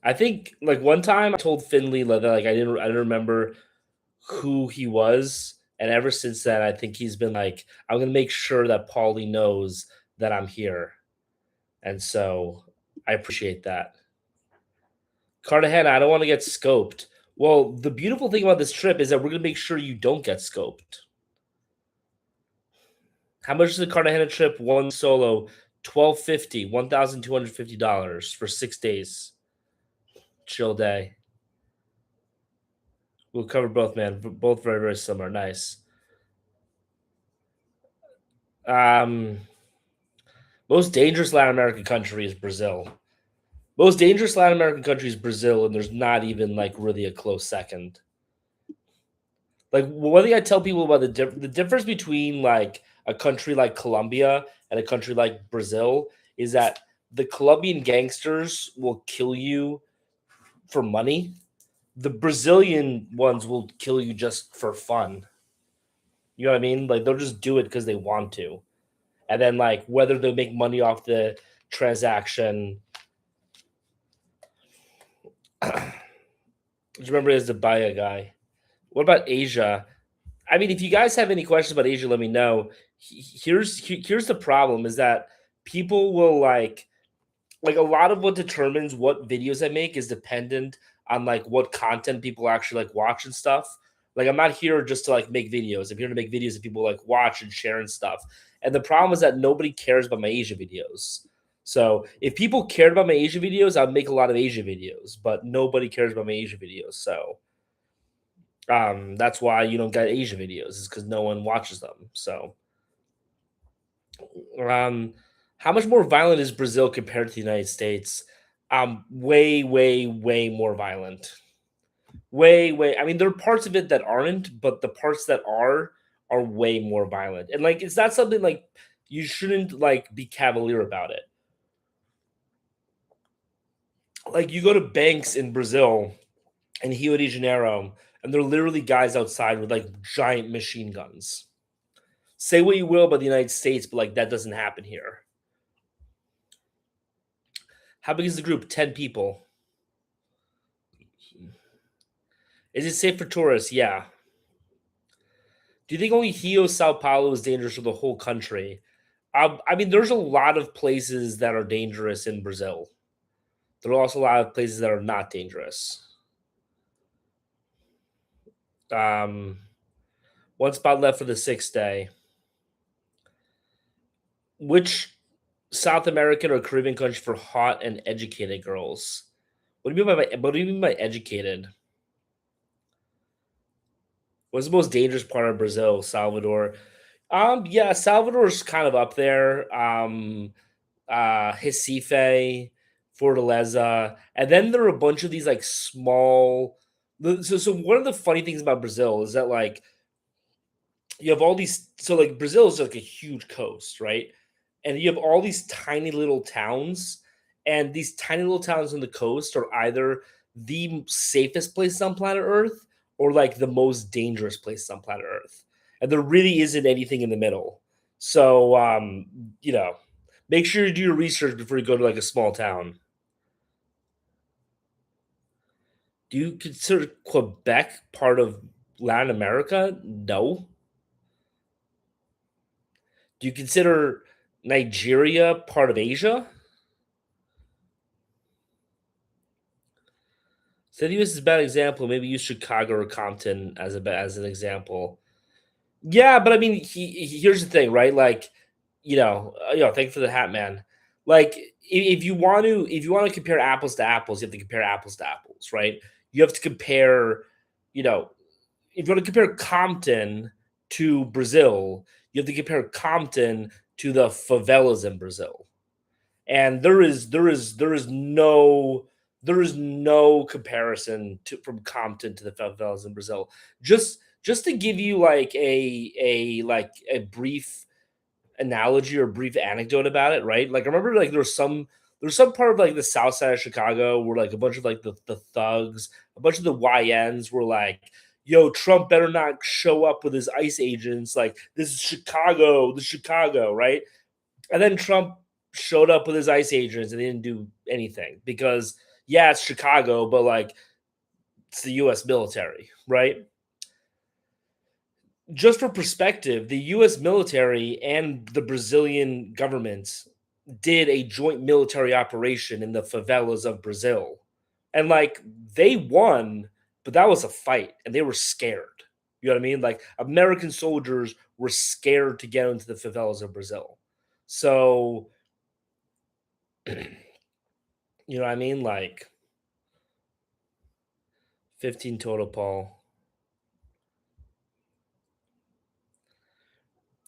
I think like one time I told Finley that like I didn't remember who he was, and ever since then I think he's been like, I'm gonna make sure that Paulie knows that I'm here, and so I appreciate that. Cartagena, I don't want to get scoped. Well, the beautiful thing about this trip is that we're gonna make sure you don't get scoped. How much is the Cartagena trip? One solo, 1250, $1,250 for 6 days. Chill day. We'll cover both, man. Both very, very similar. Nice. Um, Most dangerous Latin American country is Brazil. Most dangerous Latin American country is Brazil, and there's not even like really a close second. Like one thing I tell people about the difference between like a country like Colombia and a country like Brazil is that the Colombian gangsters will kill you for money. The Brazilian ones will kill you just for fun. You know what I mean? Like they'll just do it because they want to. And then like whether they make money off the transaction. Just remember as the Baya guy. What about Asia? I mean, if you guys have any questions about Asia, let me know. Here's the problem is that people will like a lot of what determines what videos I make is dependent on like what content people actually like watch and stuff. Like I'm not here just to like make videos. I'm here to make videos that people like watch and share and stuff. And the problem is that nobody cares about my Asia videos. So if people cared about my Asia videos, I'd make a lot of Asia videos, but nobody cares about my Asia videos. So that's why you don't get Asia videos, is because no one watches them. So um how much more violent is Brazil compared to the United States? Way, way, way more violent. Way, way. I mean, there are parts of it that aren't, but the parts that are way more violent. And like, it's not something like you shouldn't like be cavalier about it. Like, you go to banks in Brazil and Rio de Janeiro, and they're literally guys outside with like giant machine guns. Say what you will about the United States, but like that doesn't happen here. How big is the group? 10 people. Is it safe for tourists? Yeah. Do you think only Rio, Sao Paulo is dangerous for the whole country? I mean, there's a lot of places that are dangerous in Brazil. There are also a lot of places that are not dangerous. Um, One spot left for the 6th day. Which South American or Caribbean country for hot and educated girls? What do you mean by educated? What's the most dangerous part of Brazil? Salvador. Yeah, Salvador's kind of up there. Recife, Fortaleza, and then there are a bunch of these like small. So one of the funny things about Brazil is that like you have all these. So like Brazil is like a huge coast, right? And you have all these tiny little towns, and these tiny little towns on the coast are either the safest place on planet Earth or like the most dangerous place on planet Earth, and there really isn't anything in the middle. So you know, make sure you do your research before you go to like a small town. Do you consider Quebec part of Latin America? No. Do you consider Nigeria part of Asia? Said US is a bad example. Maybe use Chicago or Compton as an example. Yeah, but I mean, here's the thing, right? Like, thank you for the hat, man. Like, if you want to compare apples to apples, you have to compare apples to apples, right? You have to compare, you know, if you want to compare Compton to Brazil, you have to compare Compton to the favelas in Brazil. And there is no comparison from Compton to the favelas in Brazil. Just to give you like a brief analogy or brief anecdote about it, right? Like I remember like there's some part of like the south side of Chicago where like a bunch of like the thugs, a bunch of the YNs were like, yo, Trump better not show up with his ICE agents. Like this is Chicago, right? And then Trump showed up with his ICE agents and they didn't do anything because yeah, it's Chicago, but like it's the US military, right? Just for perspective, the US military and the Brazilian government did a joint military operation in the favelas of Brazil. And like they won, but that was a fight and they were scared. You know what I mean? Like American soldiers were scared to get into the favelas of Brazil. So, you know what I mean? Like 15 total, Paul.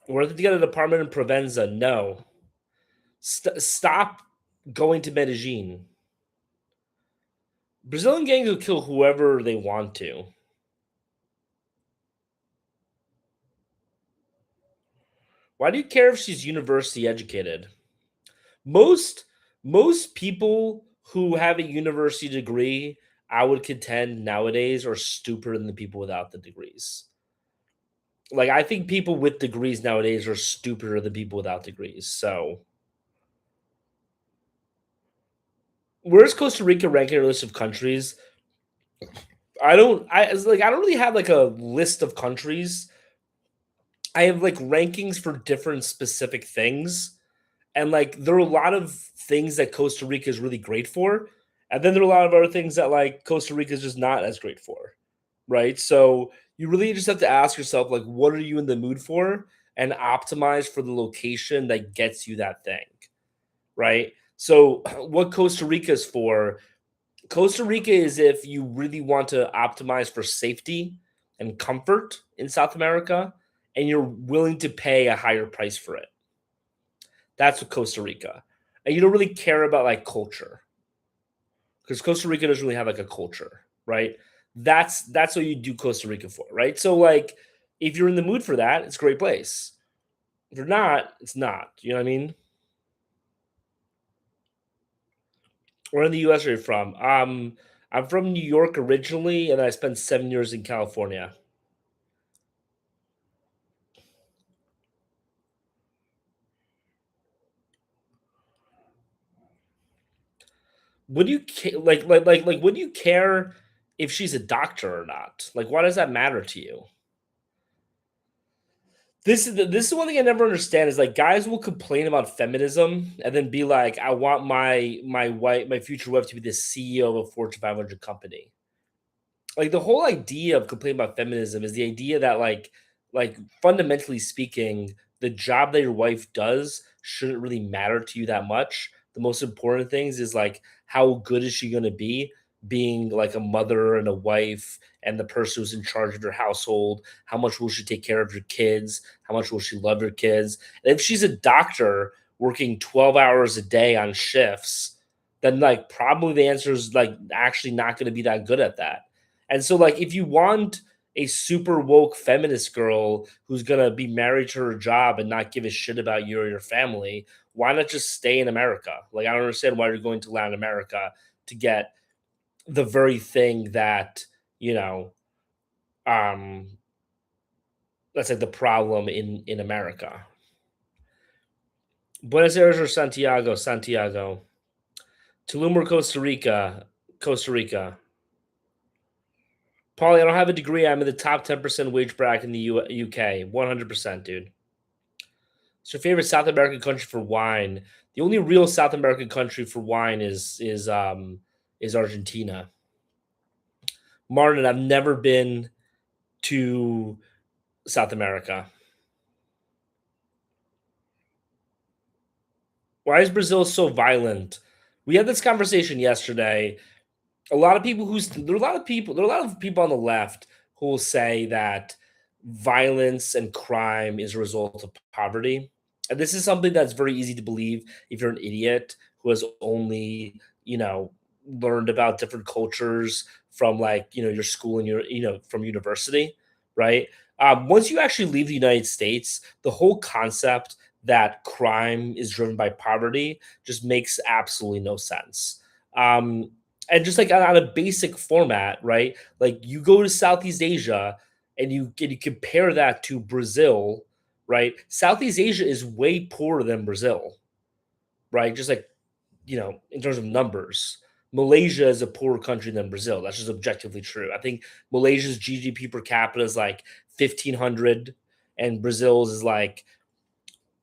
We're to get a department in Provenza. No. Stop going to Medellin. Brazilian gangs will kill whoever they want to. Why do you care if she's university educated? Most most people who have a university degree, I would contend nowadays are stupider than the people without the degrees. Like I think people with degrees nowadays are stupider than people without degrees. So where's Costa Rica ranking in a list of countries? I don't really have like a list of countries. I have like rankings for different specific things. And like there are a lot of things that Costa Rica is really great for. And then there are a lot of other things that like Costa Rica is just not as great for. Right. So you really just have to ask yourself, like, what are you in the mood for? And optimize for the location that gets you that thing. Right. So what Costa Rica is for, Costa Rica is if you really want to optimize for safety and comfort in South America and you're willing to pay a higher price for it. That's what Costa Rica. And you don't really care about like culture because Costa Rica doesn't really have like a culture, right? That's what you do Costa Rica for, right? So like if you're in the mood for that, it's a great place. If you're not, it's not. You know what I mean? Where in the US are you from? I'm from New York originally, and I spent 7 years in California. Would you would you care if she's a doctor or not? Like, why does that matter to you? This is one thing I never understand is like guys will complain about feminism and then be like, I want my future wife to be the CEO of a Fortune 500 company. Like the whole idea of complaining about feminism is the idea that like fundamentally speaking, the job that your wife does shouldn't really matter to you that much. The most important things is like how good is she going to be being like a mother and a wife and the person who's in charge of your household, how much will she take care of your kids, how much will she love your kids. And if she's a doctor working 12 hours a day on shifts, then like probably the answer is like actually not going to be that good at that. And so, like, if you want a super woke feminist girl who's gonna be married to her job and not give a shit about you or your family, why not just stay in America? Like, I don't understand why you're going to Latin America to get the very thing that you know, um, that's like the problem in America. Buenos Aires or Santiago? Santiago. Tulum or Costa Rica? Costa Rica. Paulie, I don't have a degree. I'm in the top 10% wage bracket in the UK. 100%, dude. It's your favorite South American country for wine. The only real South American country for wine is Argentina. Martin, I've never been to South America. Why is Brazil so violent? We had this conversation yesterday. A lot of people who's there are a lot of people on the left who will say that violence and crime is a result of poverty. And this is something that's very easy to believe if you're an idiot who has only, learned about different cultures from like, your school and from university, right? Once you actually leave the United States, the whole concept that crime is driven by poverty just makes absolutely no sense. Um, and just like on a basic format, right? Like you go to Southeast Asia and you compare that to Brazil, right? Southeast Asia is way poorer than Brazil, right? Just like in terms of numbers, Malaysia is a poorer country than Brazil. That's just objectively true. I think Malaysia's GDP per capita is like 1,500, and Brazil's is like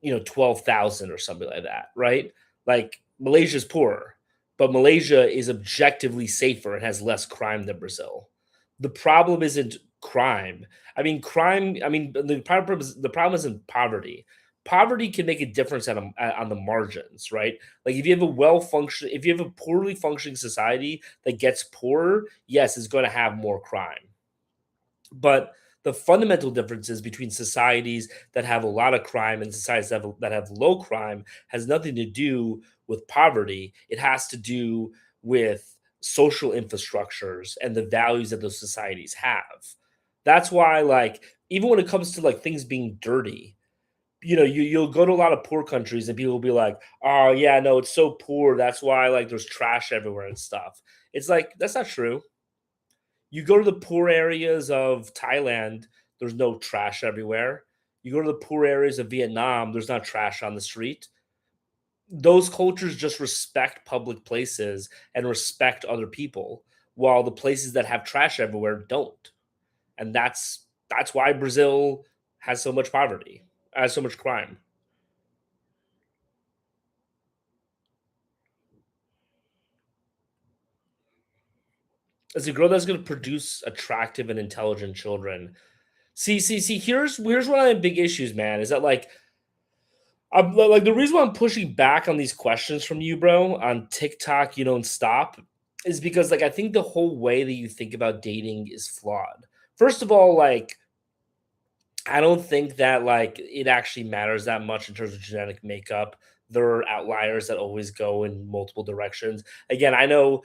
12,000 or something like that, right? Like Malaysia's poorer, but Malaysia is objectively safer and has less crime than Brazil. The problem isn't crime. The problem isn't poverty. Poverty can make a difference on the margins, right? Like if you have a poorly functioning society that gets poorer, yes, it's going to have more crime. But the fundamental differences between societies that have a lot of crime and societies that have low crime has nothing to do with poverty. It has to do with social infrastructures and the values that those societies have. That's why, like, even when it comes to like things being dirty, you'll go to a lot of poor countries and people will be like, "Oh yeah, no, it's so poor. That's why like there's trash everywhere and stuff." It's like that's not true. You go to the poor areas of Thailand, there's no trash everywhere. You go to the poor areas of Vietnam, there's not trash on the street. Those cultures just respect public places and respect other people, while the places that have trash everywhere don't. And that's why Brazil has so much poverty, has so much crime. As a girl that's going to produce attractive and intelligent children. See. Here's one of the big issues, man. Is that like the reason why I'm pushing back on these questions from you, bro, on TikTok, you don't stop, is because like I think the whole way that you think about dating is flawed. First of all, like I don't think that like it actually matters that much in terms of genetic makeup. There are outliers that always go in multiple directions. Again, I know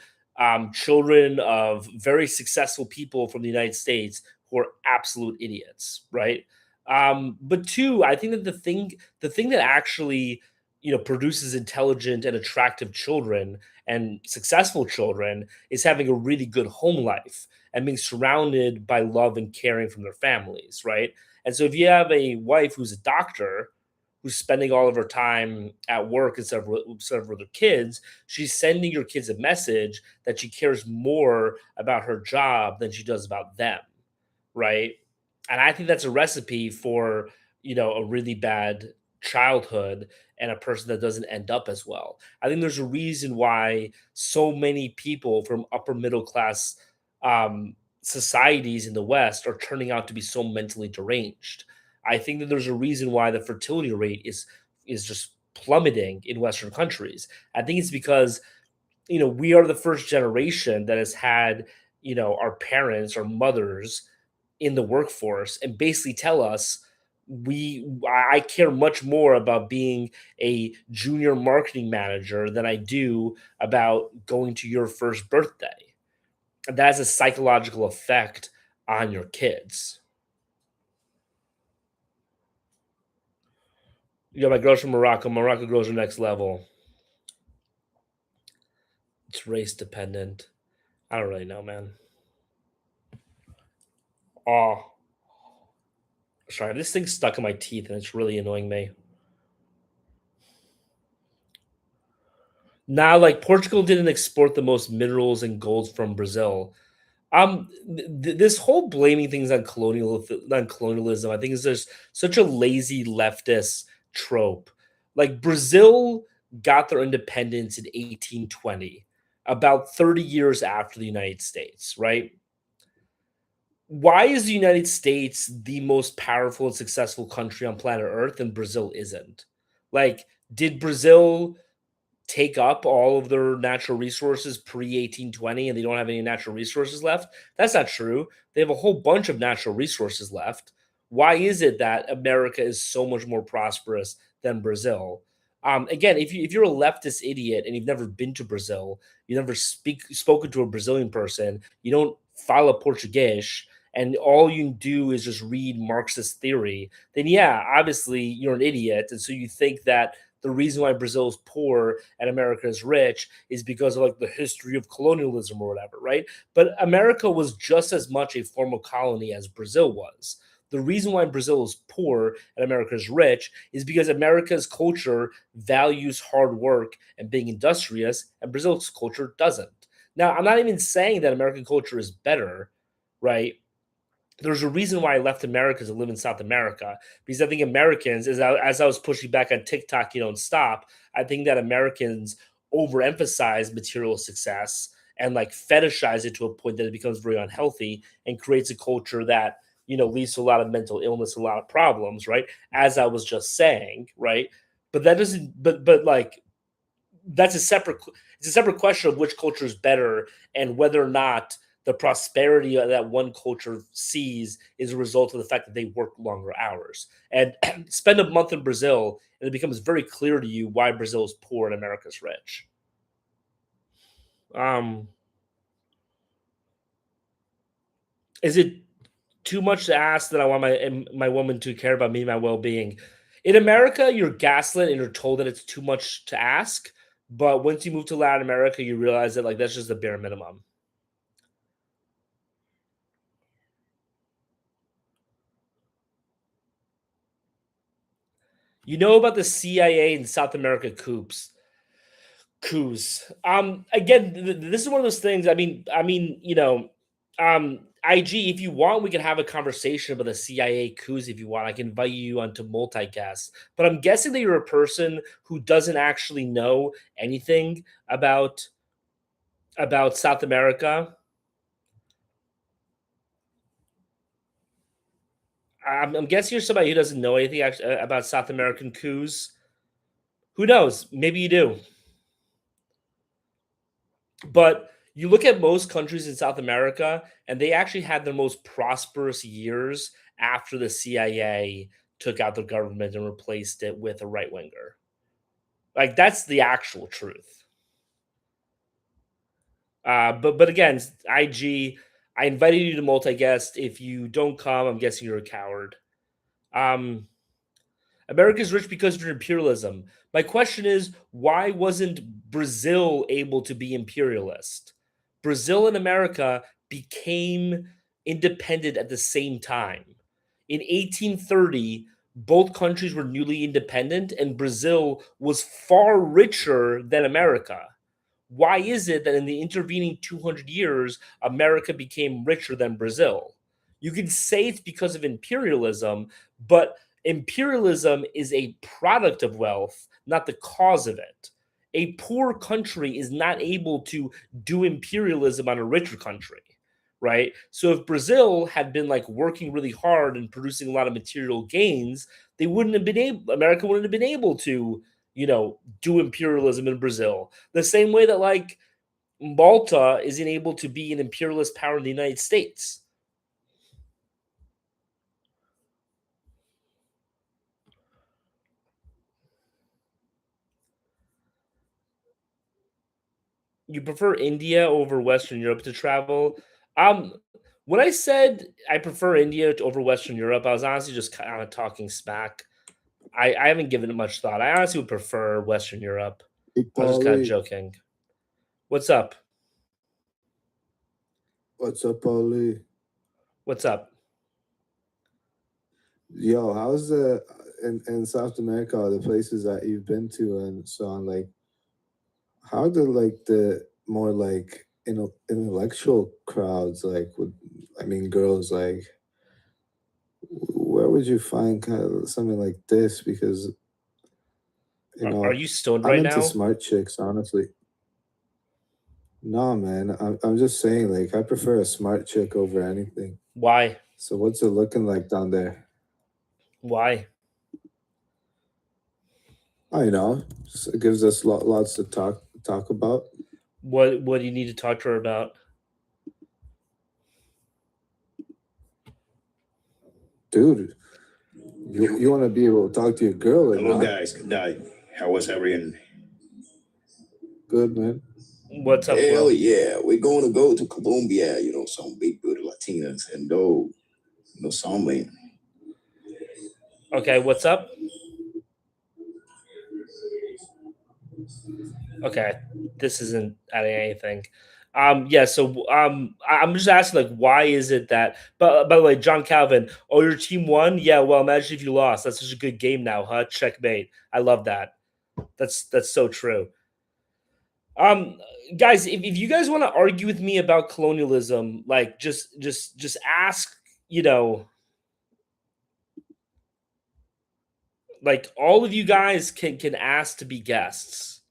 children of very successful people from the United States who are absolute idiots, right? But two, I think that the thing that actually produces intelligent and attractive children and successful children is having a really good home life and being surrounded by love and caring from their families, right? And so if you have a wife who's a doctor, who's spending all of her time at work instead of with her kids, she's sending your kids a message that she cares more about her job than she does about them, right? And I think that's a recipe for, a really bad childhood and a person that doesn't end up as well. I think there's a reason why so many people from upper middle class societies in the West are turning out to be so mentally deranged. I think that there's a reason why the fertility rate is just plummeting in Western countries. I think it's because we are the first generation that has had our parents or mothers in the workforce and basically tell us I care much more about being a junior marketing manager than I do about going to your first birthday. And that has a psychological effect on your kids. My girls from Morocco. Morocco girls are next level. It's race dependent. I don't really know, man. Oh, sorry. This thing's stuck in my teeth and it's really annoying me. Now, like Portugal didn't export the most minerals and gold from Brazil. This whole blaming things on colonialism, I think is just such a lazy leftist trope. Like Brazil got their independence in 1820, about 30 years after the United States, right? Why is the United States the most powerful and successful country on planet Earth and Brazil isn't? Like, did Brazil take up all of their natural resources pre 1820 and they don't have any natural resources left? That's not true. They have a whole bunch of natural resources left. Why is it that America is so much more prosperous than Brazil? Again, if you're a leftist idiot and you've never been to Brazil, you never spoken to a Brazilian person, you don't fala Portuguese, and all you do is just read Marxist theory, then yeah, obviously you're an idiot, and so you think that the reason why Brazil is poor and America is rich is because of like the history of colonialism or whatever, right? But America was just as much a former colony as Brazil was. The reason why Brazil is poor and America is rich is because America's culture values hard work and being industrious, and Brazil's culture doesn't. Now, I'm not even saying that American culture is better, right? There's a reason why I left America to live in South America because I think Americans, as I was pushing back on TikTok, you don't stop. I think that Americans overemphasize material success and like fetishize it to a point that it becomes very unhealthy and creates a culture that leads to a lot of mental illness, a lot of problems, right? As I was just saying, right? But that doesn't. But like that's a separate it's a separate question of which culture is better and whether or not the prosperity that one culture sees is a result of the fact that they work longer hours and spend a month in Brazil and it becomes very clear to you why Brazil is poor and America's rich. um is it too much to ask that I want my woman to care about me and my well-being? In America, you're gaslit and you're told that it's too much to ask, but once you move to Latin America, you realize that like that's just the bare minimum. You know about the CIA in South America coups. Again, this is one of those things. IG. If you want, we can have a conversation about the CIA coups. If you want, I can invite you onto multicast. But I'm guessing that you're a person who doesn't actually know anything about South America. I'm guessing you're somebody who doesn't know anything about South American coups. Who knows? Maybe you do. But you look at most countries in South America, and they actually had their most prosperous years after the CIA took out the government and replaced it with a right winger. Like that's the actual truth. But again, IG, I invited you to multi guest. If you don't come, I'm guessing you're a coward. Um, America's rich because of imperialism. My question is, why wasn't Brazil able to be imperialist? Brazil and America became independent at the same time. In 1830, both countries were newly independent, and Brazil was far richer than America. Why is it that in the intervening 200 years, America became richer than Brazil? You can say it's because of imperialism, but imperialism is a product of wealth, not the cause of it. A poor country is not able to do imperialism on a richer country, right? So if Brazil had been like working really hard and producing a lot of material gains, they wouldn't have been able America wouldn't have been able to, do imperialism in Brazil. The same way that like Malta isn't able to be an imperialist power in the United States. You prefer India over Western Europe to travel. Um, when I said I prefer India over Western Europe, I was honestly just kind of talking smack. I haven't given it much thought. I honestly would prefer Western Europe. Hey, I was just kind of Paulie. joking. What's up? What's up, Paulie? What's up? Yo, how's the in South America, the places that you've been to and so on, like how do like the more like intellectual crowds like would I mean girls like where would you find kind of something like this? Because you Are know, you stoned I'm right into now? smart chicks, honestly. No, man, I'm just saying, like, I prefer a smart chick over anything. Why? So what's it looking like down there? Why? I know. It gives us lots to talk about. What do you need to talk to her about? Dude, you want to be able to talk to your girl or Hello, not? guys. Good night. How was everyone? Good, man. What's up, Hell Will? yeah. We're going to go to Colombia, some big booty Latinas and some man. Okay, what's up? Okay, this isn't adding anything. Yeah, so I'm just asking, like, why is it that? But by the way, John Calvin, oh, your team won. Yeah, well, imagine if you lost. That's such a good game now, huh? Checkmate. I love that. That's so true. Um, guys, if you guys want to argue with me about colonialism, like, just ask. You know, like all of you guys can ask to be guests.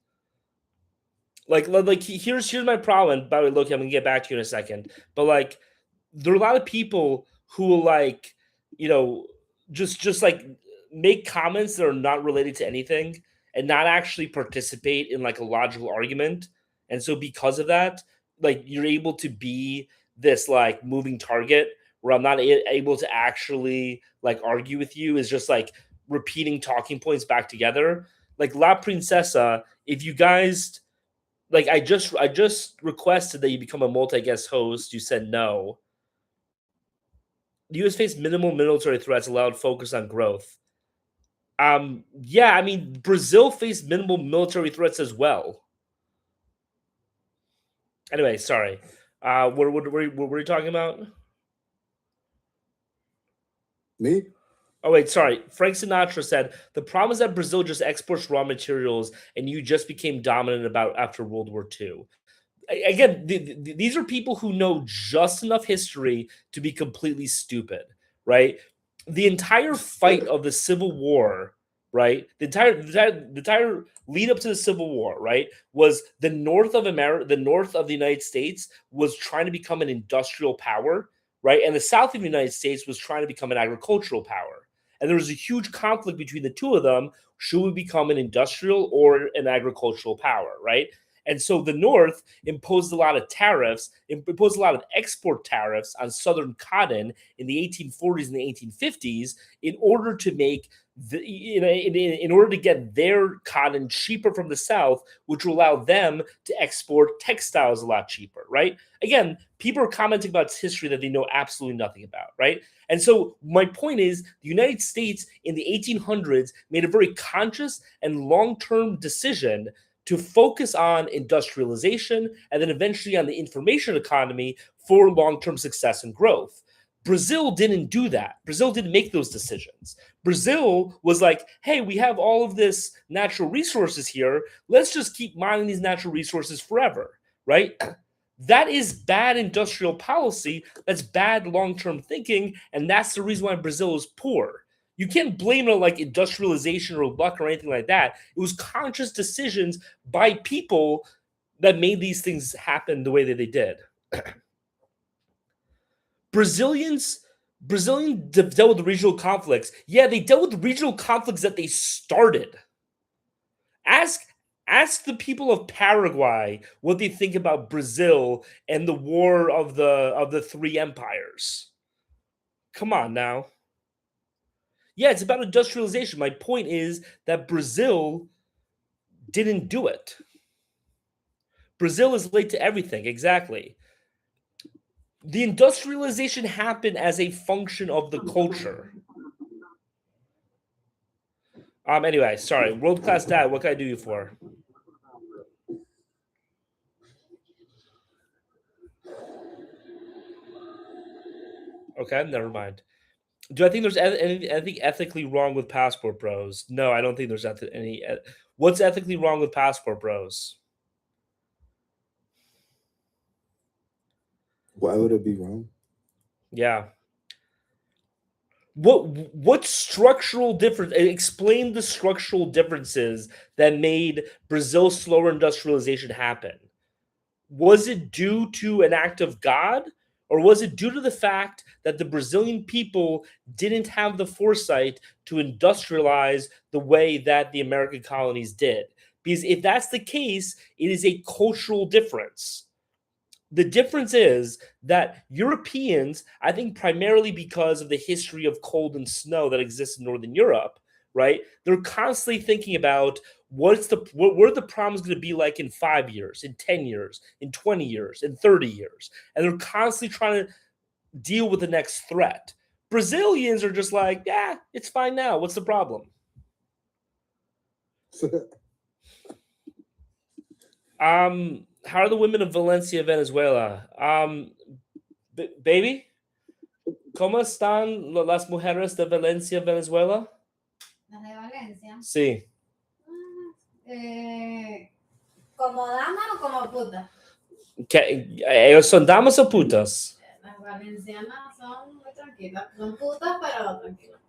Here's my problem. By the way, Loki, I'm gonna get back to you in a second. But like, there are a lot of people who will like, you know, just like make comments that are not related to anything and not actually participate in like a logical argument. And so because of that, like you're able to be this like moving target where I'm not able to actually like argue with you is just like repeating talking points back together. Like La Princesa, if you guys like I just requested that you become a multi-guest host. You said no. The US faced minimal military threats, allowed focus on growth. Yeah, I mean Brazil faced minimal military threats as well. Anyway, sorry. What were you talking about? Me? Oh wait, sorry. Frank Sinatra said the problem is that Brazil just exports raw materials, and you just became dominant about after World War II. Again, these are people who know just enough history to be completely stupid, right? The entire fight of the Civil War, right? The entire lead up to the Civil War, right, was the North of America, the North of the United States was trying to become an industrial power, right, and the South of the United States was trying to become an agricultural power, and there was a huge conflict between the two of them. Should we become an industrial or an agricultural power, right? And so the North imposed a lot of tariffs, imposed a lot of export tariffs on Southern cotton in the 1840s and the 1850s in order to make in order to get their cotton cheaper from the South, which will allow them to export textiles a lot cheaper, right? Again, people are commenting about history that they know absolutely nothing about, right? And so my point is the United States in the 1800s made a very conscious and long-term decision to focus on industrialization and then eventually on the information economy for long-term success and growth. Brazil didn't do that. Brazil didn't make those decisions. Brazil was like, hey, we have all of this natural resources here. Let's just keep mining these natural resources forever, right? That is bad industrial policy. That's bad long-term thinking. And that's the reason why Brazil is poor. You can't blame it on like industrialization or luck or anything like that. It was conscious decisions by people that made these things happen the way that they did. Brazilians dealt with regional conflicts. Yeah, they dealt with regional conflicts that they started. Ask ask the people of Paraguay what they think about Brazil and the war of the three empires. Come on now. Yeah, it's about industrialization. My point is that Brazil didn't do it. Brazil is late to everything, exactly. The industrialization happened as a function of the culture. Anyway, sorry. World class dad, what can I do you for? Okay, never mind. Do I think there's anything ethically wrong with Passport Bros? No, I don't think there's any. What's ethically wrong with Passport Bros? Why would it be wrong? Yeah. What structural difference? Explain the structural differences that made Brazil's slower industrialization happen. Was it due to an act of God, or was it due to the fact that the Brazilian people didn't have the foresight to industrialize the way that the American colonies did? Because if that's the case, it is a cultural difference. The difference is that Europeans, I think primarily because of the history of cold and snow that exists in Northern Europe, right? They're constantly thinking about what are the problems going to be like in 5 years, in 10 years, in 20 years, in 30 years. And they're constantly trying to deal with the next threat. Brazilians are just like, yeah, it's fine now. What's the problem? How are the women of Valencia, Venezuela? Baby, ¿cómo están las mujeres de Valencia, Venezuela? Las de Valencia. Sí. ¿Como dama o como puta? ¿Ellos son damas o putas? Las valencianas son muy tranquilas. Son putas, pero tranquilas.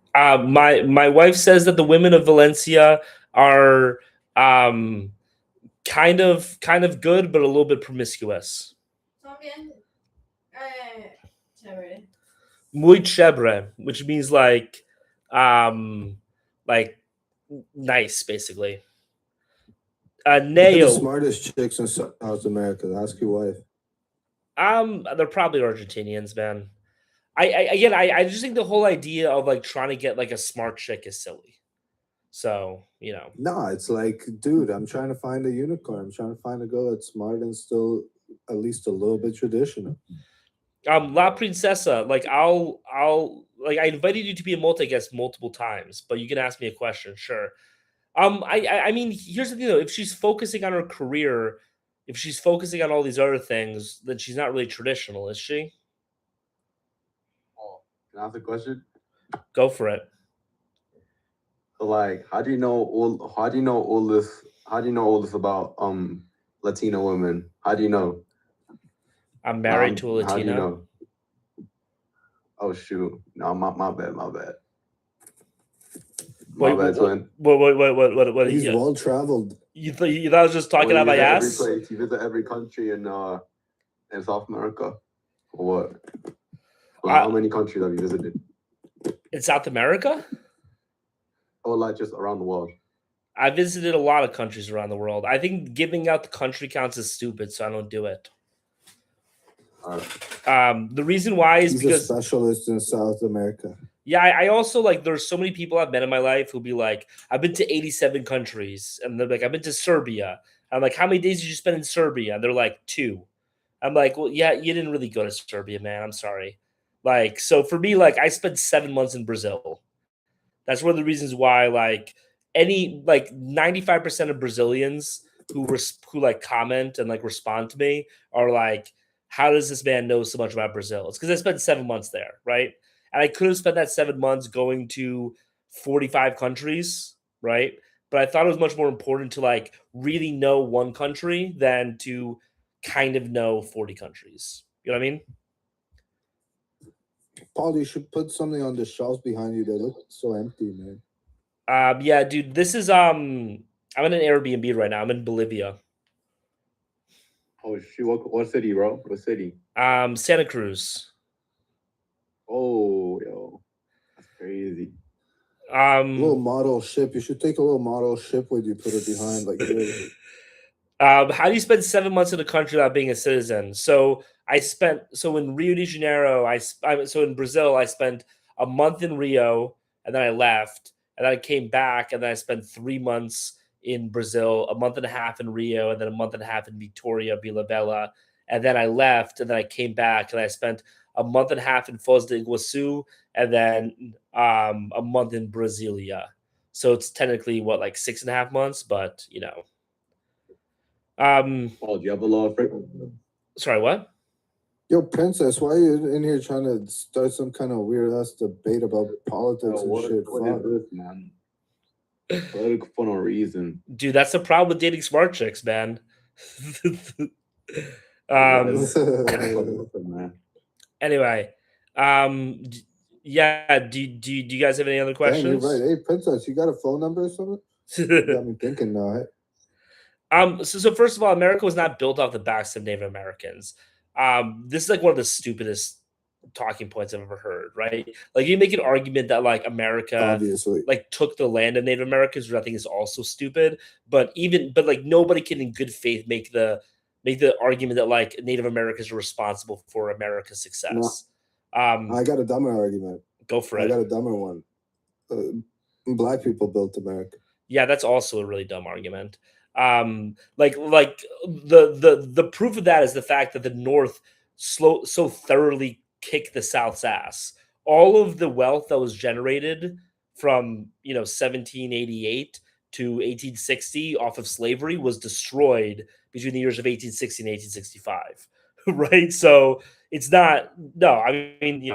My wife says that the women of Valencia are kind of good, but a little bit promiscuous. Son bien chévere. Muy chévere, which means like nice, basically. They're the Nail. smartest chicks in South America. Ask your wife. They're probably Argentinians, man. I just think the whole idea of like trying to get like a smart chick is silly. So, you know. Nah, it's like, dude, I'm trying to find a unicorn. I'm trying to find a girl that's smart and still at least a little bit traditional. La Princesa, like I'll like I invited you to be a multi-guest multiple times, but you can ask me a question, sure. I mean, here's the thing though, if she's focusing on her career, if she's focusing on all these other things, then she's not really traditional, is she? Oh, can I ask a question? Go for it. So, like, how do you know all this about Latino women? How do you know? I'm married to a How do you Latina. know? Oh shoot! No, my bad. My bad, twin. What He's you, well traveled. you thought I was just talking Well, out my you visit ass? every place. You visit every country in South America, or what? Like, how many countries have you visited? In South America? Or like just around the world? I visited a lot of countries around the world. I think giving out the country counts is stupid, so I don't do it. All right. The reason why is He's because a specialist in South America. yeah, I also like there's so many people I've met in my life who'll be like, I've been to 87 countries, and they're like, I've been to Serbia. I'm like, how many days did you spend in Serbia? And they're like, 2. I'm like, well, yeah, you didn't really go to Serbia, man. I'm sorry. Like, so for me, like, I spent 7 months in Brazil. That's one of the reasons why, like, 95% of Brazilians who like comment and like respond to me are like, how does this man know so much about Brazil? It's because I spent 7 months there, right? And I could have spent that 7 months going to 45 countries, right? But I thought it was much more important to like really know one country than to kind of know 40 countries. You know what I mean? Paul, you should put something on the shelves behind you. They look so empty, man. Yeah, dude, this is I'm in an Airbnb right now. I'm in Bolivia. Oh shoot! What city, bro? What city? Santa Cruz. Oh, yo, that's crazy. A little model ship. You should take a little model ship with you. Put it behind, like this. How do you spend 7 months in a country without being a citizen? So in Rio de Janeiro, so in Brazil, I spent a month in Rio, and then I left, and then I came back, and then I spent 3 months in Brazil, a month and a half in Rio, and then a month and a half in Vitoria, Vila Bela, and then I left, and then I came back, and I spent a month and a half in Foz do Iguaçu, and then a month in Brasilia. So it's technically what, like 6.5 months, but you know. Oh, do you have a lot of Sorry, what? Yo, Princess, why are you in here trying to start some kind of weird ass debate about politics and shit? What is this, man? Political for no reason. Dude, that's the problem with dating smart chicks, man. Anyway, yeah. Do you guys have any other questions? Dang, you're right. Hey, Princess, you got a phone number or something? You got me thinking now. Hey? So first of all, America was not built off the backs of Native Americans. This is like one of the stupidest talking points I've ever heard, right? Like you make an argument that like America Obviously like took the land of Native Americans, which I think is also stupid. But like nobody can in good faith make the argument that like Native Americans are responsible for America's success. No. I got a dumber argument. Go for it. I got a dumber one. Black people built America. Yeah, that's also a really dumb argument. Like the proof of that is the fact that the North so thoroughly kicked the South's ass. All of the wealth that was generated from 1788 to 1860 off of slavery was destroyed between the years of 1860 and 1865, right? So it's not. No, I mean,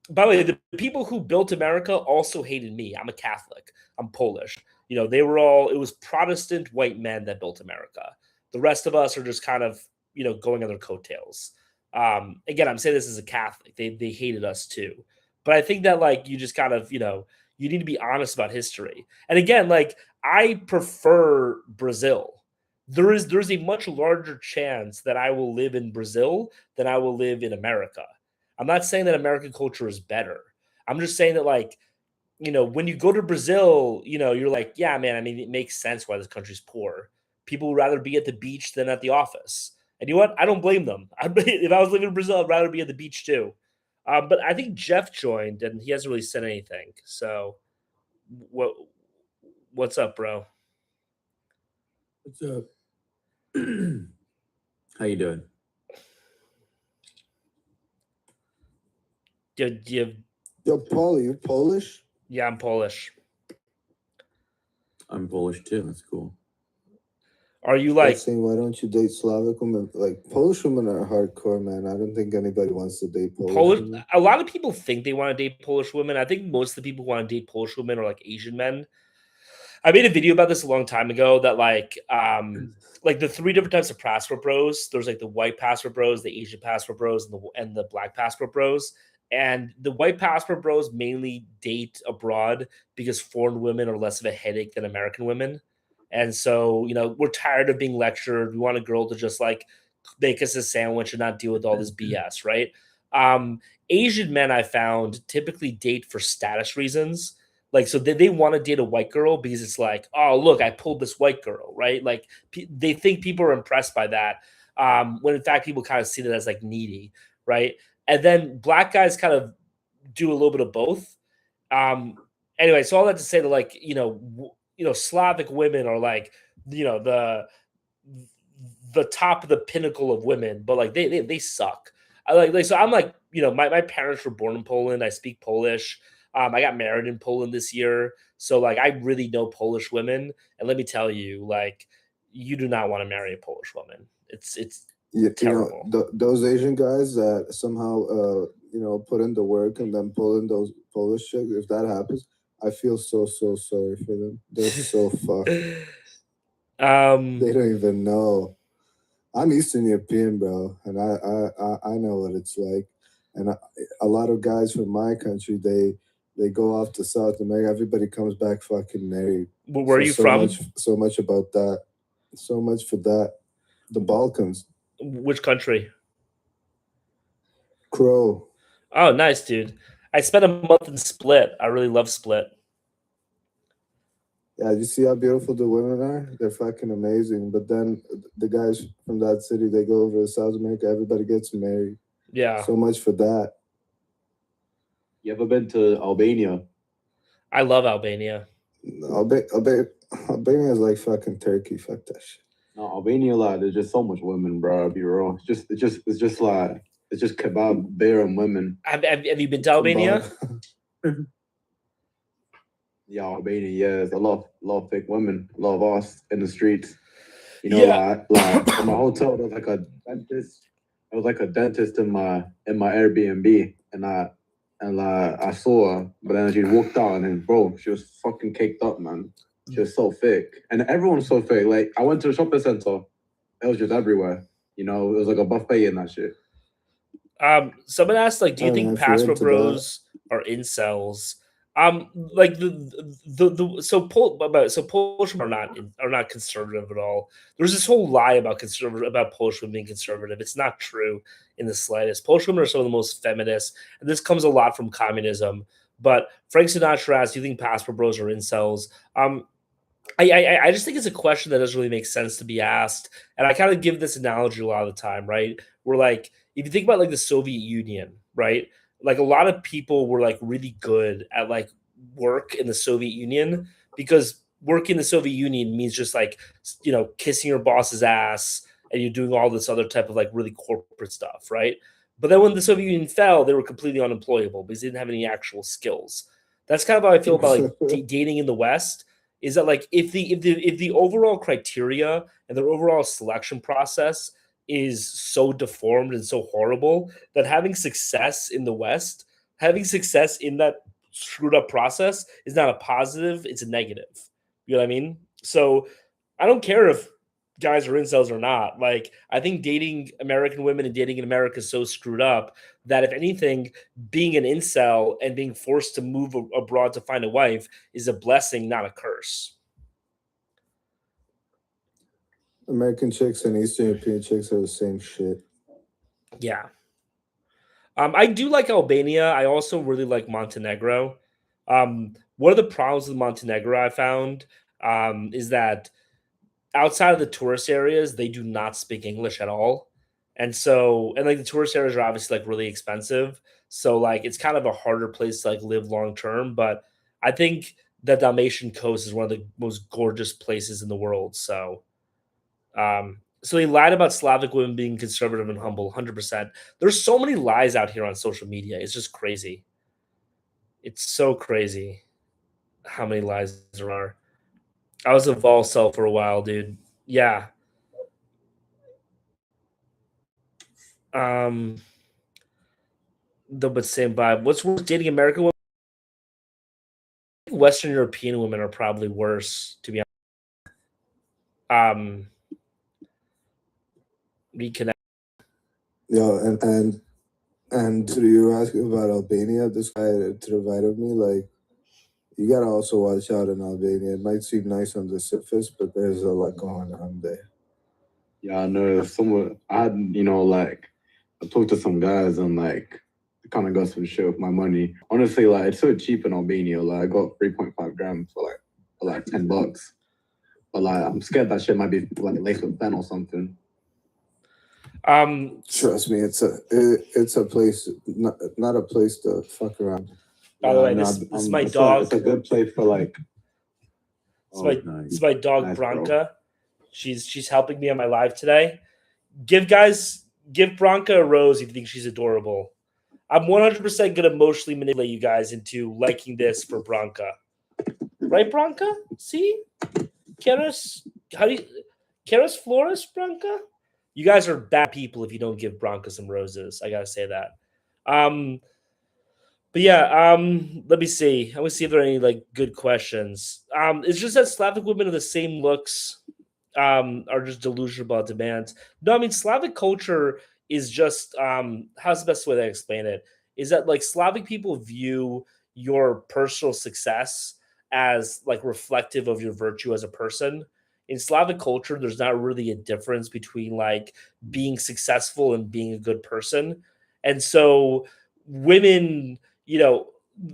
by the way, the people who built America also hated me. I'm a Catholic. I'm Polish. They were all. It was Protestant white men that built America. The rest of us are just kind of going on their coattails. Again, I'm saying this as a Catholic. They hated us too. But I think that like you just kind of you need to be honest about history. And again, like I prefer Brazil. There's a much larger chance that I will live in Brazil than I will live in America. I'm not saying that American culture is better. I'm just saying that like when you go to Brazil, you're like, yeah, man, I mean, it makes sense why this country's poor. People would rather be at the beach than at the office. And you know what? I don't blame them. If I was living in Brazil, I'd rather be at the beach too. But I think Jeff joined and he hasn't really said anything. So what's up, bro? What's up? How you doing? Yo, Paulie, you Polish? Yeah, I'm Polish. I'm Polish too. That's cool. Are you like saying why don't you date Slavic women? Like Polish women are hardcore, man. I don't think anybody wants to date Polish women. A lot of people think they want to date Polish women. I think most of the people who want to date Polish women are like Asian men. I made a video about this a long time ago that like the three different types of passport bros. There's like the white passport bros, the Asian passport bros, and the black passport bros. And the white passport bros mainly date abroad because foreign women are less of a headache than American women. And so, we're tired of being lectured. We want a girl to just like make us a sandwich and not deal with all this BS, right? Asian men I found typically date for status reasons. Like, so they want to date a white girl because it's like, oh, look, I pulled this white girl, right? Like they think people are impressed by that. When in fact, people kind of see that as like needy, right? And then black guys kind of do a little bit of both. Anyway, so all that to say that like, Slavic women are like, the top of the pinnacle of women, but like they suck. So I'm like, my parents were born in Poland. I speak Polish. I got married in Poland this year. So like I really know Polish women. And let me tell you, like, you do not want to marry a Polish woman. It's terrible. Those Asian guys that somehow put in the work and then pull in those Polish chicks, if that happens, I feel so sorry for them. They're so fucked. They don't even know. I'm Eastern European, bro, and I know what it's like. And a lot of guys from my country, they go off to South America. Everybody comes back fucking married. Where are you from? So much about that. So much for that. The Balkans. Which country? Crow. Oh, nice, dude. I spent a month in Split. I really love Split. Yeah, you see how beautiful the women are? They're fucking amazing. But then the guys from that city, they go over to South America. Everybody gets married. Yeah. So much for that. You ever been to Albania? I love Albania. Albania is like fucking Turkey. Fuck that shit. No, Albania, like, there's just so much women, bro. I'll be real. It's just kebab, beer, and women. Have you been to Albania? Yeah, Albania, yeah. There's a lot of fake women, a lot of us in the streets. Yeah. Like in my hotel, there was like a dentist. There was like a dentist in my Airbnb, and I saw her, but then she walked out, and then bro, she was fucking caked up, man. She was so fake, and everyone's so fake. Like I went to a shopping center, it was just everywhere. It was like a buffet and that shit. Someone asked, like, do you think passport bros are incels? Like Polish women are not conservative at all. There's this whole lie about Polish women being conservative. It's not true in the slightest. Polish women are some of the most feminist, and this comes a lot from communism. But Frank Sinatra asked, do you think passport bros are incels? I just think it's a question that doesn't really make sense to be asked. And I kind of give this analogy a lot of the time, right? We're like, if you think about like the Soviet Union, right? Like a lot of people were like really good at like work in the Soviet Union because working in the Soviet Union means just like, kissing your boss's ass and you're doing all this other type of like really corporate stuff, right? But then when the Soviet Union fell, they were completely unemployable because they didn't have any actual skills. That's kind of how I feel about like dating in the West. is that like if the overall criteria and their overall selection process is so deformed and so horrible that having success in the West, having success in that screwed up process is not a positive, it's a negative. You know what I mean? So I don't care if guys are incels or not. Like, I think dating American women and dating in America is so screwed up that if anything, being an incel and being forced to move abroad to find a wife is a blessing, not a curse. American chicks and Eastern European chicks are the same shit. Yeah. I do like Albania. I also really like Montenegro. One of the problems with Montenegro I found is that outside of the tourist areas, they do not speak English at all. And like the tourist areas are obviously like really expensive. So like it's kind of a harder place to like live long term. But I think the Dalmatian coast is one of the most gorgeous places in the world. So he lied about Slavic women being conservative and humble, 100%. There's so many lies out here on social media. It's just crazy. It's so crazy how many lies there are. I was a Vol cell for a while, dude. Yeah. But same vibe. What's worse, dating American women? I think Western European women are probably worse, to be honest. Reconnect. Yo, and to you asking about Albania, this guy to the right of me, like, you gotta also watch out in Albania. It might seem nice on the surface, but there's a lot going on there. Yeah, I know. Someone I had, like I talked to some guys and like kind of got some shit with my money. Honestly, like it's so cheap in Albania. Like I got 3.5 grams for like $10. But like I'm scared that shit might be like laced with pen or something. Trust me, it's a place, not a place to fuck around. By the way, no, this is my it's dog. It's a good place for like. This is my dog Nice, bro. Branca. She's helping me on my live today. Give Branca a rose if you think she's adorable. I'm 100% gonna emotionally manipulate you guys into liking this for Branca. Right, Branca? See? Keras Flores, Branca? You guys are bad people if you don't give Branca some roses. I gotta say that. But yeah, let me see. I want to see if there are any like good questions. It's just that Slavic women are the same looks, are just delusional about demands. No, I mean Slavic culture is just how's the best way to explain it? Is that like Slavic people view your personal success as like reflective of your virtue as a person. In Slavic culture, there's not really a difference between like being successful and being a good person. And so women, you know,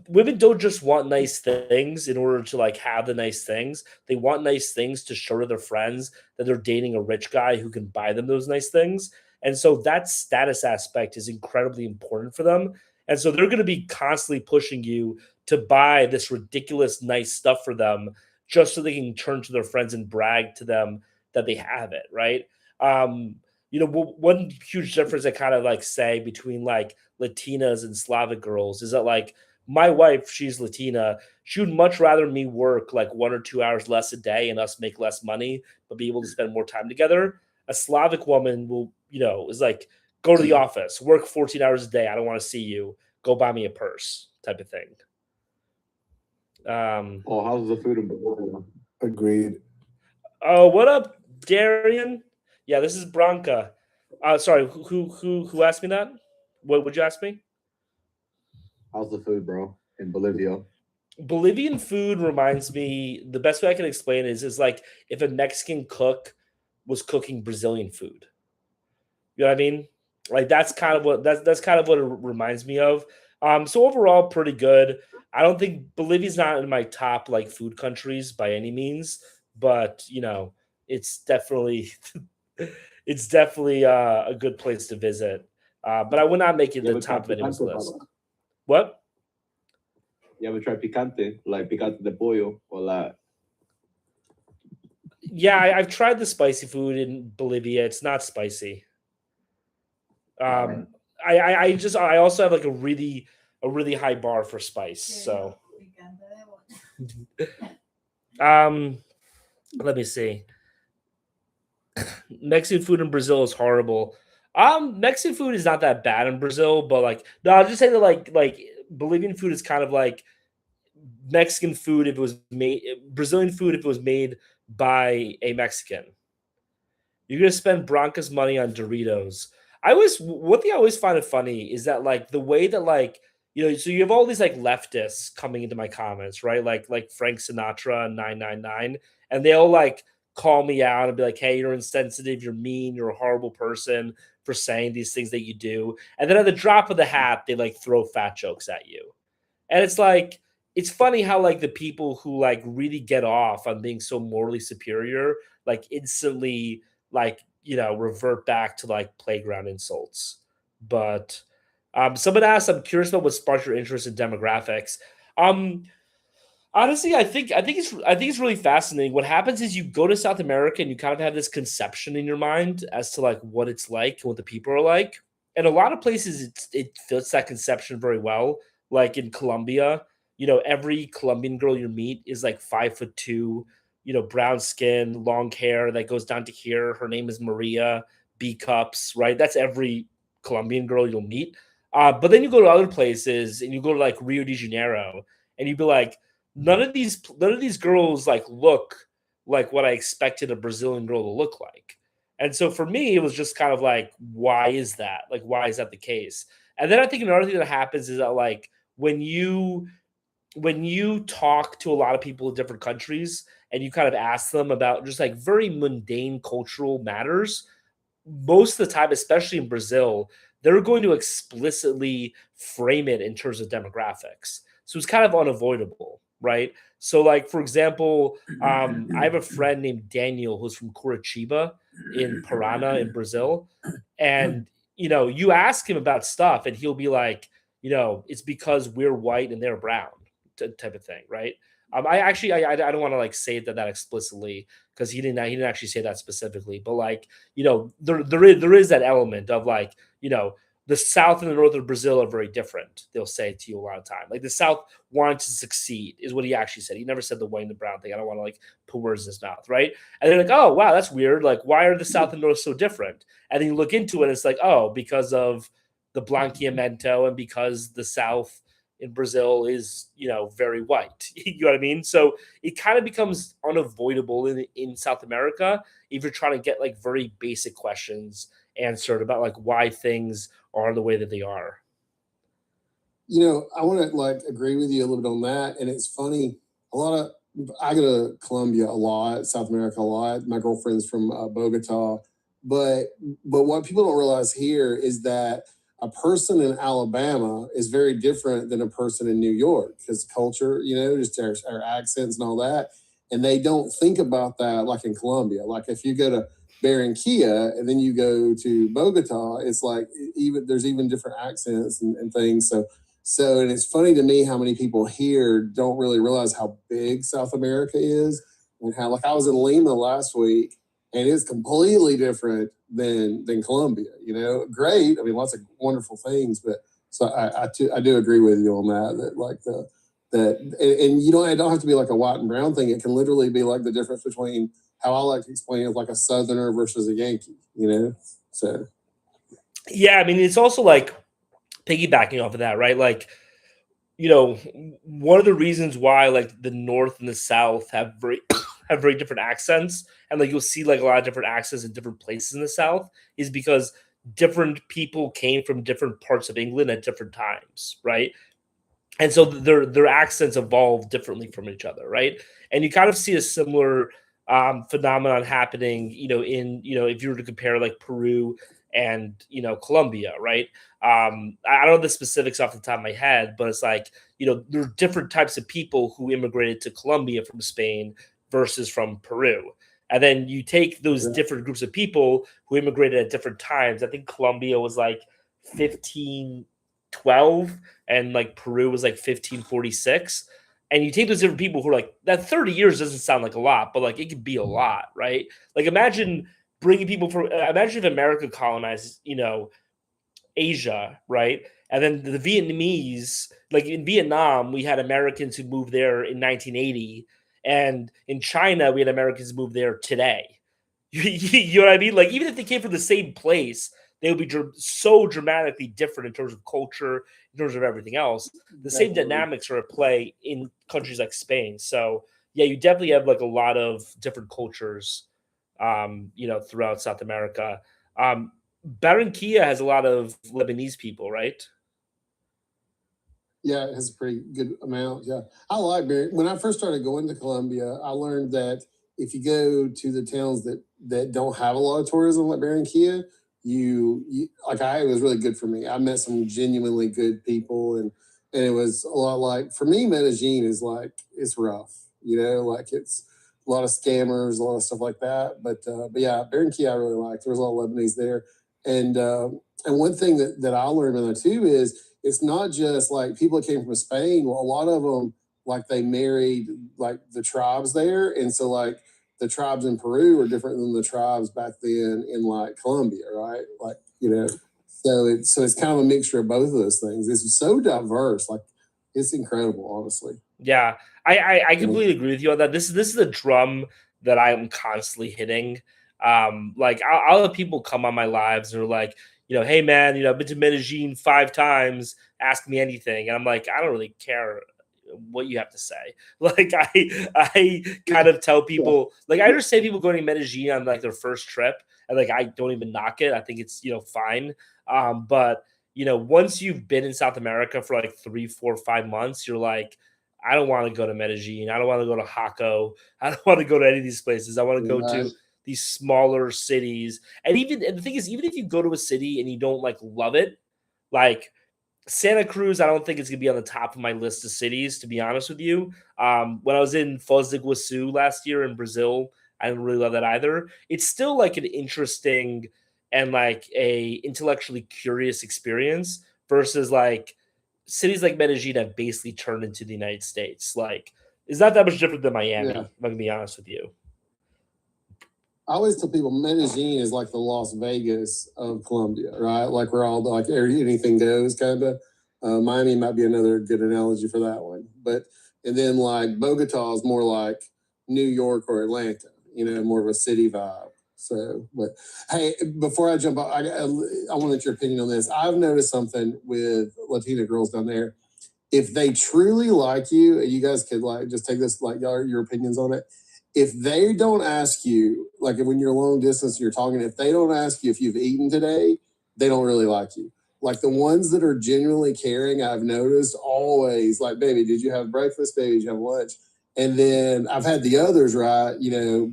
women don't just want nice things in order to like have the nice things. They want nice things to show to their friends that they're dating a rich guy who can buy them those nice things. And so that status aspect is incredibly important for them. And so they're going to be constantly pushing you to buy this ridiculous nice stuff for them just so they can turn to their friends and brag to them that they have it, right? One huge difference I kind of like say between like Latinas and Slavic girls is that like my wife, she's Latina. She would much rather me work like 1 or 2 hours less a day and us make less money, but be able to spend more time together. A Slavic woman will, is like, go to the office, work 14 hours a day. I don't want to see you. Go buy me a purse type of thing. How's the food in Bulgaria? Agreed. Oh, what up, Darian? Yeah, this is Branca. Sorry, who asked me that? What would you ask me? How's the food, bro, in Bolivia? Bolivian food reminds me, the best way I can explain it is like if a Mexican cook was cooking Brazilian food. You know what I mean? Like that's kind of what it reminds me of. So overall, pretty good. I don't think Bolivia's not in my top like food countries by any means, but it's definitely a good place to visit. But I would not make it the top of anyone's list. What? You ever try picante, like picante de pollo, or like? Yeah, I've tried the spicy food in Bolivia. It's not spicy. I also have like a really high bar for spice. So Let me see. Mexican food in Brazil is horrible. Mexican food is not that bad in Brazil, but like no, I'll just say that like Bolivian food is kind of like Mexican food if it was made Brazilian food if it was made by a Mexican. You're gonna spend Bronca's money on Doritos. I always one thing I always find it funny is that like the way that like so you have all these like leftists coming into my comments, right? Like Frank Sinatra and 999, and they all like call me out and be like, "Hey, you're insensitive, you're mean, you're a horrible person for saying these things that you do." And then at the drop of the hat, they like throw fat jokes at you. And it's like it's funny how like the people who like really get off on being so morally superior like instantly like revert back to like playground insults. But someone asked, I'm curious about what sparked your interest in demographics. Um Honestly, I think it's really fascinating. What happens is you go to South America and you kind of have this conception in your mind as to like what it's like and what the people are like. And a lot of places it fits that conception very well. Like in Colombia, every Colombian girl you meet is like 5'2", brown skin, long hair that goes down to here. Her name is Maria B cups, right? That's every Colombian girl you'll meet. But then you go to other places and you go to like Rio de Janeiro and you'd be like, none of these girls like look like what I expected a Brazilian girl to look like. And so for me, it was just kind of like, why is that? Like, why is that the case? And then I think another thing that happens is that like when you talk to a lot of people in different countries and you kind of ask them about just like very mundane cultural matters, most of the time, especially in Brazil, they're going to explicitly frame it in terms of demographics. So it's kind of unavoidable, right? So, like for example, I have a friend named Daniel who's from Curitiba in Parana in Brazil, and you ask him about stuff, and he'll be like, it's because we're white and they're brown, type of thing, right? I actually I don't want to like say that explicitly because he didn't actually say that specifically, but like there is that element of like the South and the North of Brazil are very different. They'll say to you a lot of time, like the South wants to succeed is what he actually said. He never said the white and the brown thing. I don't want to like put words in his mouth, right? And they're like, oh wow, that's weird. Like why are the South and North so different? And then you look into it, and it's like oh because of the blanqueamento and because the South in Brazil is very white. You know what I mean? So it kind of becomes unavoidable in South America if you're trying to get like very basic questions answered about like why things are the way that they are. I want to like agree with you a little bit on that. And it's funny, a lot of I go to Colombia a lot, South America a lot. My girlfriend's from Bogota, but what people don't realize here is that a person in Alabama is very different than a person in New York because culture, just our accents and all that. And they don't think about that like in Colombia. Like if you go to Barranquilla and then you go to Bogota, it's like there's even different accents and things. And it's funny to me how many people here don't really realize how big South America is and how like I was in Lima last week and it's completely different than Colombia. Great. I mean, lots of wonderful things, but so I do agree with you on that like that and it don't have to be like a white and brown thing. It can literally be like the difference between how I like to explain it, like a Southerner versus a Yankee. So Yeah, I mean it's also like piggybacking off of that, right? Like one of the reasons why like the North and the South have very have very different accents, and like you'll see like a lot of different accents in different places in the South, is because different people came from different parts of England at different times, right? And so their accents evolve differently from each other, right? And you kind of see a similar phenomenon happening, in if you were to compare like Peru and Colombia, right? I don't know the specifics off the top of my head, but it's like there are different types of people who immigrated to Colombia from Spain versus from Peru. And then you take those different groups of people who immigrated at different times. I think Colombia was like 1512 and like Peru was like 1546. And you take those different people who are like that 30 years doesn't sound like a lot, but like it could be a lot, right? Like imagine bringing people from imagine if America colonized, Asia, right? And then the Vietnamese, like in Vietnam, we had Americans who moved there in 1980, And in China, we had Americans move there today. You know what I mean? Like, even if they came from the same place, they would be so dramatically different in terms of culture, in terms of everything else. The same dynamics are at play in countries like Spain. So, yeah, you definitely have like a lot of different cultures, throughout South America. Barranquilla has a lot of Lebanese people, right? Yeah, it has a pretty good amount. Yeah, I like when I first started going to Colombia, I learned that if you go to the towns that don't have a lot of tourism, like Barranquilla, you like it was really good for me. I met some genuinely good people, and it was a lot like for me. Medellin is like it's rough, like it's a lot of scammers, a lot of stuff like that. But yeah, Barranquilla I really liked. There was a lot of Lebanese there, and one thing that I learned about that too is it's not just like people that came from Spain. Well, a lot of them like they married like the tribes there, and so like the tribes in Peru are different than the tribes back then in like Colombia, right? Like so it's kind of a mixture of both of those things. It's so diverse, like it's incredible, honestly. Yeah, I completely agree with you on that. This is a drum that I am constantly hitting. Like I'll have people come on my lives and are like, hey man, I've been to Medellin 5 times. Ask me anything, and I'm like, I don't really care what you have to say. Like I kind of tell people, like I understand people going to Medellin on like their first trip, and like I don't even knock it. I think it's fine. But once you've been in South America for like 3, 4, 5 months, you're like, I don't want to go to Medellin. I don't want to go to Jaco. I don't want to go to any of these places. I want to go to these smaller cities. And the thing is, even if you go to a city and you don't like love it, like Santa Cruz, I don't think it's gonna be on the top of my list of cities, to be honest with you. When I was in Foz do Iguaçu last year in Brazil, I didn't really love that either. It's still like an interesting and like a intellectually curious experience versus like cities like Medellin have basically turned into the United States. Like, it's not that much different than Miami, Yeah. if I can be honest with you. I always tell people Medellin is like the Las Vegas of Colombia, right? Like where all like anything goes, kind of. Miami might be another good analogy for that one, and then like Bogota is more like New York or Atlanta, more of a city vibe. So, but hey, before I jump off, I wanted your opinion on this. I've noticed something with Latina girls down there. If they truly like you, and you guys could like just take this like your opinions on it. If they don't ask you, like when you're long distance and you're talking, if they don't ask you if you've eaten today, they don't really like you. Like the ones that are genuinely caring, I've noticed always like, baby, did you have breakfast? Baby, did you have lunch? And then I've had the others, right?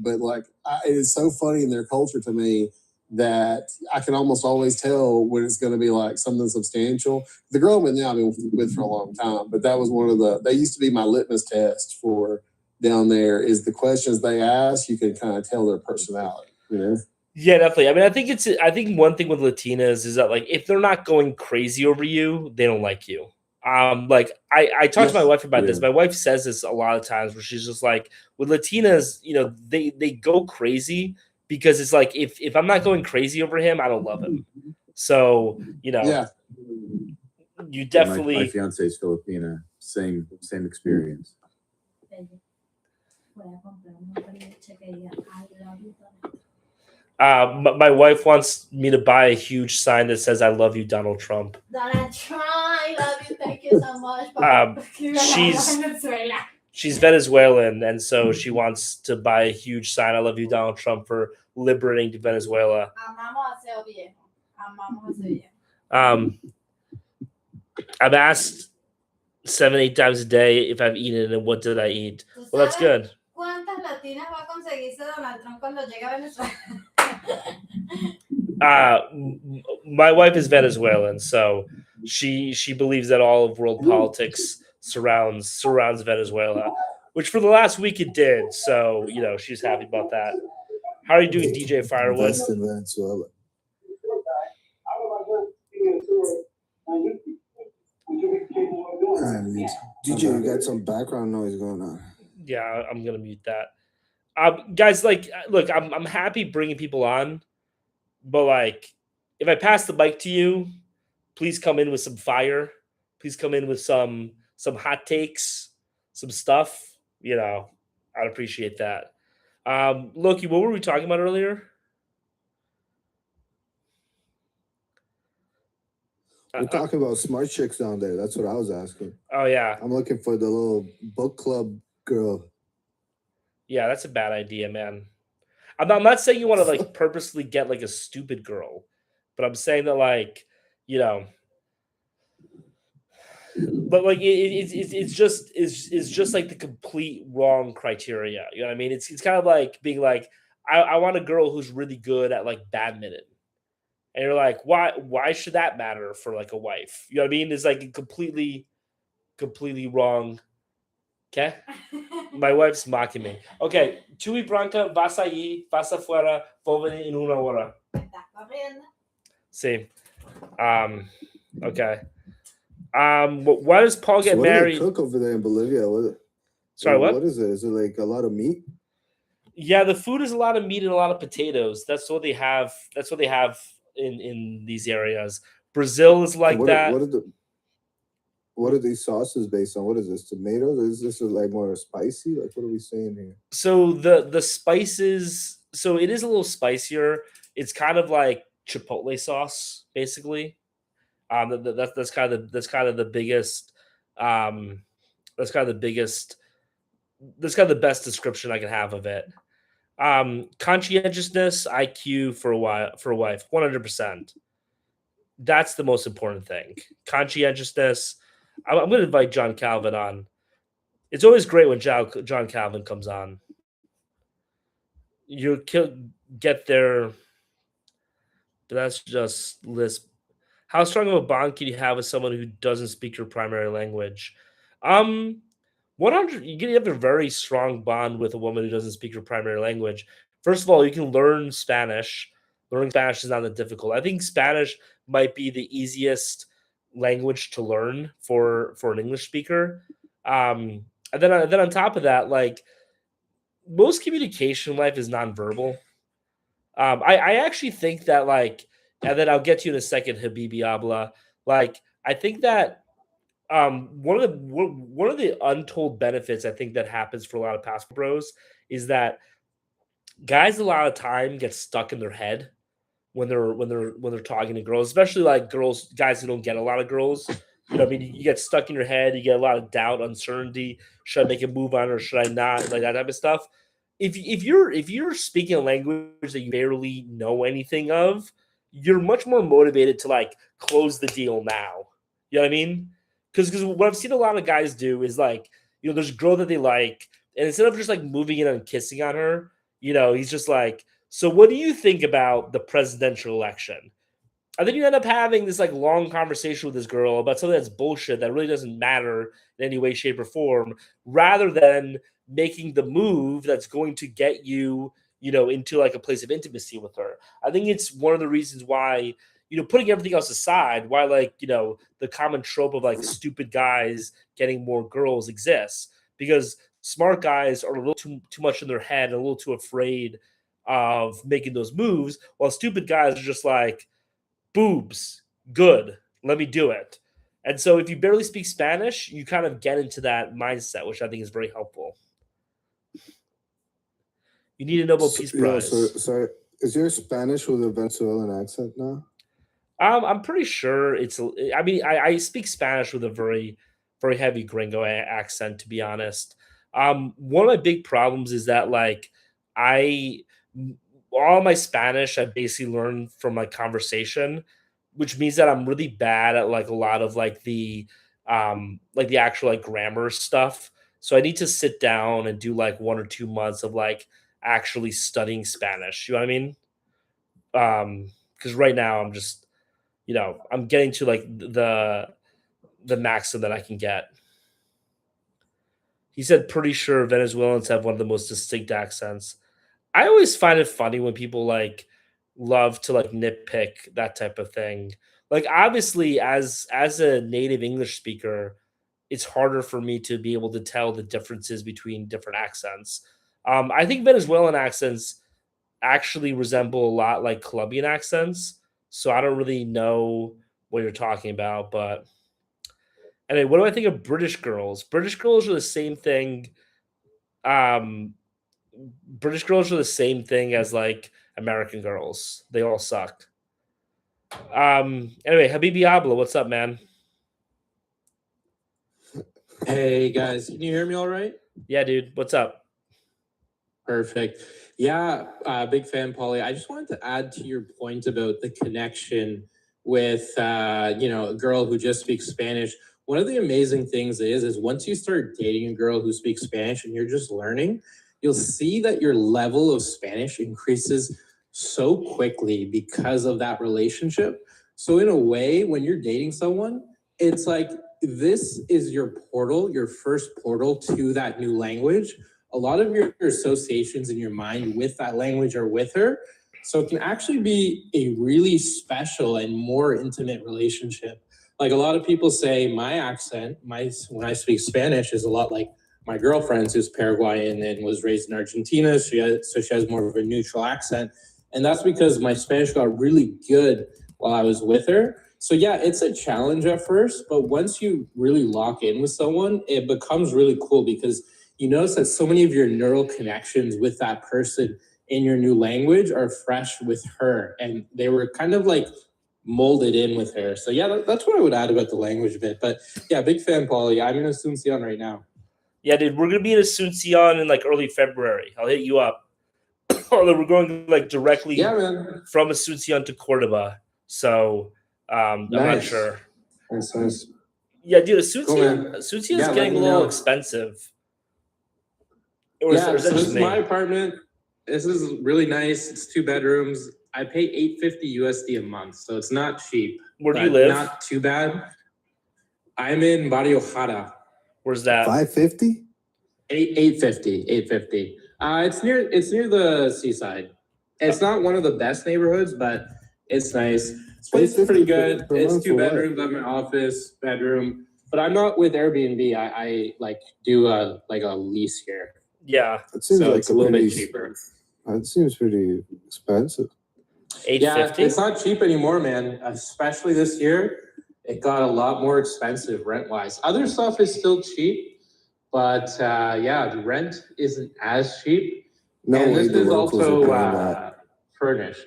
But like it is so funny in their culture to me that I can almost always tell when it's going to be like something substantial. The girl I'm with now I've been with for a long time, but that was they used to be my litmus test for down there is the questions they ask. You can kind of tell their personality, Yeah, definitely. I mean, I think one thing with Latinas is that like if they're not going crazy over you, they don't like you. Like I talked to my wife about this. My wife says this a lot of times where she's just like with Latinas, they go crazy because it's like if I'm not going crazy over him, I don't love him. So, Yeah. you definitely My fiance is Filipina. Same experience. My wife wants me to buy a huge sign that says "I love you, Donald Trump." Donald Trump, I love you. Thank you so much. She's Venezuelan, and so she wants to buy a huge sign "I love you, Donald Trump" for liberating Venezuela. Amamos a ese viejo. Amamos a ese viejo. I'm asked 7, 8 times a day if I've eaten and what did I eat. Well, that's good. ¿Cuántas latinas va a conseguirse Donald Trump cuando llegue a Venezuela? My wife is Venezuelan, so she believes that all of world politics surrounds Venezuela, which for the last week it did. So she's happy about that. How are you doing, DJ Firewood? Invest in Venezuela. And DJ, you got some background noise going on. Yeah, I'm gonna mute that. Guys, like, look, I'm happy bringing people on, but like, if I pass the mic to you, please come in with some fire. Please come in with some hot takes, some stuff. I'd appreciate that. Loki, what were we talking about earlier? We're talking about smart chicks down there. That's what I was asking. Oh yeah, I'm looking for the little book club girl. yeah, that's a bad idea, man. I'm not saying you want to like purposely get like a stupid girl, but I'm saying that like you know, but like it's just like the complete wrong criteria. You know what I mean? It's kind of like being like I want a girl who's really good at like badminton. And you're like, why should that matter for like a wife? You know what I mean? It's like a completely wrong. Okay? My wife's mocking me. Okay, tu y Branca, vas allí, vas afuera, vou venir en una hora. Estás corriendo. See. Okay. Why does Paul So get what do they married? cook over there in Bolivia? Sorry, what? What is it? Is it like a lot of meat? Yeah, the food is a lot of meat and a lot of potatoes. That's what they have. That's what they have in these areas. Brazil is like that. What are these sauces based on? What is this? Tomatoes? Is this like more spicy? Like what are we saying here? So the spices, so it is a little spicier. It's kind of like chipotle sauce, basically. That's kind of the biggest. That's kind of the biggest. That's kind of the best description I can have of it. Conscientiousness, IQ for a wife, 100%. That's the most important thing. Conscientiousness. I'm going to invite John Calvin on. It's always great when John Calvin comes on. You get there, but that's just lisp. How strong of a bond can you have with someone who doesn't speak your primary language? 100. You have a very strong bond with a woman who doesn't speak your primary language. First of all, you can learn Spanish. Learning Spanish is not that difficult. I think Spanish might be the easiest language to learn for an English speaker. And then on top of that, like most communication in life is nonverbal. I actually think that like, and then I'll get to you in a second, Habibi Abla. Like, I think that one of the untold benefits I think that happens for a lot of passport bros is that guys a lot of time get stuck in their head when they're talking to girls, especially like guys who don't get a lot of girls. You know, what I mean, you get stuck in your head, you get a lot of doubt, uncertainty. Should I make a move on or should I not? Like that type of stuff. If you're speaking a language that you barely know anything of, you're much more motivated to like close the deal now. You know what I mean? Because what I've seen a lot of guys do is like, there's a girl that they like, and instead of just like moving in and kissing on her, he's just like, so what do you think about the presidential election? And then you end up having this like long conversation with this girl about something that's bullshit that really doesn't matter in any way, shape, or form, rather than making the move that's going to get you, into like a place of intimacy with her. I think it's one of the reasons why, putting everything else aside, why like, the common trope of like stupid guys getting more girls exists, because smart guys are a little too much in their head, and a little too afraid of making those moves, while stupid guys are just like, boobs, good, let me do it. And so if you barely speak Spanish, you kind of get into that mindset, which I think is very helpful. You need a Nobel Peace Prize. So is your Spanish with a Venezuelan accent now? I'm pretty sure it's. I mean, I speak Spanish with a very, very heavy gringo accent. To be honest, one of my big problems is that like I all my Spanish I basically learned from like conversation, which means that I'm really bad at like a lot of like the actual like grammar stuff. So I need to sit down and do like 1 or 2 months of like actually studying Spanish. You know what I mean? Because right now I'm just I'm getting to like the maximum that I can get. He said, pretty sure Venezuelans have one of the most distinct accents. I always find it funny when people like love to like nitpick that type of thing. Like obviously as a native English speaker, it's harder for me to be able to tell the differences between different accents. I think Venezuelan accents actually resemble a lot like Colombian accents. So I don't really know what you're talking about. But anyway, what do I think of British girls? British girls are the same thing. British girls are the same thing as like American girls. They all suck. Anyway, Habibi Abla, what's up, man? Hey guys, can you hear me all right? Yeah, dude, what's up? Perfect. Yeah, big fan, Paulie. I just wanted to add to your point about the connection with a girl who just speaks Spanish. One of the amazing things is once you start dating a girl who speaks Spanish and you're just learning, you'll see that your level of Spanish increases so quickly because of that relationship. So in a way, when you're dating someone, it's like this is your portal, your first portal to that new language. A lot of your associations in your mind with that language are with her. So it can actually be a really special and more intimate relationship. Like a lot of people say my accent, when I speak Spanish is a lot like my girlfriend's, who's Paraguayan and was raised in Argentina. So she has more of a neutral accent. And that's because my Spanish got really good while I was with her. So yeah, it's a challenge at first, but once you really lock in with someone, it becomes really cool because you notice that so many of your neural connections with that person in your new language are fresh with her, and they were kind of like molded in with her. So yeah, that's what I would add about the language bit. But yeah, big fan, Paulie. I'm in Asuncion right now. Yeah, dude, we're gonna be in Asuncion in like early February. I'll hit you up. Although we're going like directly from Asuncion to Cordoba, so I'm not sure. Nice. Yeah, dude, Asuncion is getting a little expensive. Or so this is my apartment. This is really nice. It's 2 bedrooms. I pay $850 USD a month, so it's not cheap. Where do you live? Not too bad. I'm in Barrio Jara. Where's that? 550? 850. It's near the seaside. It's not one of the best neighborhoods, but it's nice. Space is pretty good. It's 2 bedrooms. I have my office, bedroom, but I'm not with Airbnb. I like do a lease here. Yeah, it seems so like it's a little bit cheaper. It seems pretty expensive. $850? Yeah, it's not cheap anymore, man. Especially this year, it got a lot more expensive rent-wise. Other stuff is still cheap, but yeah, the rent isn't as cheap. No and way this the is locals are also paying that. Furnished.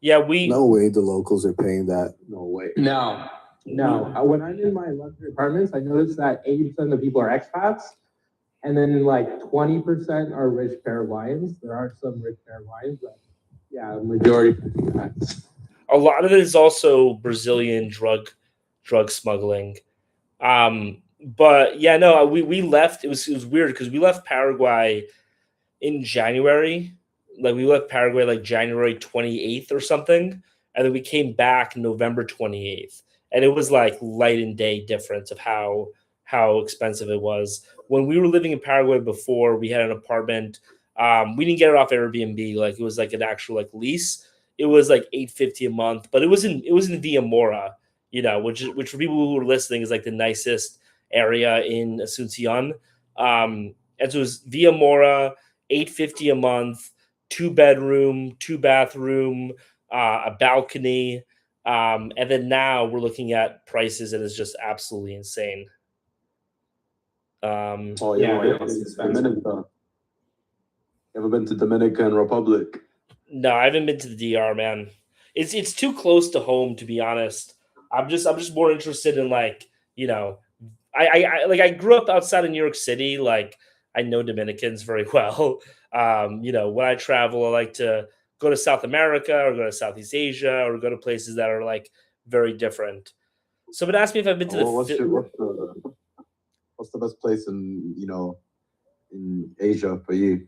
Yeah, no way the locals are paying that. No way. No. When I'm in my luxury apartments, I notice that 80% of the people are expats. And then like 20% are rich Paraguayans. There are some rich Paraguayans, but yeah, the majority. A lot of it is also Brazilian drug smuggling. But yeah, no, we left. It was weird because we left Paraguay in January. Like we left Paraguay like January 28th or something, and then we came back November 28th, and it was like light and day difference of how expensive it was. When we were living in Paraguay before, we had an apartment. We didn't get it off Airbnb. Like it was like an actual like lease. It was like $850 a month, but it was in Villa Mora, which for people who are listening is like the nicest area in Asuncion. And so it was Villa Mora, $850 a month, 2 bedroom, 2 bathroom, a balcony. And then now we're looking at prices and it's just absolutely insane. Dominica. Ever been to Dominican Republic? No, I haven't been to the DR, man. It's too close to home, to be honest. I'm just more interested in like, I grew up outside of New York City. Like I know Dominicans very well. When I travel, I like to go to South America or go to Southeast Asia or go to places that are like very different. Someone asked me if I've been to what's the best place in Asia for you?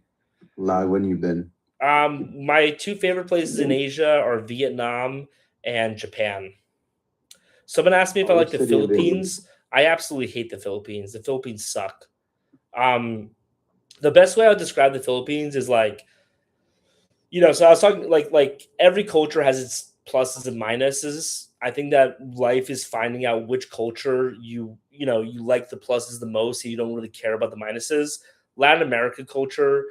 Like when you've been? My 2 favorite places in Asia are Vietnam and Japan. Someone asked me if I like the Philippines. I absolutely hate the Philippines. The Philippines suck. The best way I would describe the Philippines is like, so I was talking like every culture has its pluses and minuses. I think that life is finding out which culture you like the pluses the most, and you don't really care about the minuses. Latin American culture,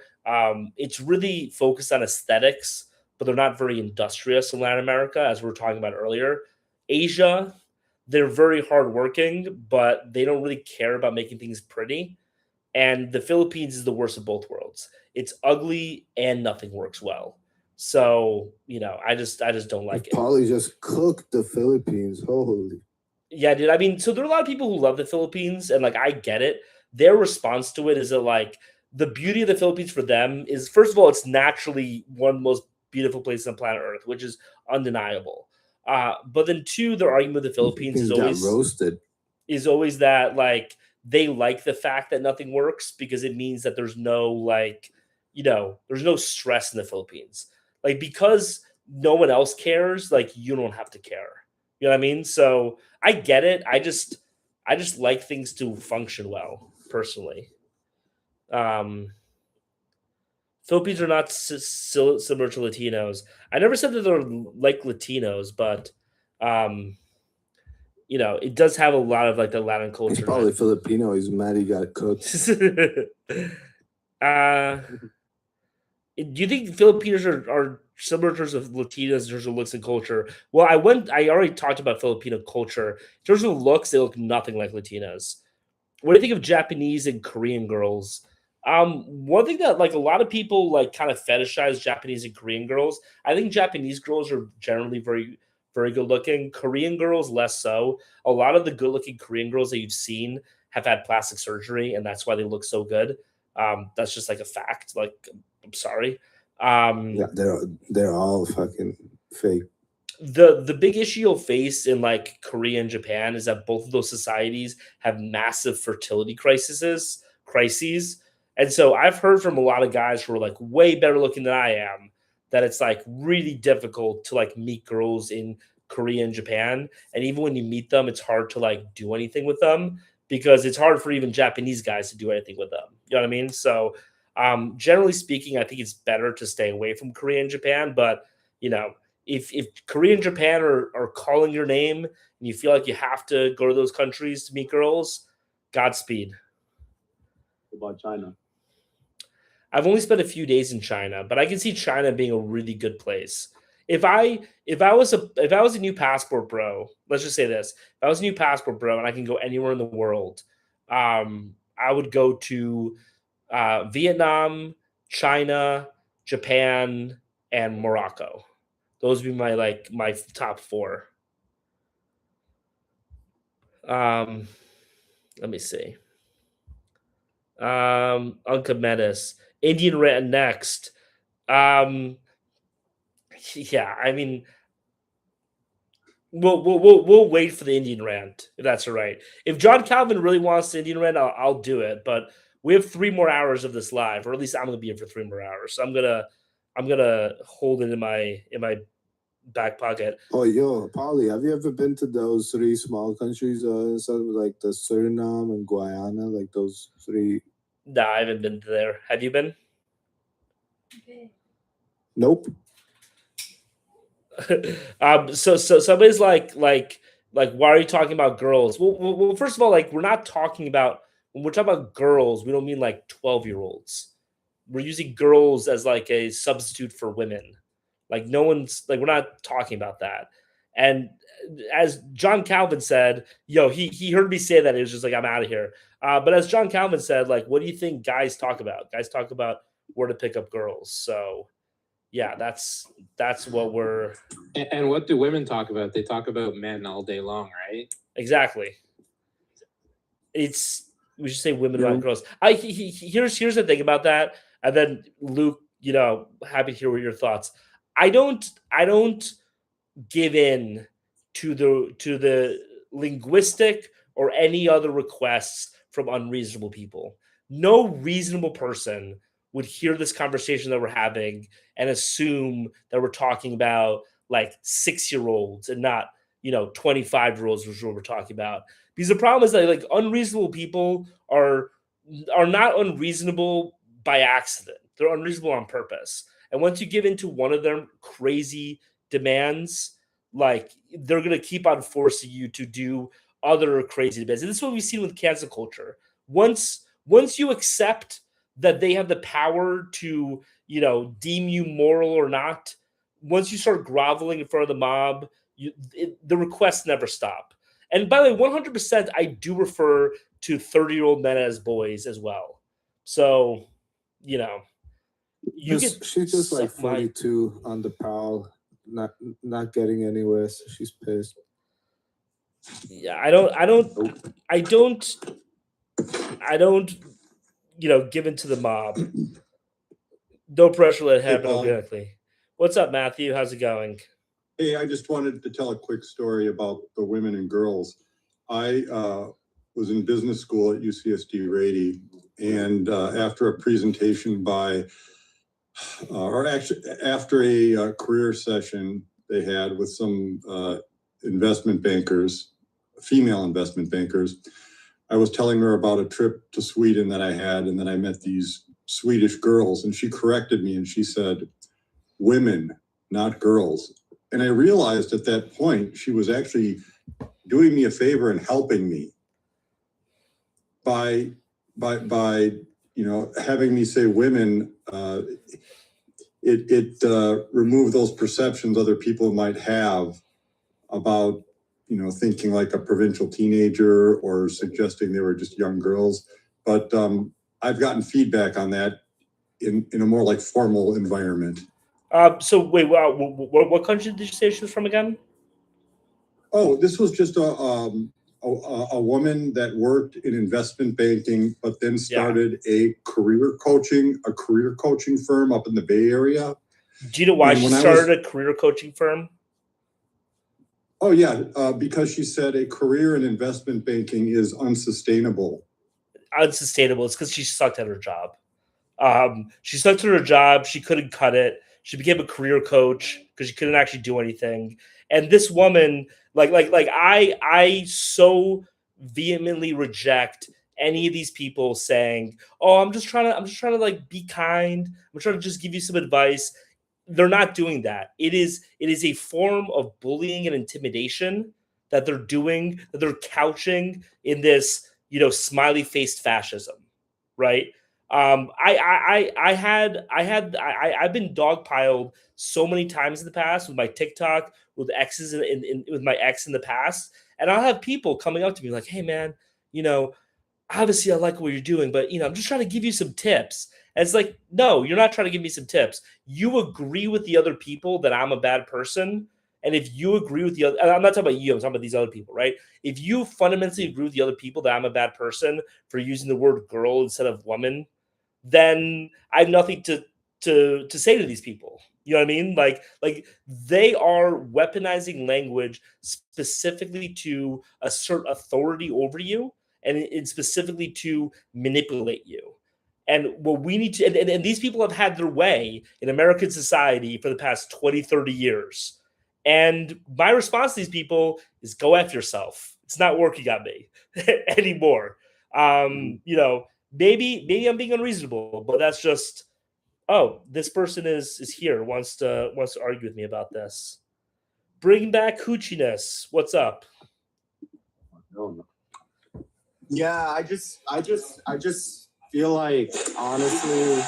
it's really focused on aesthetics, but they're not very industrious in Latin America, as we were talking about earlier. Asia, they're very hardworking, but they don't really care about making things pretty. and the Philippines is the worst of both worlds. It's ugly and nothing works well. So I just don't like it. Paulie just cooked the Philippines. Holy. Yeah, dude. I mean, so there are a lot of people who love the Philippines, and like I get it. Their response to it is that like the beauty of the Philippines for them is, first of all, it's naturally one of the most beautiful places on planet Earth, which is undeniable. But then two, their argument with the Philippines Philippines got roasted. is always that like they like the fact that nothing works because it means that there's no like there's no stress in the Philippines. Like because no one else cares, like you don't have to care. You know what I mean? So I get it. I just like things to function well, personally. Philippines are not similar to Latinos. I never said that they're like Latinos, but it does have a lot of like the Latin He's culture. probably Filipino. He's mad he got cooked. Do you think Filipinos are similar in terms of Latinos in terms of looks and culture? Well, I already talked about Filipino culture. In terms of looks, they look nothing like Latinos. What do you think of Japanese and Korean girls? One thing that like a lot of people like kind of fetishize Japanese and Korean girls. I think Japanese girls are generally very, very good looking. Korean girls less so. A lot of the good looking Korean girls that you've seen have had plastic surgery, and that's why they look so good. That's just like a fact. Like, I'm sorry. Yeah, they're all fucking fake. The big issue you'll face in like Korea and Japan is that both of those societies have massive fertility crises. And so I've heard from a lot of guys who are like way better looking than I am that it's like really difficult to like meet girls in Korea and Japan. And even when you meet them, it's hard to like do anything with them because it's hard for even Japanese guys to do anything with them. You know what I mean? So generally speaking, I think it's better to stay away from Korea and Japan. But if Korea and Japan are calling your name and you feel like you have to go to those countries to meet girls, Godspeed. What about China? I've only spent a few days in China, but I can see China being a really good place. If I was a new passport bro, let's just say this: if I was a new passport bro and I can go anywhere in the world, I would go to Vietnam, China, Japan, and Morocco. Those would be my top four. Let me see. Unca Menace. Indian Rant next. Yeah, I mean, we'll wait for the Indian Rant if that's all right. If John Calvin really wants the Indian Rant, I'll do it. But we have 3 more hours of this live, or at least I'm gonna be here for 3 more hours. So I'm gonna hold it in my back pocket. Oh, yo, Paulie, have you ever been to those 3 small countries, like the Suriname and Guyana, like those 3? Nah, I haven't been there. Have you been? Okay. Nope. So somebody's like, why are you talking about girls? Well, first of all, like we're not talking about when we're talking about girls, we don't mean like 12-year-olds. We're using girls as like a substitute for women. Like no one's like we're not talking about that. And as John Calvin said, he heard me say that. It was just like I'm out of here. But as John Calvin said, like, what do you think guys talk about? Guys talk about where to pick up girls. So yeah, that's what we're And what do women talk about? They talk about men all day long, right? exactly. We should say women Yeah. around girls. Here's the thing about that, and then Luke, happy to hear what your thoughts. I don't give in to the linguistic or any other requests from unreasonable people. No reasonable person would hear this conversation that we're having and assume that we're talking about like 6-year-olds and not 25-year-olds, which is what we're talking about. Because the problem is that like unreasonable people are not unreasonable by accident. They're unreasonable on purpose. And once you give into one of their crazy demands, like they're gonna keep on forcing you to do other crazy demands. And this is what we've seen with cancel culture. Once you accept that they have the power to, deem you moral or not, once you start groveling in front of the mob, the requests never stop. And by the way, 100%, I do refer to 30-year-old men as boys as well. So, you know, you get She's just like suck my 42 on the prowl, not getting anywhere. So she's pissed. yeah. I don't, give in to the mob. No pressure, let it Hey, happen Paulie. organically. What's up, Matthew? How's it going? Hey, I just wanted to tell a quick story about the women and girls. I was in business school at UCSD Rady, and after a presentation by, or actually after a career session they had with some investment bankers, female investment bankers, I was telling her about a trip to Sweden that I had, and then I met these Swedish girls, and she corrected me and she said, women, not girls. And I realized at that point she was actually doing me a favor and helping me by having me say women. It removed those perceptions other people might have about thinking like a provincial teenager or suggesting they were just young girls. But I've gotten feedback on that in a more like formal environment. So wait, what country did you say she was from again? Oh, this was just a woman that worked in investment banking, but then started a career coaching firm up in the Bay Area. Do you know why she started a career coaching firm? Oh yeah, because she said a career in investment banking is unsustainable. Unsustainable. It's because she sucked at her job. She sucked at her job. She couldn't cut it. She became a career coach because she couldn't actually do anything. And this woman, I so vehemently reject any of these people saying, "Oh, I'm just trying to like be kind. I'm trying to just give you some advice." They're not doing that. It is a form of bullying and intimidation that they're doing, that they're couching in this, smiley faced fascism, right? I've been dogpiled so many times in the past with my TikTok, with exes with my ex in the past, and I'll have people coming up to me like, "Hey man, obviously I like what you're doing, but I'm just trying to give you some tips." And it's like, no, you're not trying to give me some tips. You agree with the other people that I'm a bad person. And if you agree with the other, I'm not talking about you, I'm talking about these other people, right? If you fundamentally agree with the other people that I'm a bad person for using the word girl instead of woman, then I have nothing to say to these people. You know what I mean? Like they are weaponizing language specifically to assert authority over you, and specifically to manipulate you. And what we need to, and these people have had their way in American society for the past 20, 30 years. And my response to these people is go after yourself. It's not working on me anymore. Maybe I'm being unreasonable, but that's just, oh, this person is here, wants to argue with me about this. Bring back hoochiness. What's up? Yeah, I just feel like, honestly,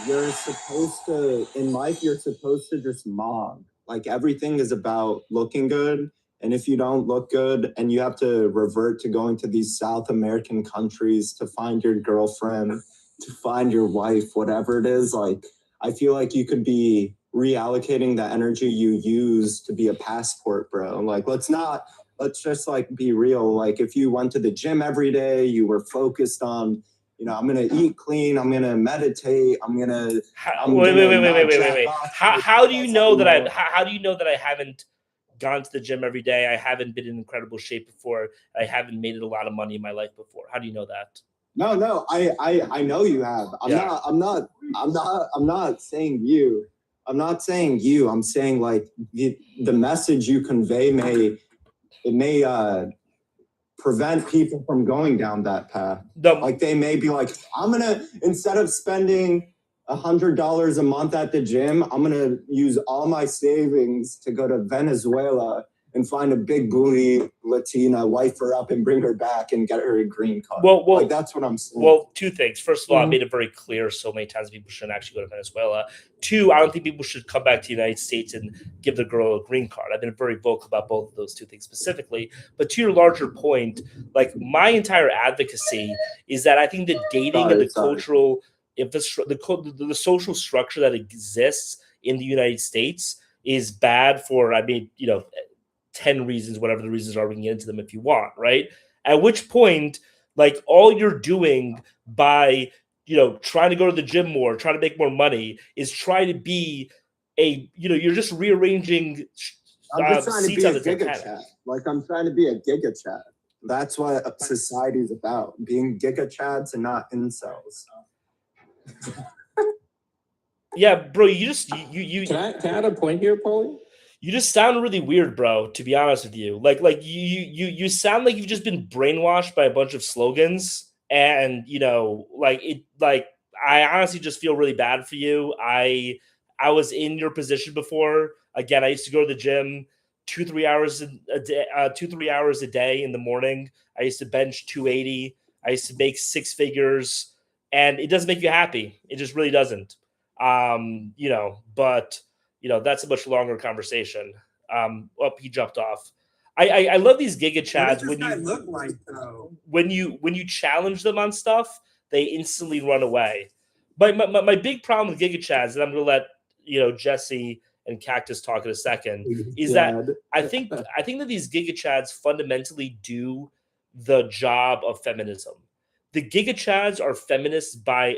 you're supposed to, in life, you're supposed to just mob. Like, everything is about looking good. And if you don't look good and you have to revert to going to these South American countries to find your girlfriend, to find your wife, whatever it is, like, I feel like you could be reallocating the energy you use to be a passport, bro. Like, let's just like be real. Like, if you went to the gym every day, you were focused on, I'm gonna eat clean, I'm gonna meditate, wait. How do you know that I haven't gone to the gym every day? I haven't been in incredible shape before. I haven't made a lot of money in my life before. How do you know that? No, I know you have. I'm not saying you. I'm not saying you. I'm saying like the message you convey may prevent people from going down that path. Like they may be like, I'm gonna, instead of spending $100 a month at the gym, I'm gonna use all my savings to go to Venezuela and find a big booty Latina, wife her up, and bring her back and get her a green card. Well, like that's what I'm saying. Well, two things. First of all, I Mhm. made it very clear so many times people shouldn't actually go to Venezuela. Two, I don't think people should come back to the United States and give the girl a green card. I've been very vocal about both of those two things specifically. But to your larger point, like my entire advocacy is that I think the dating and the cultural, the social structure that exists in the United States is bad for, 10 reasons, whatever the reasons are, we can get into them if you want, right? At which point, like all you're doing by, trying to go to the gym more, trying to make more money is try to be you're just rearranging I'm just trying to seats be on a the giga Titanic. chat. Like I'm trying to be a giga chat. That's what society is about: being giga chats and not incels. Yeah, bro, you Can I add a point here, Paulie? you just sound really weird, bro, to be honest with you. Like you sound like you've just been brainwashed by a bunch of slogans, and I honestly just feel really bad for you. I was in your position before. Again, I used to go to the gym 2-3 hours a day, 2-3 hours a day in the morning. I used to bench 280. I used to make six figures, and it doesn't make you happy. It just really doesn't. But that's a much longer conversation. He jumped off. I love these giga chads What does this guy look like though? when you challenge them on stuff, they instantly run away. My big problem with giga chads, and I'm gonna let Jesse and Cactus talk in a second, is that I think that these giga chads fundamentally do the job of feminism. The giga chads are feminists by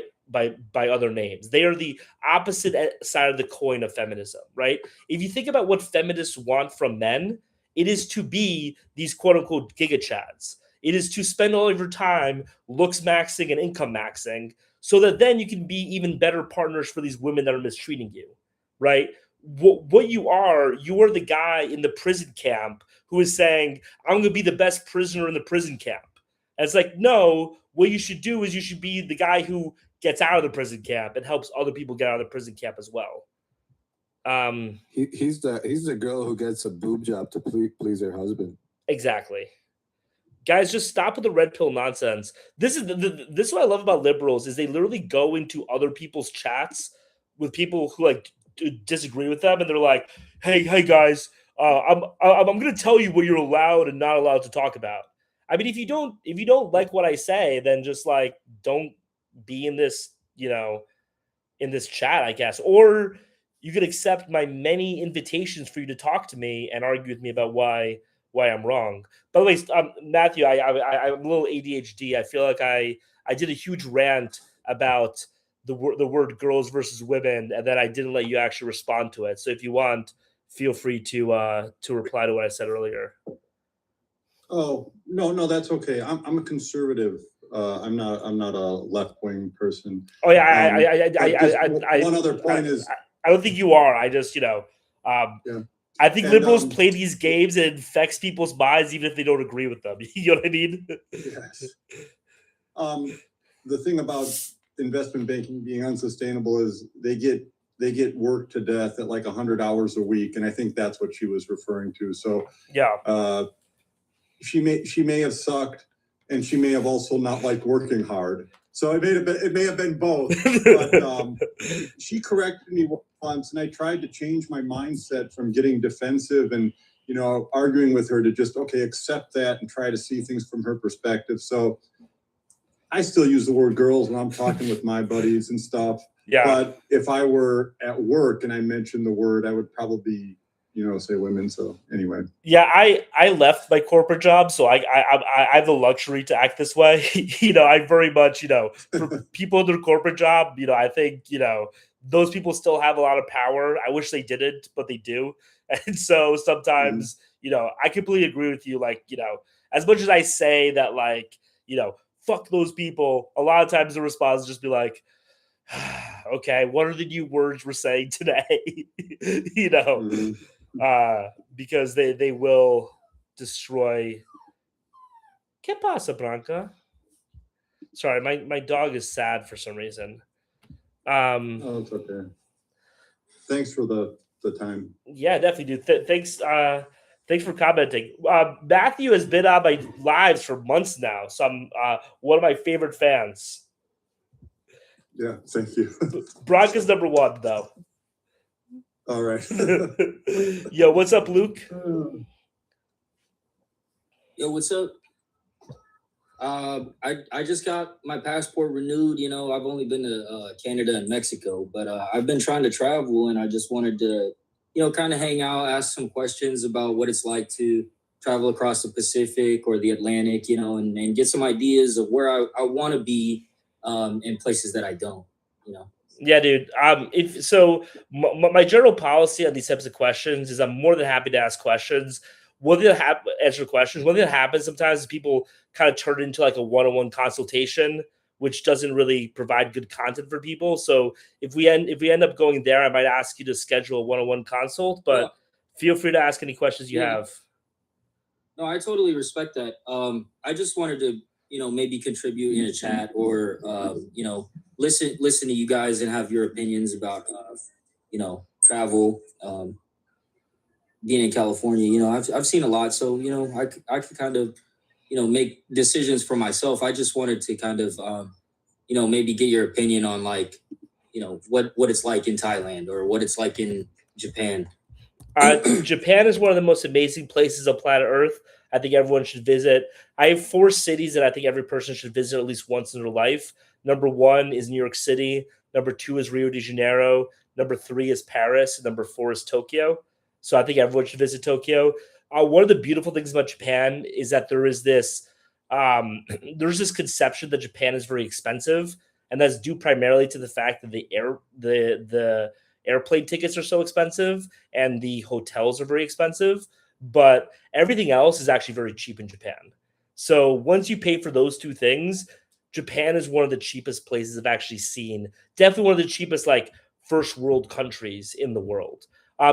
other names. They are the opposite side of the coin of feminism, right? If you think about what feminists want from men, it is to be these quote unquote giga chads. It is to spend all of your time looks maxing and income maxing so that then you can be even better partners for these women that are mistreating you, right? What you are the guy in the prison camp who is saying, I'm going to be the best prisoner in the prison camp. And it's like, no, what you should do is you should be the guy who gets out of the prison camp and helps other people get out of the prison camp as well. He's the girl who gets a boob job to please her husband. Exactly. Guys, just stop with the red pill nonsense. This is what I love about liberals is they literally go into other people's chats with people who disagree with them, and they're like, "Hey guys, I'm going to tell you what you're allowed and not allowed to talk about." I mean, if you don't like what I say, then just don't be in this, in this chat, I guess. Or you could accept my many invitations for you to talk to me and argue with me about why I'm wrong. By the way, Matthew, I'm a little ADHD. I feel like I did a huge rant about the word girls versus women, and then I didn't let you actually respond to it. So if you want, feel free to reply to what I said earlier. Oh, no, that's okay. I'm a conservative. I'm not a left-wing person. Oh yeah, one other point is I don't think you are. I just yeah. I think And, liberals play these games and it infects people's minds even if they don't agree with them. You know what I mean? Yes. The thing about investment banking being unsustainable is they get worked to death at 100 hours a week, and I think that's what she was referring to. So yeah, she may have sucked, and she may have also not liked working hard. So it may have been both. But she corrected me once, and I tried to change my mindset from getting defensive and arguing with her to just accept that and try to see things from her perspective. So I still use the word girls when I'm talking with my buddies and stuff. Yeah. But if I were at work and I mentioned the word, I would probably say women. So anyway. Yeah, I left my corporate job, so I have the luxury to act this way. I very much, for people in their corporate job, I think, those people still have a lot of power. I wish they didn't, but they do. And so sometimes, I completely agree with you. As much as I say that, fuck those people, a lot of times the response is just be like, okay, what are the new words we're saying today? Because they will destroy. ¿Qué pasa, Blanca? Sorry, my dog is sad for some reason. Oh, it's okay. Thanks for the time. Yeah, definitely, dude. Thanks Thanks for commenting. Matthew has been on my lives for months now, so I'm one of my favorite fans. Yeah, thank you. Bronca's number one, though. All right. Yo, what's up, Luke? Yo, what's up? I just got my passport renewed. You know, I've only been to Canada and Mexico, but I've been trying to travel, and I just wanted to, you know, kind of hang out, ask some questions about what it's like to travel across the Pacific or the Atlantic, you know, and get some ideas of where I want to be in places that I don't, you know. Yeah, dude. If so, my general policy on these types of questions is I'm more than happy to ask questions. One thing that answer questions. One thing that happens sometimes is people kind of turn it into like a one-on-one consultation, which doesn't really provide good content for people. So if we end up going there, I might ask you to schedule a one-on-one consult. But feel free to ask any questions you have. No, I totally respect that. I just wanted to, you know, maybe contribute in a chat or, you know, listen to you guys and have your opinions about, you know, travel, being in California. You know, I've seen a lot, so you know, I could kind of, you know, make decisions for myself. I just wanted to kind of, you know, maybe get your opinion on like, you know, what it's like in Thailand or what it's like in Japan. Japan is one of the most amazing places on planet Earth. I think everyone should visit. I have 4 cities that I think every person should visit at least once in their life. Number 1 is New York City. Number 2 is Rio de Janeiro. Number 3 is Paris. And number 4 is Tokyo. So I think everyone should visit Tokyo. One of the beautiful things about Japan is that there's this conception that Japan is very expensive, and that's due primarily to the fact that the airplane tickets are so expensive and the hotels are very expensive, but everything else is actually very cheap in Japan. So once you pay for those 2 things, Japan is one of the cheapest places I've actually seen. Definitely one of the cheapest like first world countries in the world.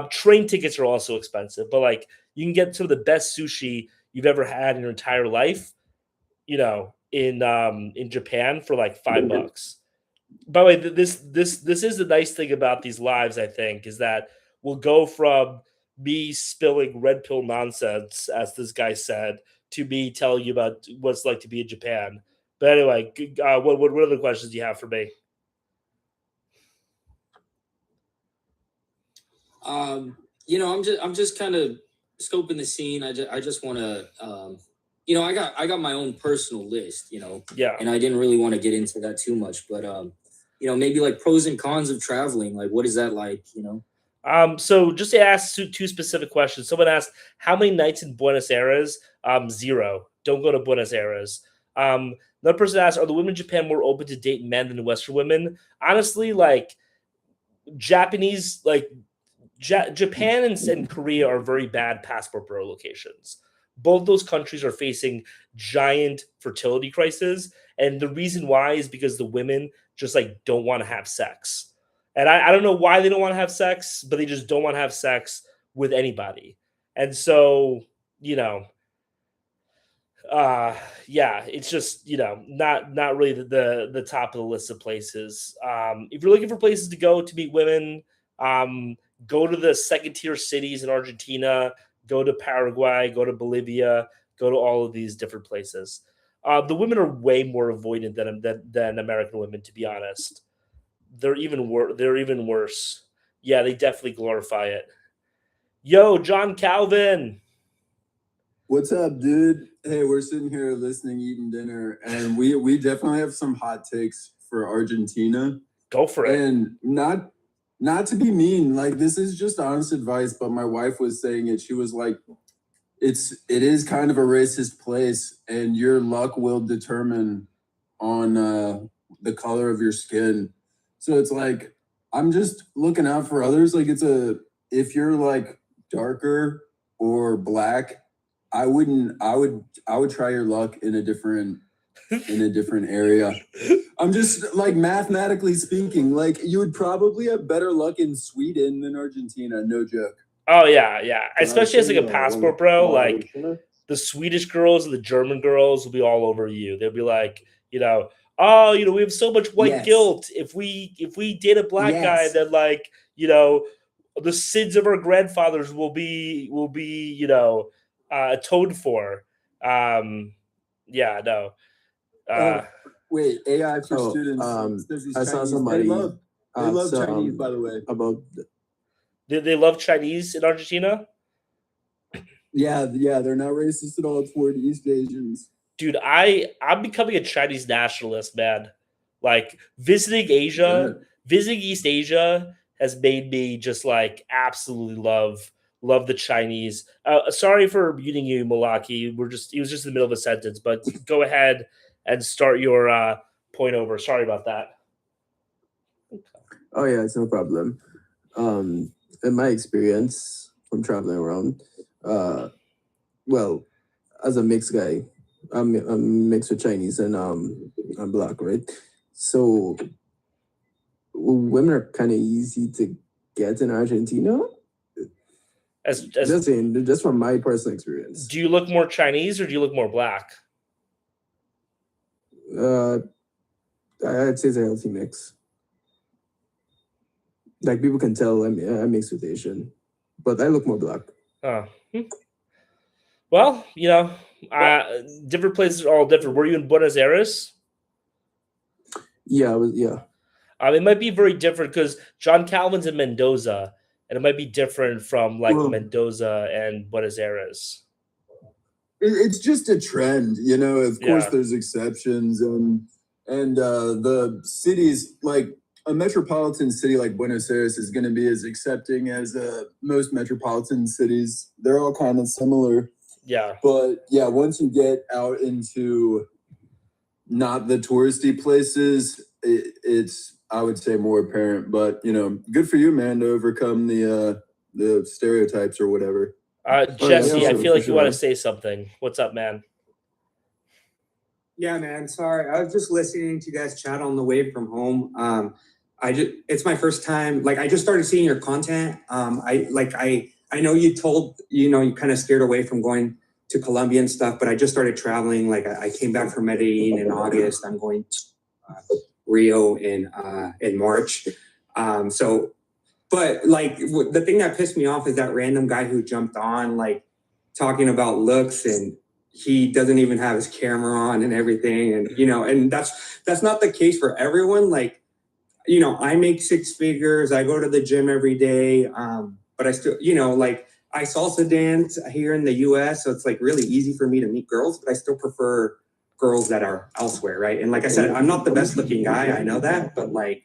Train tickets are also expensive, but like you can get some of the best sushi you've ever had in your entire life, you know, in Japan for like $5. By the way, this is the nice thing about these lives, I think, is that we'll go from me spilling red pill nonsense, as this guy said, to me telling you about what it's like to be in Japan. But anyway, what other questions do you have for me? You know, I'm just kind of scoping the scene. I just want to, you know, I got my own personal list, you know, and I didn't really want to get into that too much, but, you know, maybe like pros and cons of traveling. Like, what is that like, you know? So just to ask 2 specific questions. Someone asked, how many nights in Buenos Aires? 0. Don't go to Buenos Aires. Another person asked, are the women in Japan more open to date men than Western women? Honestly, like Japanese, like Japan and Korea are very bad passport bureau locations. Both those countries are facing giant fertility crises. And the reason why is because the women just like don't want to have sex. And I don't know why they don't want to have sex, but they just don't want to have sex with anybody. And so, you know, yeah, it's just, you know, not really the top of the list of places. If you're looking for places to go to meet women, go to the second tier cities in Argentina, go to Paraguay, go to Bolivia, go to all of these different places. The women are way more avoidant than American women, to be honest. They're even worse. Yeah, they definitely glorify it. Yo, John Calvin. What's up, dude? Hey, we're sitting here listening, eating dinner, and we definitely have some hot takes for Argentina. Go for it. And not to be mean, like this is just honest advice, but my wife was saying it. She was like, it is kind of a racist place, and your luck will determine on the color of your skin. So it's like I'm just looking out for others. Like if you're like darker or black, I would try your luck in a different area. I'm just like mathematically speaking, like you would probably have better luck in Sweden than Argentina, no joke. Oh yeah. Especially as like a passport bro, like the Swedish girls and the German girls will be all over you. They'll be like, you know, oh, you know, we have so much white guilt. If we date a black guy, then like, you know, the sins of our grandfathers will be atoned for. Yeah, no. Wait, AI for Oh, students. There's these I saw Chinese. somebody They love ask, Chinese, by the way. about They love Chinese in Argentina? Yeah, they're not racist at all toward East Asians. Dude, I'm becoming a Chinese nationalist, man. Like visiting East Asia has made me just like absolutely love the Chinese. Sorry for muting you, Malaki. He was just in the middle of a sentence, but go ahead and start your point over. Sorry about that. Oh yeah, it's no problem. In my experience from traveling around, well, as a mixed guy, I'm mixed with Chinese and I'm black, right? So women are kind of easy to get in Argentina. Just from my personal experience. Do you look more Chinese or do you look more black? I'd say it's a healthy mix. Like people can tell I'm mixed with Asian, but I look more black. Well, different places are all different. Were you in Buenos Aires? Yeah, I was. Yeah. It might be very different because John Calvin's in Mendoza, and it might be different from like Mendoza and Buenos Aires. It's just a trend, Of course, there's exceptions, and the cities like a metropolitan city like Buenos Aires is going to be as accepting as most metropolitan cities. They're all kind of similar. Yeah. But yeah, once you get out into not the touristy places, it's I would say more apparent. But good for you, man, to overcome the stereotypes or whatever. Jesse, I feel like you want to say something. What's up, man? Yeah, man. Sorry, I was just listening to you guys chat on the way from home. It's my first time. Like, I just started seeing your content. I know you told you kind of steered away from going to Colombia and stuff, but I just started traveling. Like, I came back from Medellin in August. I'm going to Rio in March. But like the thing that pissed me off is that random guy who jumped on, like talking about looks, and he doesn't even have his camera on and everything. And, and that's not the case for everyone. Like, I make 6 figures. I go to the gym every day. But I still, like I salsa dance here in the US. So it's like really easy for me to meet girls, but I still prefer girls that are elsewhere. Right. And like I said, I'm not the best looking guy. I know that, but like,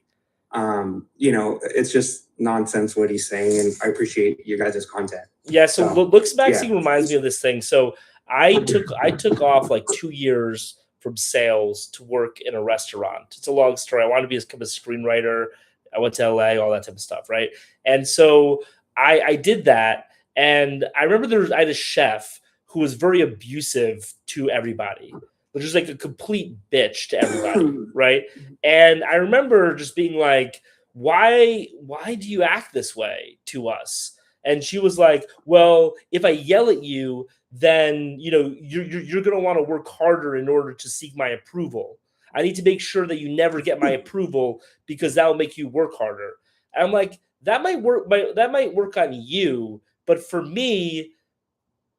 it's just nonsense what he's saying, and I appreciate you guys' content. Yeah, so looks maxing reminds me of this thing. So I took off like 2 years from sales to work in a restaurant. It's a long story. I wanted to become a screenwriter. I went to LA, all that type of stuff, right? And so I did that, and I remember I had a chef who was very abusive to everybody, which was like a complete bitch to everybody, right? And I remember just being like, why do you act this way to us? And she was like, well, if I yell at you, then you're going to want to work harder in order to seek my approval. I need to make sure that you never get my approval, because that will make you work harder. And I'm like, that might work on you, but for me,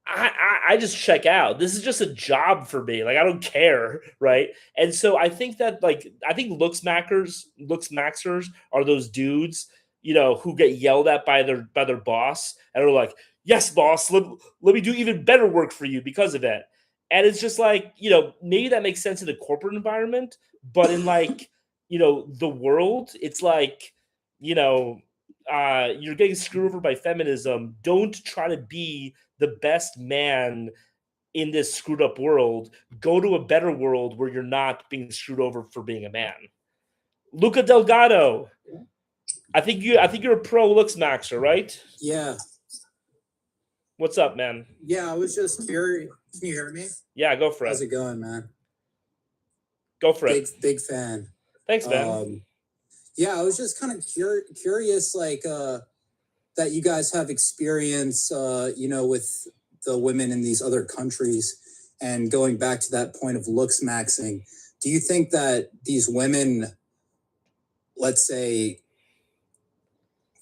I just check out. This is just a job for me. Like, I don't care, right? And so I think that looks maxers are those dudes, who get yelled at by their boss and are like, yes, boss, let me do even better work for you because of it. And it's just like, maybe that makes sense in the corporate environment, but in like, the world, it's like, you're getting screwed over by feminism. Don't try to be the best man in this screwed up world. Go to a better world where you're not being screwed over for being a man. Luca Delgado. I think you're a pro looks maxer, right? Yeah. What's up, man? Yeah, I was just curious. Can you hear me? Yeah, go for it. How's it going, man? Go for it. Big fan. Thanks, man. Yeah, I was just kind of curious, like, that you guys have experience, with the women in these other countries, and going back to that point of looks maxing. Do you think that these women, let's say,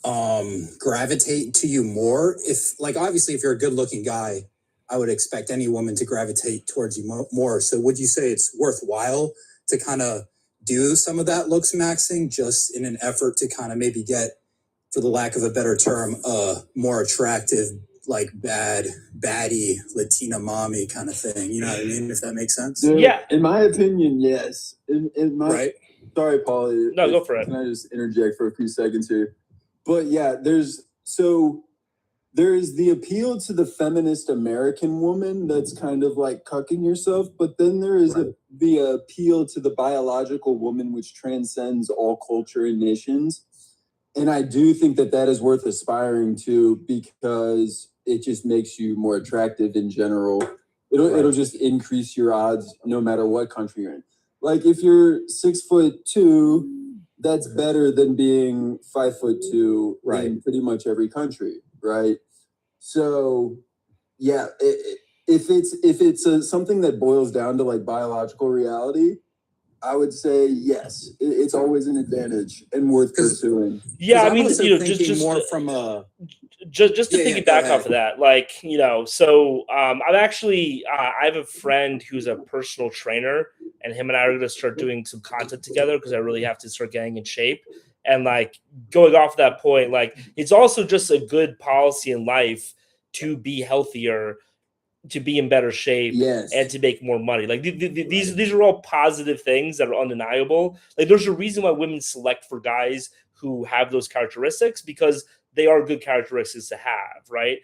gravitate to you more? If like obviously if you're a good looking guy, I would expect any woman to gravitate towards you more. So would you say it's worthwhile to kind of do some of that looks maxing just in an effort to kind of maybe get, for the lack of a better term, more attractive, like baddie Latina mommy kind of thing? You know what I mean? If that makes sense. Dude, Yeah. in my opinion, yes. In my Right. sorry, Paulie. No, go for it. Can I just interject for a few seconds here? But yeah, there's the appeal to the feminist American woman that's kind of like cucking yourself, but then there is the appeal to the biological woman, which transcends all culture and nations. And I do think that that is worth aspiring to because it just makes you more attractive in general. It'll just increase your odds no matter what country you're in. Like if you're 6'2", that's better than being 5'2" in pretty much every country, right? So, yeah, if it's something that boils down to like biological reality, I would say yes. It's always an advantage and worth pursuing. Yeah, I mean, just more from a just to piggyback off of that, like, so I'm actually I have a friend who's a personal trainer, and him and I are going to start doing some content together because I really have to start getting in shape. And like going off that point, like it's also just a good policy in life to be healthier, to be in better shape, and to make more money. Like these are all positive things that are undeniable. Like there's a reason why women select for guys who have those characteristics, because they are good characteristics to have, right?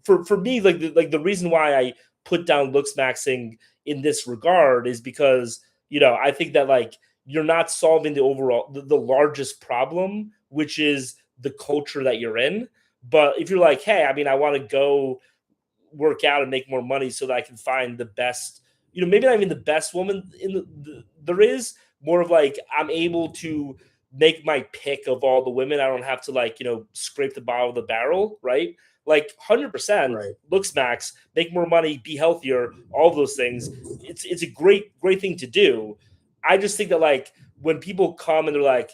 For me, like the reason why I put down looks maxing in this regard is because I think that like you're not solving the overall the largest problem, which is the culture that you're in. But if you're like, hey, I mean, I want to go work out and make more money so that I can find the best, maybe not even the best woman there is, more of like I'm able to make my pick of all the women. I don't have to like, scrape the bottom of the barrel, right? Like 100% looks max, make more money, be healthier, all those things. It's a great thing to do. I just think that like when people come and they're like,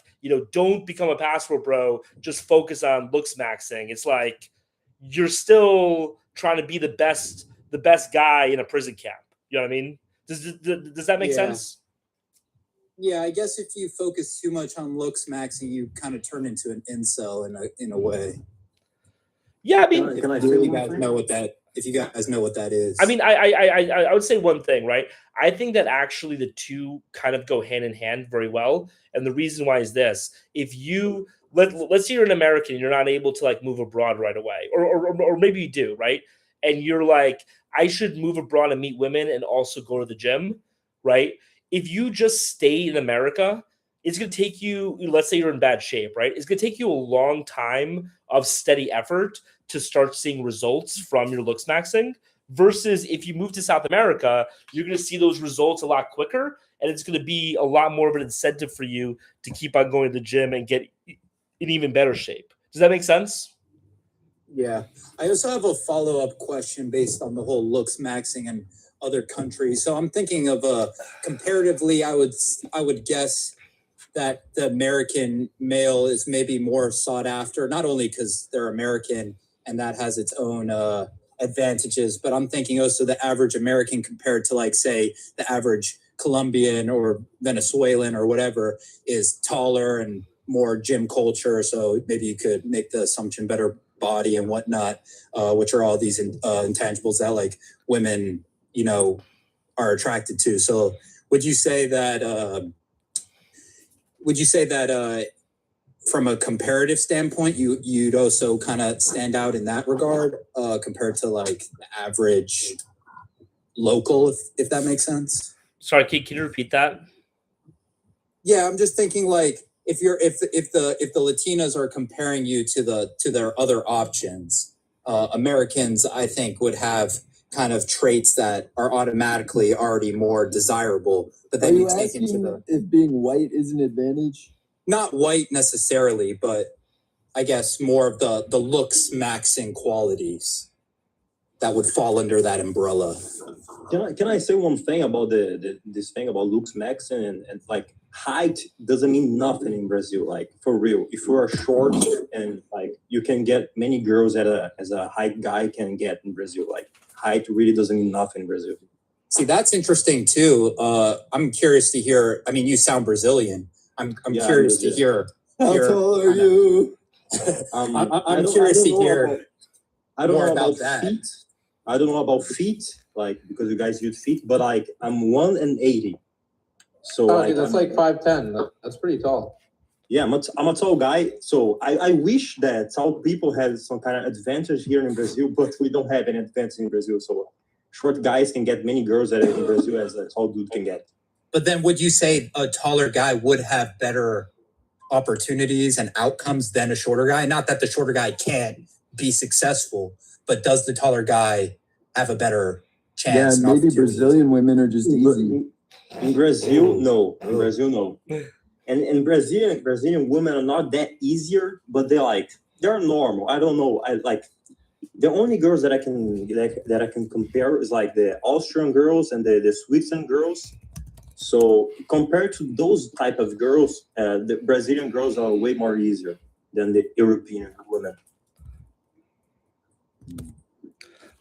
don't become a passport bro, just focus on looks maxing. It's like you're still trying to be the best guy in a prison camp. You know what I mean? Does that make sense? Yeah, I guess if you focus too much on looks maxing, you kind of turn into an incel in a way. Yeah, I mean, if you guys know what that is. I mean, I would say one thing, right? I think that actually the two kind of go hand in hand very well, and the reason why is this: if you let's say you're an American and you're not able to like move abroad right away, or maybe you do, right? And you're like, I should move abroad and meet women and also go to the gym, right? If you just stay in America, it's going to take you, let's say you're in bad shape, right? It's going to take you a long time of steady effort to start seeing results from your looks maxing, versus if you move to South America, you're going to see those results a lot quicker, and it's going to be a lot more of an incentive for you to keep on going to the gym and get in even better shape. Does that make sense? Yeah. I also have a follow-up question based on the whole looks maxing in other countries. So I'm thinking of comparatively, I would guess that the American male is maybe more sought after, not only because they're American and that has its own advantages, but I'm thinking also the average American compared to like, say, the average Colombian or Venezuelan or whatever is taller and more gym culture. So maybe you could make the assumption better body and whatnot, which are all these intangibles that like women, are attracted to. So would you say that from a comparative standpoint, you'd also kind of stand out in that regard compared to like the average local, if that makes sense? Sorry, can you repeat that? Yeah, I'm just thinking like if the Latinas are comparing you to their other options, Americans I think would have kind of traits that are automatically already more desirable. But then you take into the if being white is an advantage. Not white necessarily, but I guess more of the looks maxing qualities that would fall under that umbrella. Can I say one thing about this thing about looks maxing and like height doesn't mean nothing in Brazil. Like for real, if you are short and like you can get many girls as a height guy can get in Brazil. Like height really doesn't mean nothing in Brazil. See, that's interesting too. I'm curious to hear. I mean, you sound Brazilian. I'm curious to hear. How tall are you? I'm curious to hear. I don't more know about about that. feet. I don't know about feet, like because you guys use feet, but like I'm 1.80. So Oh, like, dude, that's like 5'10". That's pretty tall. yeah, I'm a tall guy. So I wish that tall people had some kind of advantage here in Brazil, but we don't have any advantage in Brazil. So short guys can get many girls that in Brazil as a tall dude can get. But then, would you say a taller guy would have better opportunities and outcomes than a shorter guy? Not that the shorter guy can't be successful, but does the taller guy have a better chance? Yeah, maybe Brazilian women are just easy. In Brazil, no. In Brazil, no. And in Brazilian women are not that easier, but they're normal. I don't know. I like the only girls that I can compare is like the Austrian girls and the Switzerland girls. So compared to those type of girls, the Brazilian girls are way more easier than the European women.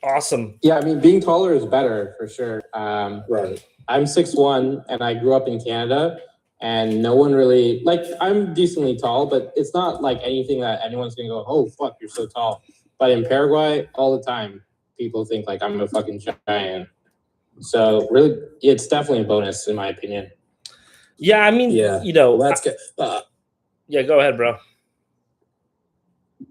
Awesome. Yeah, I mean, being taller is better for sure. Right. I'm 6'1", and I grew up in Canada, and no one really like. I'm decently tall, but it's not like anything that anyone's gonna go, "Oh fuck, you're so tall." But in Paraguay, all the time, people think like I'm a fucking giant. So really, it's definitely a bonus in my opinion. Yeah, I mean, Yeah. you know, Well, that's good. yeah, go ahead, bro.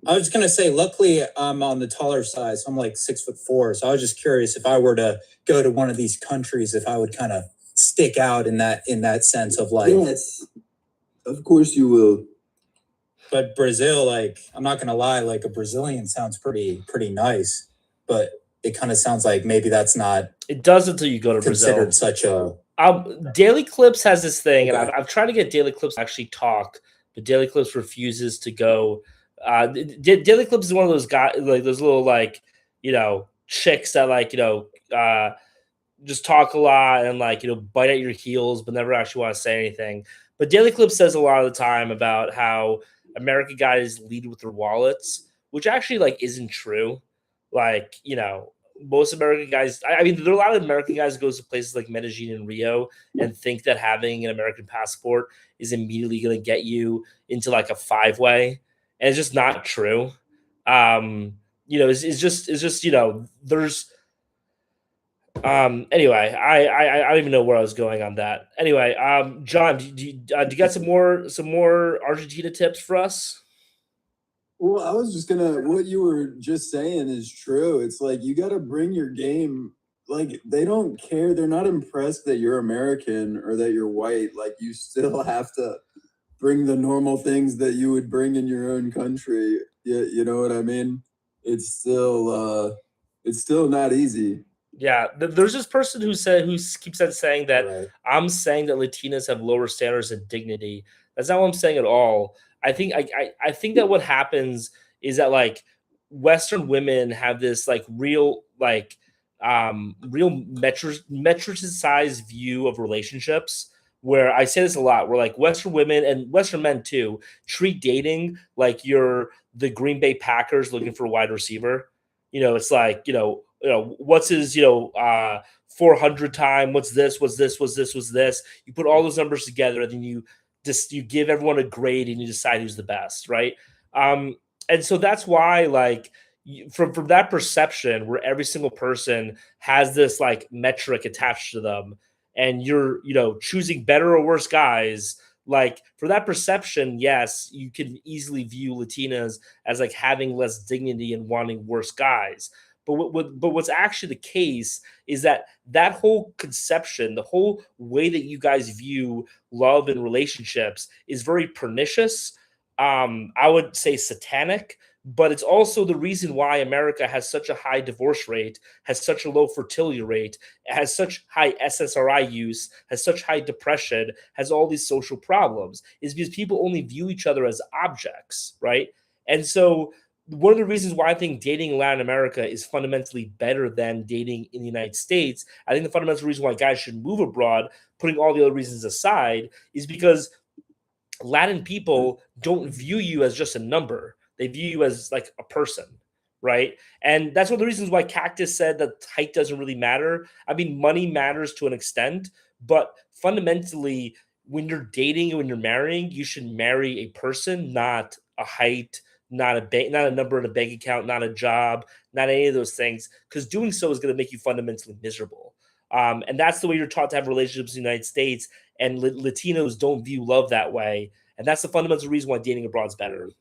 I was just gonna say, luckily, I'm on the taller side, so I'm like 6'4". So I was just curious if I were to go to one of these countries, if I would kind of stick out in that sense of like. Yes, of course you will. But Brazil, like, I'm not gonna lie, like a Brazilian sounds pretty nice, but it kind of sounds like maybe that's not. It does until you go to considered Brazil. Such a. Daily Clips has this thing, and Okay. I've tried to get Daily Clips to actually talk, but Daily Clips refuses to go. Daily Clips is one of those guys, like those little like chicks that just talk a lot and bite at your heels, but never actually want to say anything. But Daily Clips says a lot of the time about how American guys lead with their wallets, which actually isn't true. Most American guys, I mean, there are a lot of American guys who goes to places like Medellin and Rio and think that having an American passport is immediately going to get you into like a five-way. And it's just not true. It's just there's anyway, I don't even know where I was going on that. Anyway, John, do you got some more Argentina tips for us? Well, I was just what you were just saying is true. It's like you got to bring your game. Like they don't care. They're not impressed that you're American or that you're white. Like you still have to bring the normal things that you would bring in your own country. Yeah, you know what I mean? It's still not easy. Yeah, there's this person who keeps on saying that Right. I'm saying that Latinas have lower standards and dignity. That's not what I'm saying at all. I think I think that what happens is that Western women have this real metricized view of relationships. Where I say this a lot, where Western women and Western men too treat dating like you're the Green Bay Packers looking for a wide receiver. It's what's his 400 time, what's this. You put all those numbers together and then you give everyone a grade and you decide who's the best, right? And so that's why from that perception where every single person has this metric attached to them and you're choosing better or worse guys, for that perception, yes, you can easily view Latinas as having less dignity and wanting worse guys. But what's actually the case is that whole conception, the whole way that you guys view love and relationships is very pernicious. I would say satanic, but it's also the reason why America has such a high divorce rate, has such a low fertility rate, has such high SSRI use, has such high depression, has all these social problems, is because people only view each other as objects, right? And so one of the reasons why I think dating in Latin America is fundamentally better than dating in the United States, I think the fundamental reason why guys should move abroad putting all the other reasons aside, is because Latin people don't view you as just a number. They view you as like a person, right? And that's one of the reasons why Cactus said that height doesn't really matter. I mean, money matters to an extent, but fundamentally, when you're dating and when you're marrying, you should marry a person, not a height, not not a number in a bank account, not a job, not any of those things, because doing so is going to make you fundamentally miserable. And that's the way you're taught to have relationships in the United States. And Latinos don't view love that way, and that's the fundamental reason why dating abroad is better.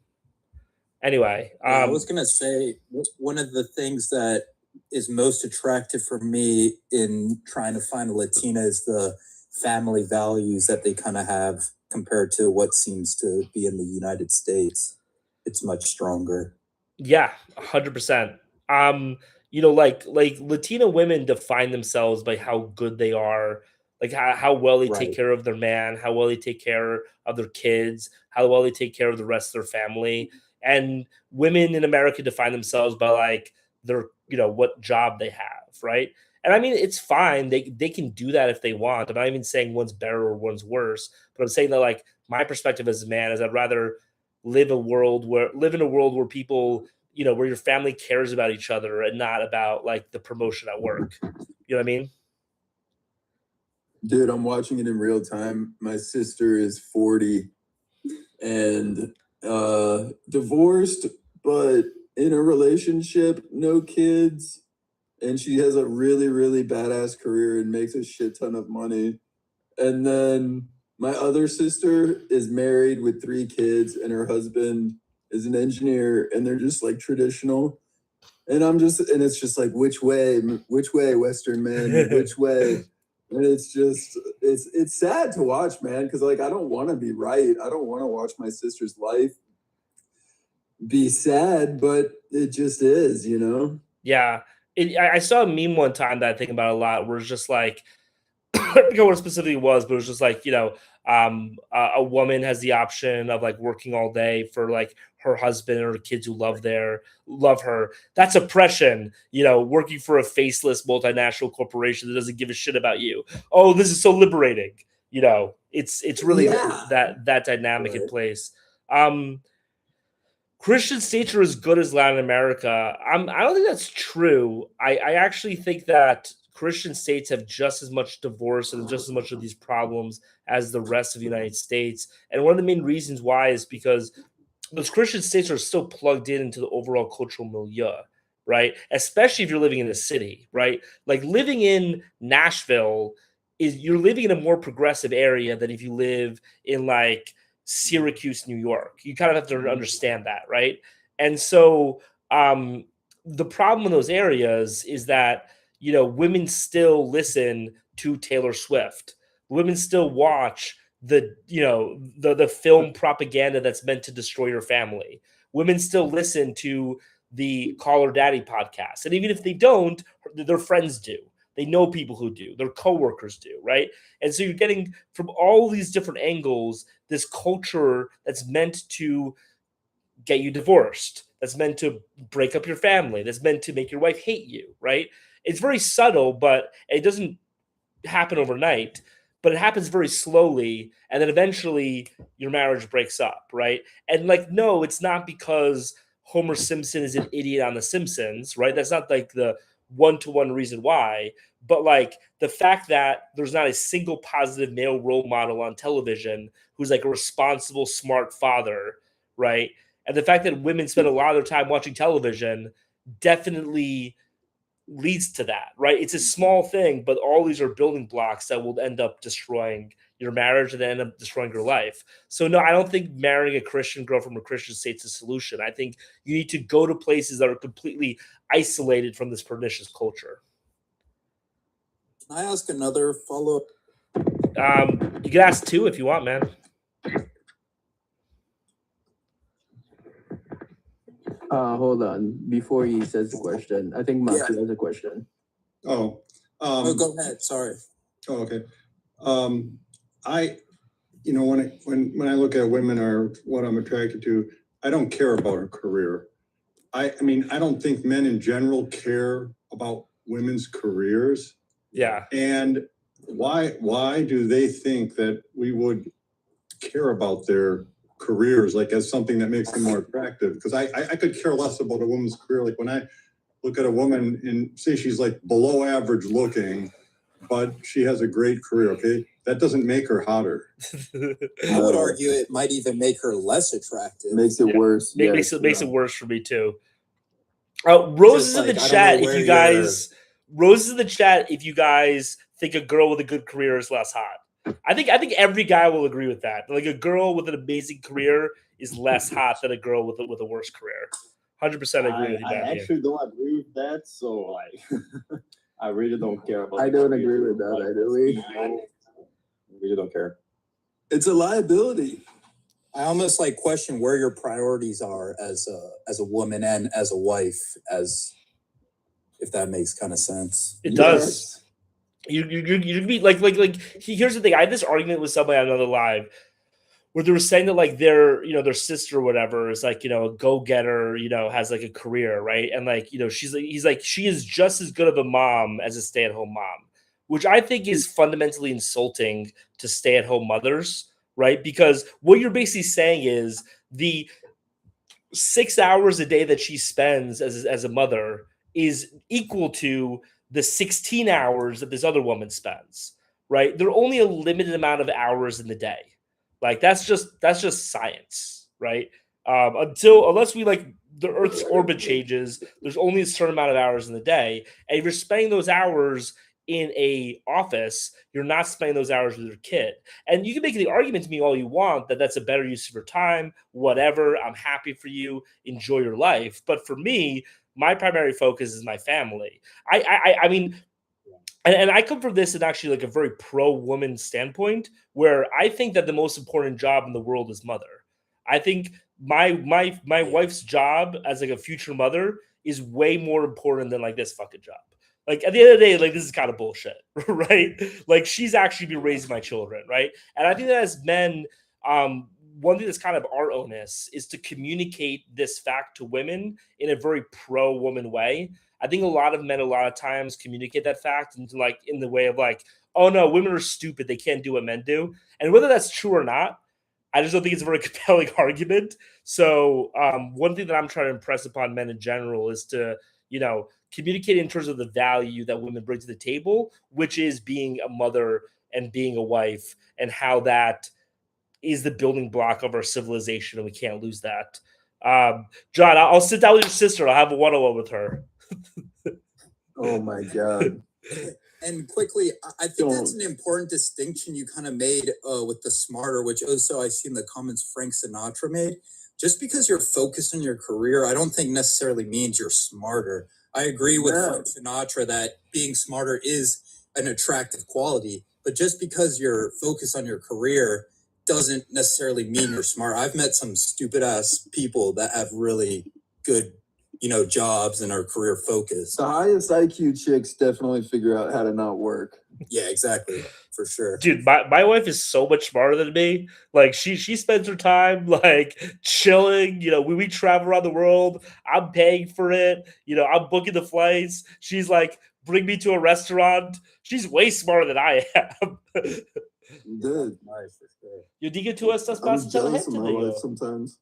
Anyway, I was gonna say one of the things that is most attractive for me in trying to find a Latina is the family values that they kind of have compared to what seems to be in the United States. It's much stronger. Yeah, 100%. Like Latino women define themselves by how good they are, like how well they take Right. care of their man, how well they take care of their kids, how well they take care of the rest of their family. And women in America define themselves by like their, what job they have, right? And I mean, it's fine. They can do that if they want. I'm not even saying one's better or one's worse, but I'm saying that like my perspective as a man is I'd rather live in a world where people, where your family cares about each other and not about like the promotion at work. You know what I mean? Dude, I'm watching it in real time. My sister is 40 and divorced, but in a relationship, no kids. And she has a really, really badass career and makes a shit ton of money. And then my other sister is married with 3 kids, and her husband is an engineer, and they're just like traditional. And it's just like, which way, Western man, which way? And it's sad to watch, man, because like I don't want to be right. I don't want to watch my sister's life be sad, but it just is, Yeah. I saw a meme one time that I think about a lot where it's just like, I forget what it specifically was, but it was just like, a woman has the option of like working all day for like her husband or kids who love her. That's oppression, working for a faceless multinational corporation that doesn't give a shit about you. Oh, this is so liberating. It's really that dynamic in place. Christian states are as good as Latin America. I don't think that's true. I actually think that Christian states have just as much divorce and just as much of these problems as the rest of the United States. And one of the main reasons why is because those Christian states are still plugged into the overall cultural milieu, right? Especially if you're living in a city, right? Like living in Nashville you're living in a more progressive area than if you live in like Syracuse, New York. You kind of have to understand that, right? And so the problem in those areas is that women still listen to Taylor Swift. Women still watch the film propaganda that's meant to destroy your family. Women still listen to the Call Her Daddy podcast, and even if they don't, their friends do. They know people who do. Their coworkers do, right? And so you're getting from all these different angles this culture that's meant to get you divorced, that's meant to break up your family, that's meant to make your wife hate you, right? It's very subtle, but it doesn't happen overnight, but it happens very slowly. And then eventually your marriage breaks up, right? And like, no, it's not because Homer Simpson is an idiot on The Simpsons, right? That's not like the one-to-one reason why, but like the fact that there's not a single positive male role model on television who's like a responsible, smart father, right? And the fact that women spend a lot of their time watching television definitely leads to that, right? It's a small thing, but all these are building blocks that will end up destroying your marriage and then end up destroying your life. So no, I don't think marrying a Christian girl from a Christian state's a solution. I think you need to go to places that are completely isolated from this pernicious culture. Can I ask another follow-up? You can ask 2 if you want, man. Hold on. Before he says the question, I think Matthew has a question. Oh, go ahead. Sorry. Oh, okay. When I look at women or what I'm attracted to, I don't care about her career. I mean, I don't think men in general care about women's careers. Yeah. And why do they think that we would care about their careers like as something that makes them more attractive? Because I could care less about a woman's career. Like when I look at a woman and say she's like below average looking, but she has a great career, okay? That doesn't make her hotter. I would argue it might even make her less attractive. Makes it worse. Makes it worse for me too. Roses in the chat if you guys roses in the chat if you guys think a girl with a good career is less hot. I think every guy will agree with that. Like a girl with an amazing career is less hot than a girl with a worse career. 100% agree with you. I actually don't agree with that. So like, I really don't care about. I don't agree with that either. I really don't care. It's a liability. I almost like question where your priorities are as a woman and as a wife, as if that makes kind of sense. It does. You be like here's the thing. I had this argument with somebody on another live where they were saying that like their sister or whatever is like, a go-getter, has like a career, right? And like, he's like, she is just as good of a mom as a stay-at-home mom, which I think is fundamentally insulting to stay-at-home mothers, right? Because what you're basically saying is the 6 hours a day that she spends as a mother is equal to the 16 hours that this other woman spends, right? There are only a limited amount of hours in the day. Like that's just science, right? Unless we like the Earth's orbit changes, there's only a certain amount of hours in the day. And if you're spending those hours in a office, you're not spending those hours with your kid. And you can make the argument to me all you want that that's a better use of your time, whatever. I'm happy for you. Enjoy your life. But for me, my primary focus is my family. I mean, and I come from this in actually like a very pro-woman standpoint, where I think that the most important job in the world is mother. I think my wife's job as like a future mother is way more important than like this fucking job. Like at the end of the day, like this is kind of bullshit, right? Like she's actually been raising my children, right? And I think that as men, one thing that's kind of our onus is to communicate this fact to women in a very pro-woman way. I think a lot of men, a lot of times, communicate that fact into like in the way of like, oh no, women are stupid, they can't do what men do. And whether that's true or not, I just don't think it's a very compelling argument. So one thing that I'm trying to impress upon men in general is to, communicate in terms of the value that women bring to the table, which is being a mother and being a wife, and how that is the building block of our civilization, and we can't lose that. John, I'll sit down with your sister. I'll have a one-on-one with her. Oh my God. And quickly, I think that's an important distinction you kind of made with the smarter, which also I see in the comments Frank Sinatra made. Just because you're focused on your career, I don't think necessarily means you're smarter. I agree with Frank Sinatra that being smarter is an attractive quality, but just because you're focused on your career doesn't necessarily mean you're smart. I've met some stupid ass people that have really good, jobs and are career focused. The highest IQ chicks definitely figure out how to not work. Yeah, exactly. For sure. Dude, my wife is so much smarter than me. Like she spends her time like chilling. We travel around the world. I'm paying for it. I'm booking the flights. She's like, bring me to a restaurant. She's way smarter than I am. Good. Nice for sure. You diga tu estas I'm pasas jealous of pela my gente, wife sometimes.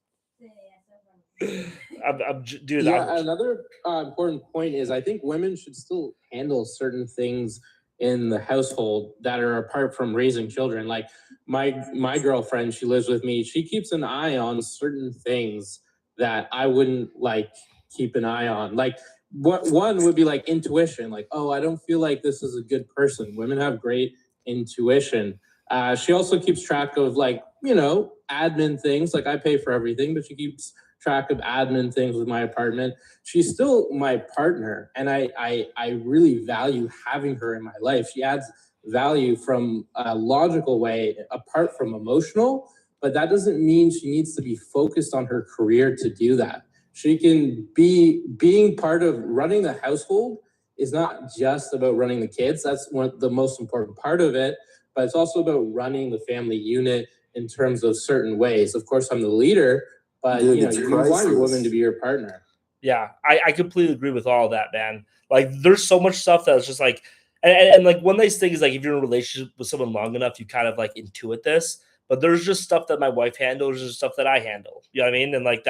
Dude, another important point is I think women should still handle certain things in the household that are apart from raising children. Like my girlfriend, she lives with me. She keeps an eye on certain things that I wouldn't like keep an eye on. Like one would be like intuition. Like, oh, I don't feel like this is a good person. Women have great intuition. She also keeps track of like, admin things. Like I pay for everything, but she keeps track of admin things with my apartment. She's still my partner, and I really value having her in my life. She adds value from a logical way apart from emotional, but that doesn't mean she needs to be focused on her career to do that. She can being part of running the household is not just about running the kids. That's the most important part of it, but it's also about running the family unit in terms of certain ways. Of course, I'm the leader, but Dude, you want your woman to be your partner. Yeah, I completely agree with all of that, man. Like, there's so much stuff that's just like, And like one nice thing is like if you're in a relationship with someone long enough, you kind of like intuit this. But there's just stuff that my wife handles, there's stuff that I handle. You know what I mean? And like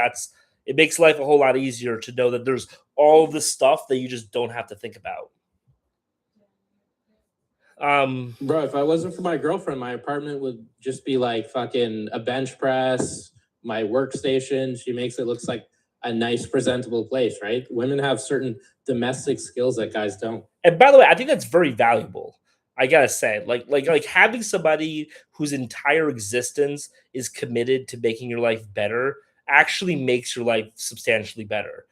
it makes life a whole lot easier to know that there's all the stuff that you just don't have to think about. Bro, if I wasn't for my girlfriend, my apartment would just be like fucking a bench press, my workstation. She makes it looks like a nice, presentable place, right? Women have certain domestic skills that guys don't. And by the way, I think that's very valuable. I gotta say, like having somebody whose entire existence is committed to making your life better actually makes your life substantially better.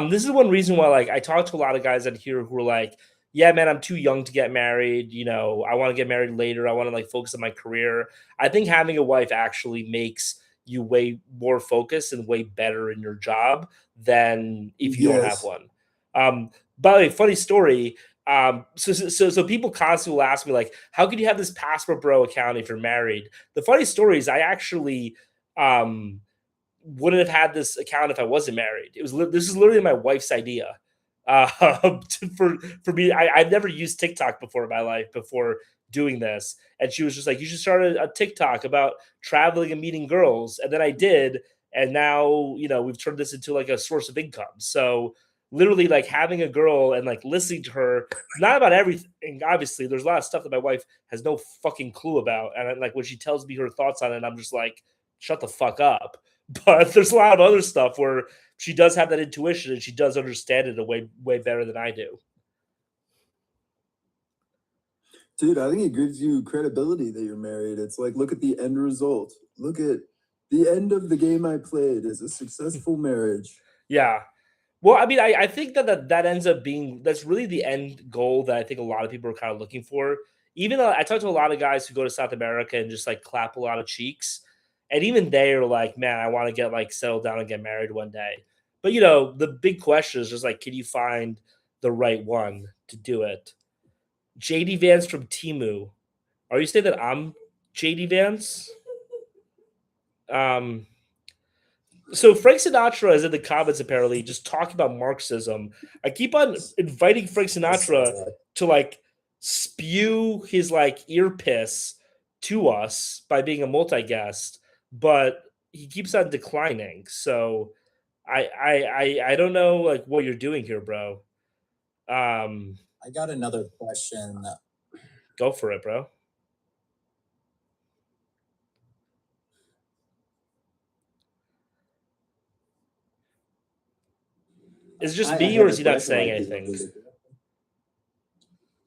This is one reason why, like, I talk to a lot of guys out here who are like, "Yeah, man, I'm too young to get married. You know, I want to get married later. I want to like focus on my career." I think having a wife actually makes you way more focused and way better in your job than if you don't have Yes. one. By the way, funny story. So people constantly will ask me like, how could you have this Passport Bro account if you're married? The funny story is I actually um wouldn't have had this account if I wasn't married. This is literally my wife's idea. For me, I've never used TikTok before in my life before doing this, and she was just like, "You should start a TikTok about traveling and meeting girls," and then I did, and now we've turned this into like a source of income. So literally, like having a girl and like listening to her, not about everything. Obviously, there's a lot of stuff that my wife has no fucking clue about, and like when she tells me her thoughts on it, I'm just like, "Shut the fuck up." But there's a lot of other stuff where she does have that intuition and she does understand it a way better than I do. Dude, I think it gives you credibility that you're married. It's like, look at the end result. Look at the end of the game I played is a successful marriage. Yeah. Well, I mean, I think that ends up being that's really the end goal that I think a lot of people are kind of looking for. Even though I talk to a lot of guys who go to South America and just like clap a lot of cheeks, and even they are like, "Man, I want to get like settled down and get married one day." But the big question is just like, can you find the right one to do it? JD Vance from Timu. Are you saying that I'm JD Vance? So Frank Sinatra is in the comments apparently just talking about Marxism. I keep on inviting Frank Sinatra to like spew his like ear piss to us by being a multi-guest, but he keeps on declining. So I don't know like what you're doing here, bro. I got another question. Go for it, bro. Is it just me, or is he not saying anything?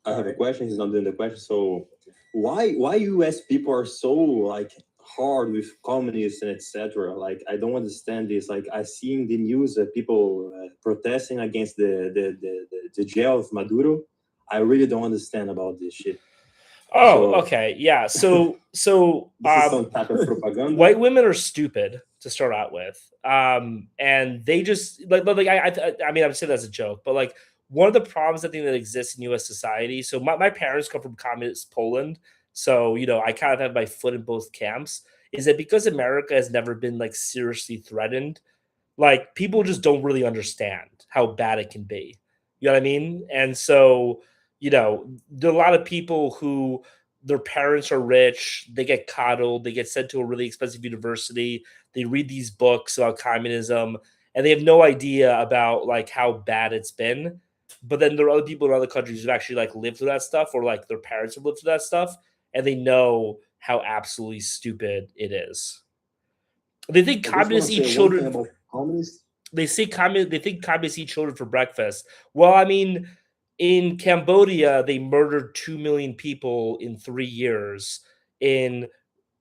I have a question. He's not doing the question. So, why U.S. people are so like hard with communists and etc.? Like, I don't understand this. Like, I see in the news people protesting against the jail of Maduro. I really don't understand about this shit. Oh, okay, yeah. So This is some type of propaganda. white women are stupid to start out with, and they just like I mean I'm saying that as a joke, but like one of the problems I think that exists in U.S. society. So my parents come from communist Poland, so I kind of have my foot in both camps. Is that because America has never been like seriously threatened? Like people just don't really understand how bad it can be. You know what I mean? And so there are a lot of people who their parents are rich, they get coddled, they get sent to a really expensive university, they read these books about communism, and they have no idea about like how bad it's been. But then there are other people in other countries who've actually like lived through that stuff, or like their parents have lived through that stuff, and they know how absolutely stupid it is. They think communists eat children. They think communists eat children for breakfast. Well, I mean, in Cambodia, they murdered 2 million people in 3 years. In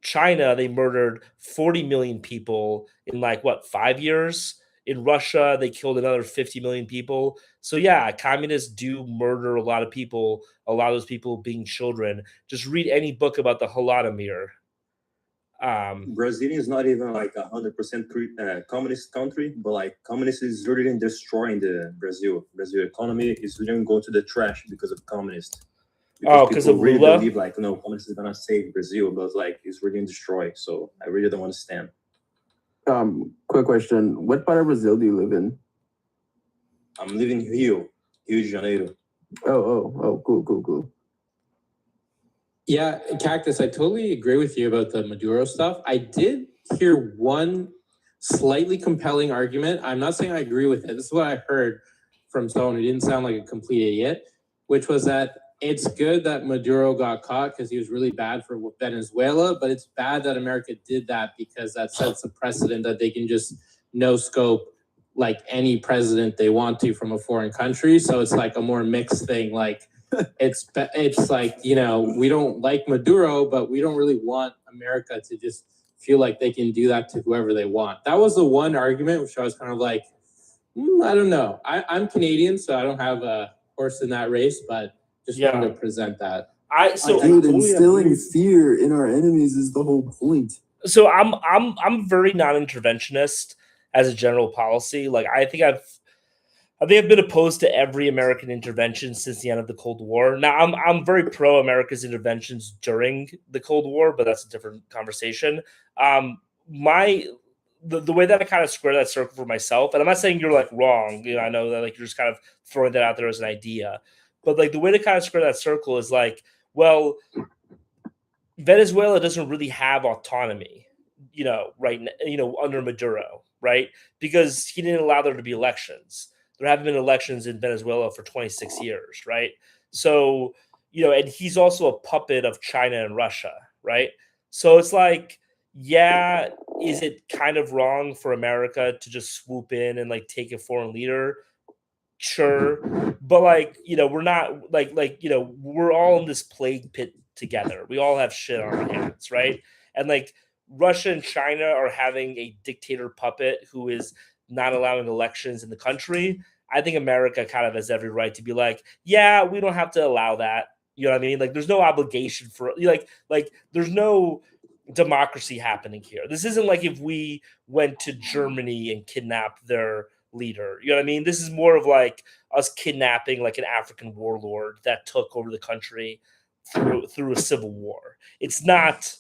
China, they murdered 40 million people in like what, 5 years? In Russia, they killed another 50 million people. So yeah, communists do murder a lot of people, a lot of those people being children. Just read any book about the Holodomor. Brazil is not even like 100% communist country, but like communist is really destroying the Brazil economy is really going to the trash because of communists. Because of really Lula? believe like no, communists is gonna save Brazil, but like it's really destroyed. So I really don't understand. Quick question: what part of Brazil do you live in? I'm living in Rio de Janeiro. Oh, cool. Yeah, Cactus, I totally agree with you about the Maduro stuff. I did hear one slightly compelling argument. I'm not saying I agree with it. This is what I heard from someone who didn't sound like a complete idiot, which was that it's good that Maduro got caught because he was really bad for Venezuela, but it's bad that America did that because that sets a precedent that they can just no scope like any president they want to from a foreign country. So it's like a more mixed thing. Like it's like, you know, we don't like Maduro, but we don't really want America to just feel like they can do that to whoever they want. That was the one argument, which I was kind of like, I don't know. I'm Canadian, so I don't have a horse in that race, but just wanted to present that. Dude, instilling fear in our enemies is the whole point. So I'm very non-interventionist as a general policy. Like I think I've been opposed to every American intervention since the end of the Cold War. Now I'm very pro America's interventions during the Cold War, but that's a different conversation. The way that I kind of square that circle for myself, and I'm not saying you're like wrong, you know, I know that like you're just kind of throwing that out there as an idea, but like the way to kind of square that circle is like, well, Venezuela doesn't really have autonomy, you know, under Maduro, right? Because he didn't allow there to be elections. There haven't been elections in Venezuela for 26 years, right? So, you know, and he's also a puppet of China and Russia, right? So it's like, yeah, is it kind of wrong for America to just swoop in and like take a foreign leader? Sure, but like, you know, we're not you know, we're all in this plague pit together. We all have shit on our hands, right? And like Russia and China are having a dictator puppet who is not allowing elections in the country. I think America kind of has every right to be like, yeah, we don't have to allow that. You know what I mean? Like there's no obligation for like there's no democracy happening here. This isn't like if we went to Germany and kidnapped their leader. You know what I mean? This is more of like us kidnapping like an African warlord that took over the country through a civil war. It's not,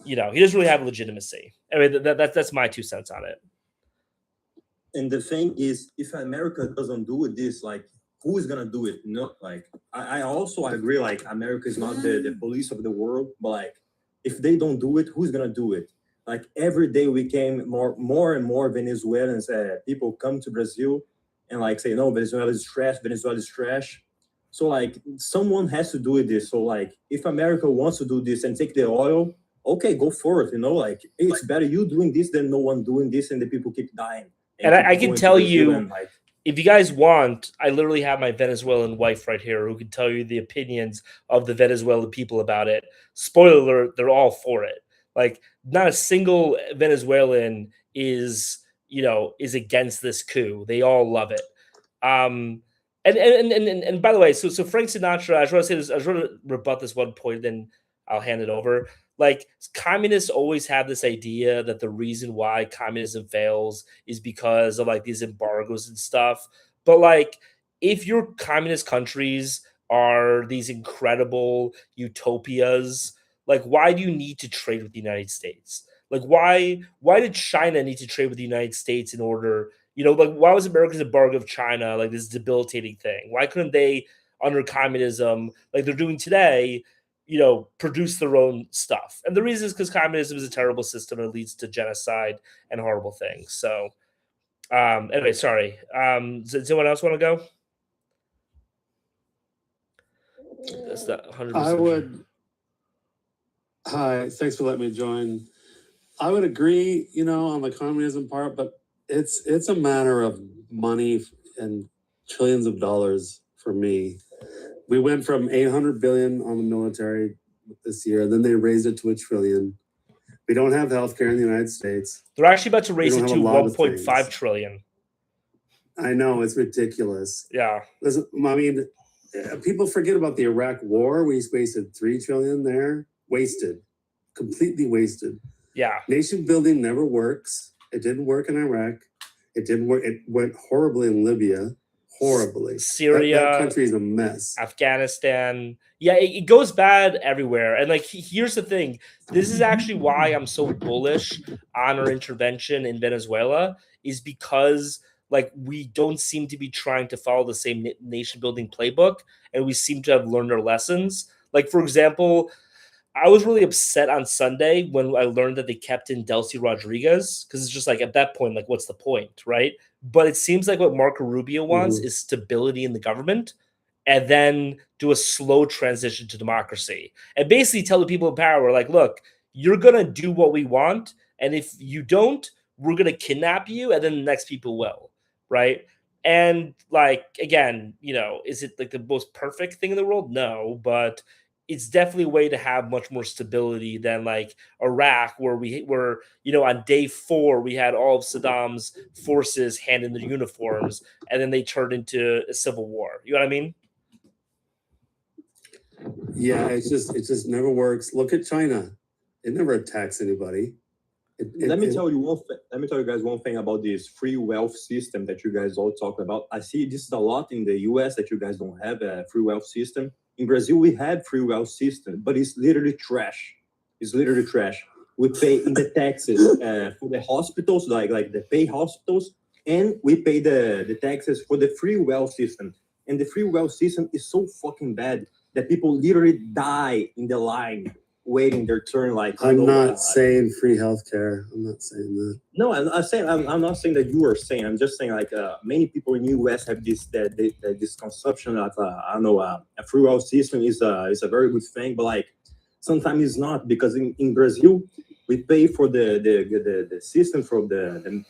you know, he doesn't really have legitimacy. I mean, that's my 2 cents on it. And the thing is, if America doesn't do this, like, who is gonna do it? No, like, I also agree, like, America is not the police of the world, but like, if they don't do it, who's gonna do it? Like every day we came more and more Venezuelans, people come to Brazil and like say, no, Venezuela is trash. So like someone has to do this. So like if America wants to do this and take the oil, okay, go for it. You know, like it's better you doing this than no one doing this and the people keep dying. And I can tell you, if you guys want, I literally have my Venezuelan wife right here who can tell you the opinions of the Venezuelan people about it. Spoiler alert, they're all for it. Like not a single Venezuelan is against this coup. They all love it. And by the way, so Frank Sinatra, I just want to say this, I just want to rebut this one point, then I'll hand it over. Like communists always have this idea that the reason why communism fails is because of like these embargoes and stuff. But like if your communist countries are these incredible utopias, like why do you need to trade with the United States? Like why did China need to trade with the United States in order, like why was America's embargo of China like this debilitating thing? Why couldn't they, under communism, like they're doing today, produce their own stuff? And the reason is because communism is a terrible system and it leads to genocide and horrible things. So anyway, sorry. Does anyone else want to go? That's not 100%. I would. Hi, thanks for letting me join. I would agree, on the communism part, but it's a matter of money and trillions of dollars for me. We went from 800 billion on the military this year, then they raised it to $1 trillion. We don't have healthcare in the United States. They're actually about to raise it to 1.5 trillion. I know, it's ridiculous. Yeah. Listen, I mean, people forget about the Iraq war. We wasted 3 trillion there. Wasted. Completely wasted. Yeah. Nation building never works. It didn't work in Iraq. It didn't work. It went horribly in Libya. Horribly. Syria. That country is a mess. Afghanistan. Yeah, it goes bad everywhere. And like, here's the thing. This is actually why I'm so bullish on our intervention in Venezuela, is because like we don't seem to be trying to follow the same nation building playbook, and we seem to have learned our lessons. Like, for example, I was really upset on Sunday when I learned that they kept in Delcy Rodriguez, because it's just like at that point, like, what's the point, right? But it seems like what Marco Rubio wants is stability in the government, and then do a slow transition to democracy, and basically tell the people in power, like, look, you're gonna do what we want, and if you don't, we're gonna kidnap you, and then the next people will, right? And like again, is it like the most perfect thing in the world? No, but it's definitely a way to have much more stability than like Iraq, where we were, on day 4, we had all of Saddam's forces hand in their uniforms, and then they turned into a civil war. You know what I mean? Yeah, it just never works. Look at China; it never attacks anybody. Let me tell you guys one thing about this free wealth system that you guys all talk about. I see this is a lot in the US that you guys don't have a free wealth system. In Brazil, we have free wealth system, but it's literally trash. It's literally trash. We pay in the taxes for the hospitals, like the pay hospitals, and we pay the taxes for the free wealth system. And the free wealth system is so fucking bad that people literally die in the line waiting their turn. Like, I'm not saying free healthcare. I'm not saying that. No, I'm not saying that you are saying. I'm just saying like many people in the US have this conception of a free wealth system is a very good thing, but like sometimes it's not, because in Brazil we pay for the system from the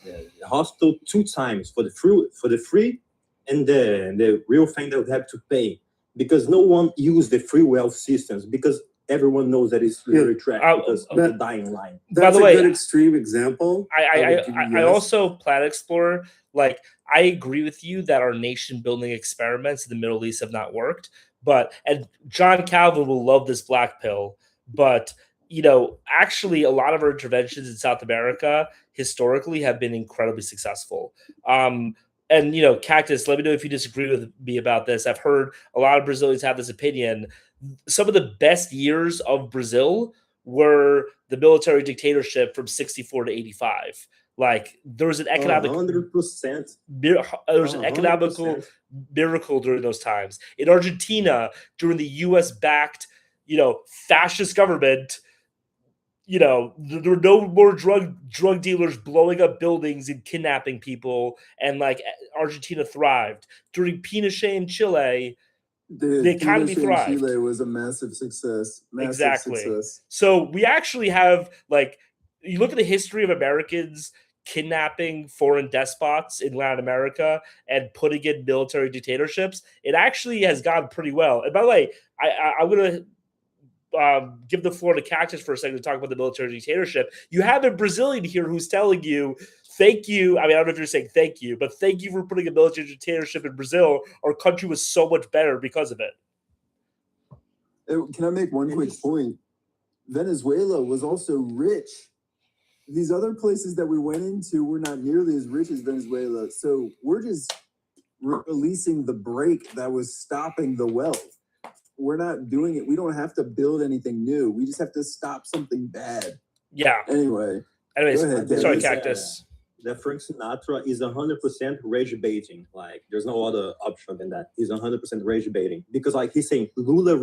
hospital 2 times for the free and the real thing that we have to pay, because no one use the free wealth systems, because everyone knows that it's really trash because of the dying line. That's By the way, a good extreme example. I also Planet Explorer, like, I agree with you that our nation building experiments in the Middle East have not worked. And John Calvin will love this black pill, but actually a lot of our interventions in South America historically have been incredibly successful. And Cactus, let me know if you disagree with me about this. I've heard a lot of Brazilians have this opinion. Some of the best years of Brazil were the military dictatorship from 64 to 85. Like, there was an economic 100%. There was an economical 100%. miracle during those times. In Argentina, during the US-backed, fascist government, there were no more drug dealers blowing up buildings and kidnapping people, and like Argentina thrived. During Pinochet in Chile, the economy Pinochet in thrived. Chile was a massive success. Exactly. Success. So we actually have, like, you look at the history of Americans kidnapping foreign despots in Latin America and putting in military dictatorships, it actually has gone pretty well. And by the way, I'm going to give the floor to Cactus for a second to talk about the military dictatorship. You have a Brazilian here who's telling you, thank you. I mean, I don't know if you're saying thank you, but thank you for putting a military dictatorship in Brazil. Our country was so much better because of it. Can I make one quick point? Venezuela was also rich. These other places that we went into were not nearly as rich as Venezuela. So we're just releasing the brake that was stopping the wealth. We're not doing it. We don't have to build anything new. We just have to stop something bad. Yeah. Anyways, sorry, Cactus. That Frank Sinatra is 100% rage baiting. Like, there's no other option than that. He's 100% rage baiting, because like he's saying, Lula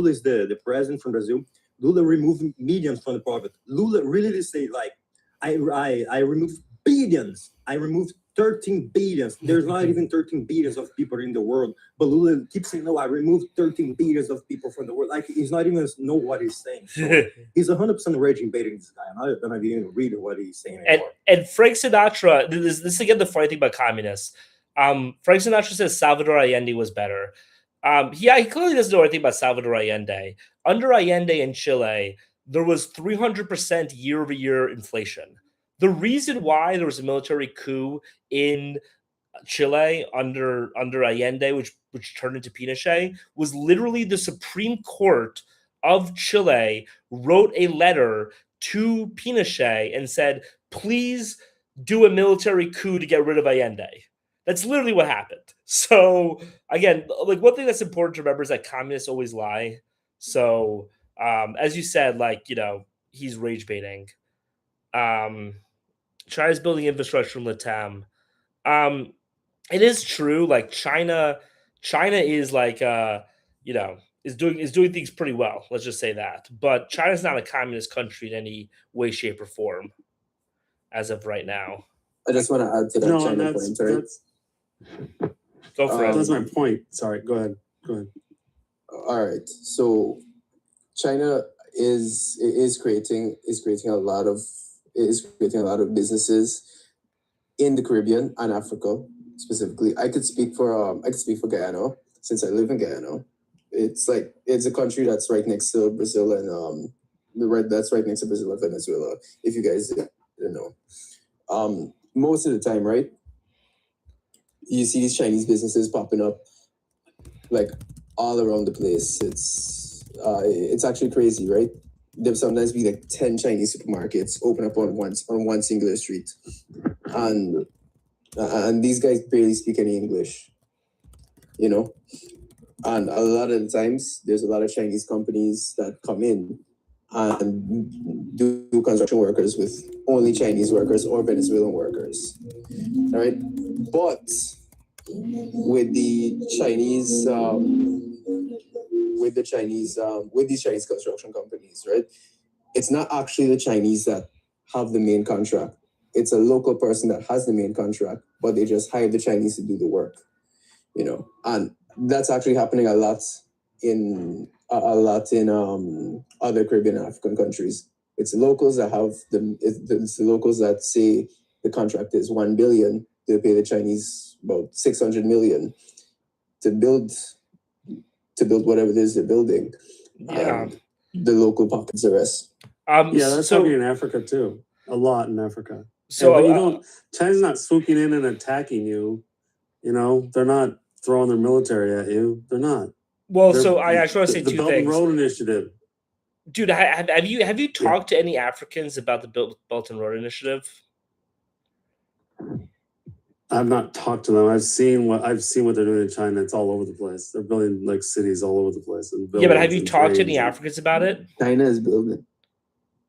is the president from Brazil. Lula removed millions from the poverty. Lula really say like, I removed billions. I removed 13 billions. There's not even 13 billions of people in the world. But Lula keeps saying, no, I removed 13 billions of people from the world. Like, he's not even know what he's saying. So he's 100% raging baiting this guy. I'm not even reading what he's saying anymore. And Frank Sinatra, this is again the funny thing about communists. Frank Sinatra says Salvador Allende was better. He clearly doesn't know anything about Salvador Allende. Under Allende in Chile, there was 300% year-over-year inflation. The reason why there was a military coup in Chile under Allende, which turned into Pinochet, was literally the Supreme Court of Chile wrote a letter to Pinochet and said, please do a military coup to get rid of Allende. That's literally what happened. So again, like, one thing that's important to remember is that communists always lie. So as you said, like, he's rage baiting. China's building infrastructure in Latam. it is true. Like China is like you know is doing things pretty well. Let's just say that. But China's not a communist country in any way, shape, or form as of right now. I just want to add to that No, and China that's point, right? Go for it. that's my point. Sorry, go ahead. All right. So China is creating a lot of businesses in the Caribbean and Africa specifically. I could speak for Guyana since I live in Guyana. It's a country that's right next to Brazil and that's right next to Brazil and Venezuela. If you guys didn't know, most of the time, right? You see these Chinese businesses popping up like all around the place. It's actually crazy, right? There'll sometimes be like 10 Chinese supermarkets open up on one singular street, and these guys barely speak any English, you know. And a lot of the times, there's a lot of Chinese companies that come in and do construction workers with only Chinese workers or Venezuelan workers, all right? But with the Chinese, with these Chinese construction companies, right? It's not actually the Chinese that have the main contract. It's a local person that has the main contract, but they just hire the Chinese to do the work, you know. And that's actually happening a lot in other Caribbean and African countries. It's locals that have it's the locals that say the contract is 1 billion. They pay the Chinese about 600 million to build whatever it is they're building. Yeah. The local pockets the rest. Yeah, that's so- happening in Africa too. A lot in Africa. So, but you don't. China's not swooping in and attacking you. You know, they're not throwing their military at you. They're not. Well, so I just want to say the two Belt and things. Road Initiative. Dude, have you talked to any Africans about the Belt and Road Initiative? I've not talked to them. I've seen what they're doing in China. It's all over the place. They're building like cities all over the place. And Yeah, but have buildings you and talked to trains any and- Africans about it? China is building.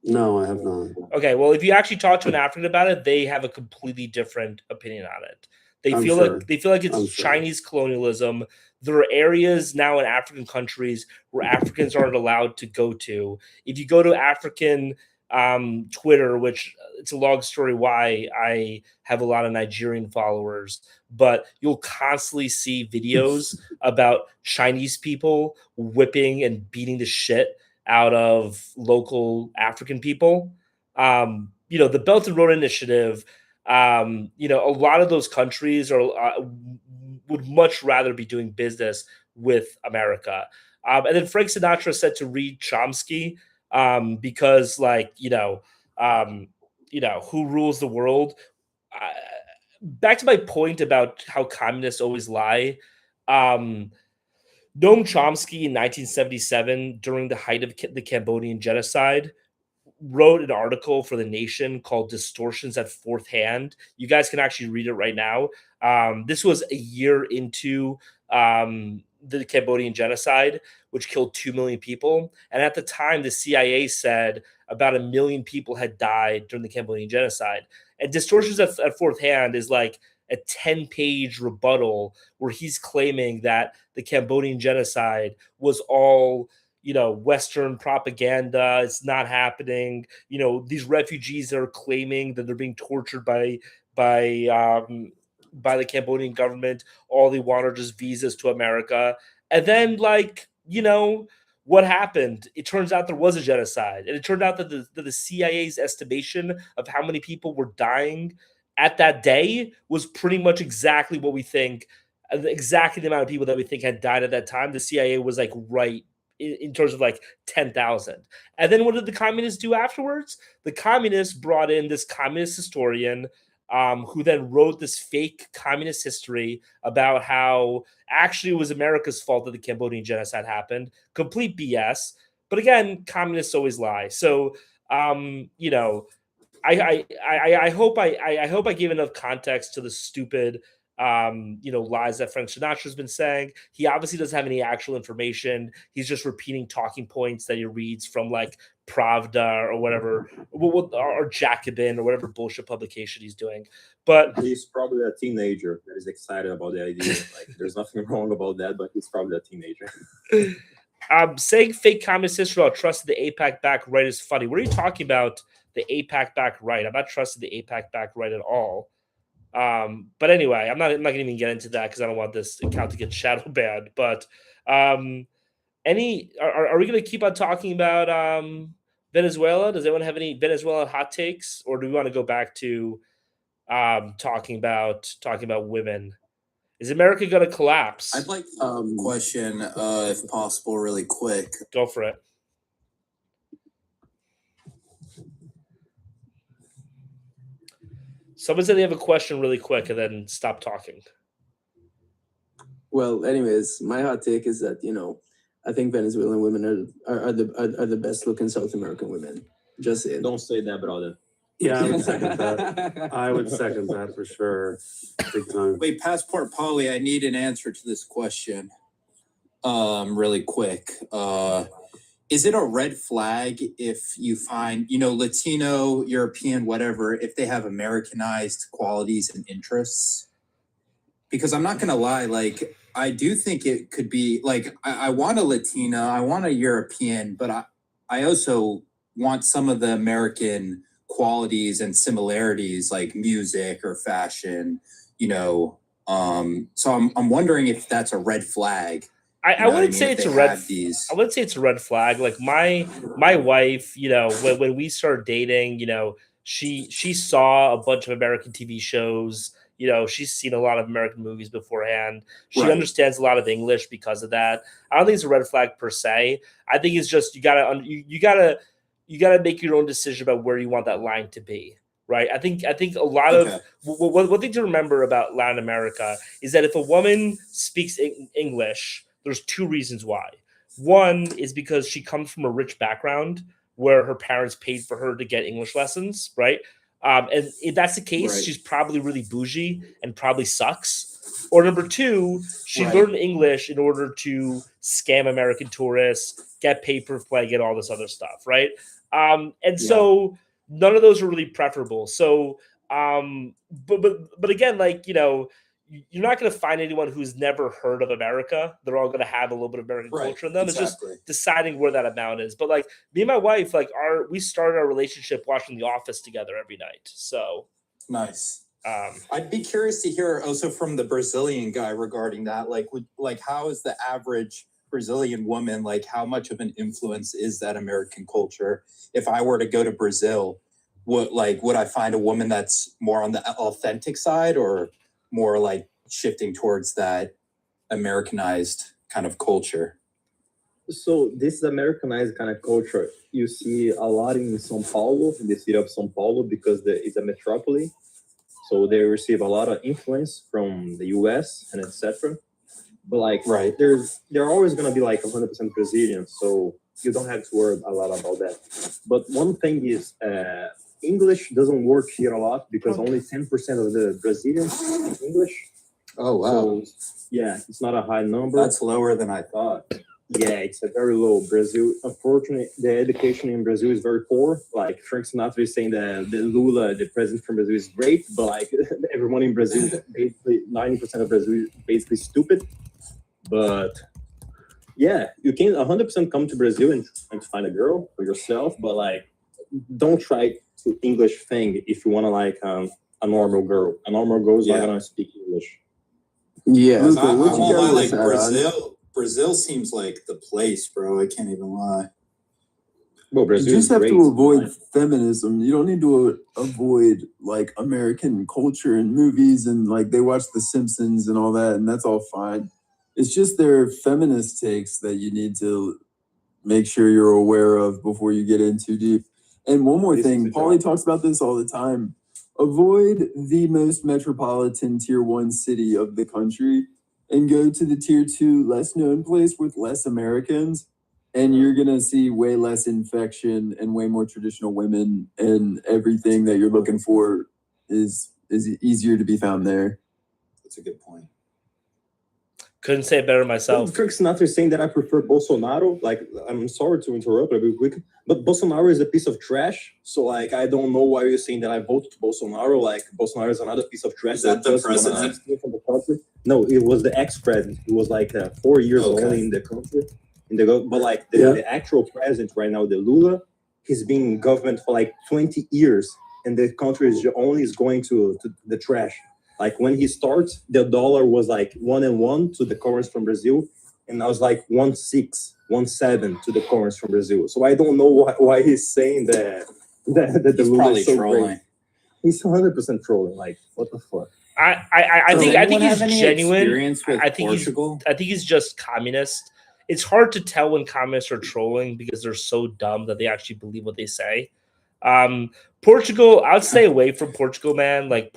No, I have not. Okay, well, if you actually talk to an African about it, they have a completely different opinion on it. They I'm feel sure. like it's I'm sure. Chinese colonialism. There are areas now in African countries where Africans aren't allowed to go to. If you go to African Twitter, which it's a long story why I have a lot of Nigerian followers, but you'll constantly see videos about Chinese people whipping and beating the shit out of local African people. You know, the Belt and Road Initiative, you know, a lot of those countries are would much rather be doing business with America. And then Frank Sinatra said to read Chomsky, because like, you know, who rules the world? Back to my point about how communists always lie. Noam Chomsky in 1977, during the height of the Cambodian genocide, wrote an article for The Nation called Distortions at Fourth Hand. You guys can actually read it right now. This was a year into the Cambodian genocide, which killed 2 million people. And at the time, the CIA said about 1 million people had died during the Cambodian genocide. And Distortions at Fourth Hand is like a 10-page rebuttal where he's claiming that the Cambodian genocide was all, you know, Western propaganda. It's not happening. You know, these refugees are claiming that they're being tortured by the Cambodian government. All they want are just visas to America. And then, like, you know, what happened? It turns out there was a genocide. And it turned out that the CIA's estimation of how many people were dying at that day was pretty much exactly what we think, exactly the amount of people that we think had died at that time. The CIA was like right in terms of like 10,000. And then what did the communists do afterwards? The communists brought in this communist historian who then wrote this fake communist history about how actually it was America's fault that the Cambodian genocide happened. Complete BS. But again, communists always lie. So, you know, I hope I gave enough context to the stupid lies that Frank Sinatra's been saying. He obviously doesn't have any actual information. He's just repeating talking points that he reads from like Pravda or whatever, or Jacobin or whatever bullshit publication he's doing. But he's probably a teenager that is excited about the idea. Like, there's nothing wrong about that, but he's probably a teenager. Saying fake communist Israel trusted the AIPAC back right is funny. What are you talking about? The AIPAC back right? I'm not trusting the AIPAC back right at all. But anyway, I'm not gonna even get into that because I don't want this account to get shadow banned. But are we gonna keep on talking about Venezuela? Does anyone have any Venezuela hot takes, or do we want to go back to talking about women? Is America gonna collapse? I'd like question, if possible, really quick. Go for it. Someone said they have a question really quick and then stop talking. Well, anyways, my hot take is that I think Venezuelan women are the best looking South American women. Just saying. Don't say that, brother. Yeah, I would second that. I would second that for sure. Big time. Wait, Passport Paulie, I need an answer to this question. Really quick. Is it a red flag if you find, Latino, European, whatever, if they have Americanized qualities and interests? Because I'm not gonna lie, like I do think it could be like I want a Latina, I want a European, but I also want some of the American qualities and similarities like music or fashion, so I'm wondering if that's a red flag. I wouldn't say it's a red. I wouldn't say it's a red flag. Like my wife, when we started dating, she saw a bunch of American TV shows. She's seen a lot of American movies beforehand. She understands a lot of English because of that. I don't think it's a red flag per se. I think it's just you gotta make your own decision about where you want that line to be. Right. I think a lot of one thing to remember about Latin America is that if a woman speaks English, there's two reasons why. One is because she comes from a rich background where her parents paid for her to get English lessons, right? And if that's the case, she's probably really bougie and probably sucks. Or number two, she learned English in order to scam American tourists, get paid per play, get all this other stuff, right? So none of those are really preferable. So, but again, you're not going to find anyone who's never heard of America. They're all going to have a little bit of American culture in them. Exactly. It's just deciding where that amount is. But me and my wife, we started our relationship watching The Office together every night. So nice. I'd be curious to hear also from the Brazilian guy regarding that. How is the average Brazilian woman, how much of an influence is that American culture? If I were to go to Brazil, would I find a woman that's more on the authentic side or more shifting towards that Americanized kind of culture? So this Americanized kind of culture, you see a lot in São Paulo, in the city of São Paulo, because it's a metropolis. So they receive a lot of influence from the US and etc. But they're always gonna be 100% Brazilian, so you don't have to worry a lot about that. But one thing is English doesn't work here a lot because only 10% of the Brazilians speak English. Oh wow! So, yeah, it's not a high number. That's lower than I thought. Yeah, it's a very low. Brazil, unfortunately, the education in Brazil is very poor. Frank Sinatra is saying that the Lula, the president from Brazil, is great, but everyone in Brazil, basically 90% of Brazil is basically stupid. But yeah, you can 100% come to Brazil and find a girl for yourself, but don't try to English thing if you want to a normal girl. A normal girl is not gonna speak English. Yeah, Brazil seems like the place, bro. I can't even lie. Well, Brazil you just have to avoid feminism. You don't need to avoid American culture and movies and they watch The Simpsons and all that, and that's all fine. It's just their feminist takes that you need to make sure you're aware of before you get in too deep. And one more thing, Paulie talks about this all the time. Avoid the most metropolitan tier 1 city of the country and go to the tier 2 less known place with less Americans, and you're gonna see way less infection and way more traditional women, and everything that you're looking for is easier to be found there. That's a good point. Couldn't say it better myself. Frank Sinatra is saying that I prefer Bolsonaro. Like, I'm sorry to interrupt a bit quick, but Bolsonaro is a piece of trash. So, like, I don't know why you're saying that I voted to Bolsonaro. Like, Bolsonaro is another piece of trash. Is that the just wanna president? steal from the country. No, it was the ex-president. He was like 4 years Okay. only in the country. But like the actual president right now, the Lula, he's been in government for like 20 years, and the country is going to the trash. Like when he starts, the dollar was like 1 to the currency from Brazil, and I was like 1.6, 1.7 to the currency from Brazil. So I don't know why he's saying that the He's Lula probably is so trolling. great. He's 100% trolling. Like, what the fuck? I Does think anyone he's have any genuine. experience with I think Portugal? I think he's just communist. It's hard to tell when communists are trolling because they're so dumb that they actually believe what they say. Portugal, I'd stay away from Portugal, man. Like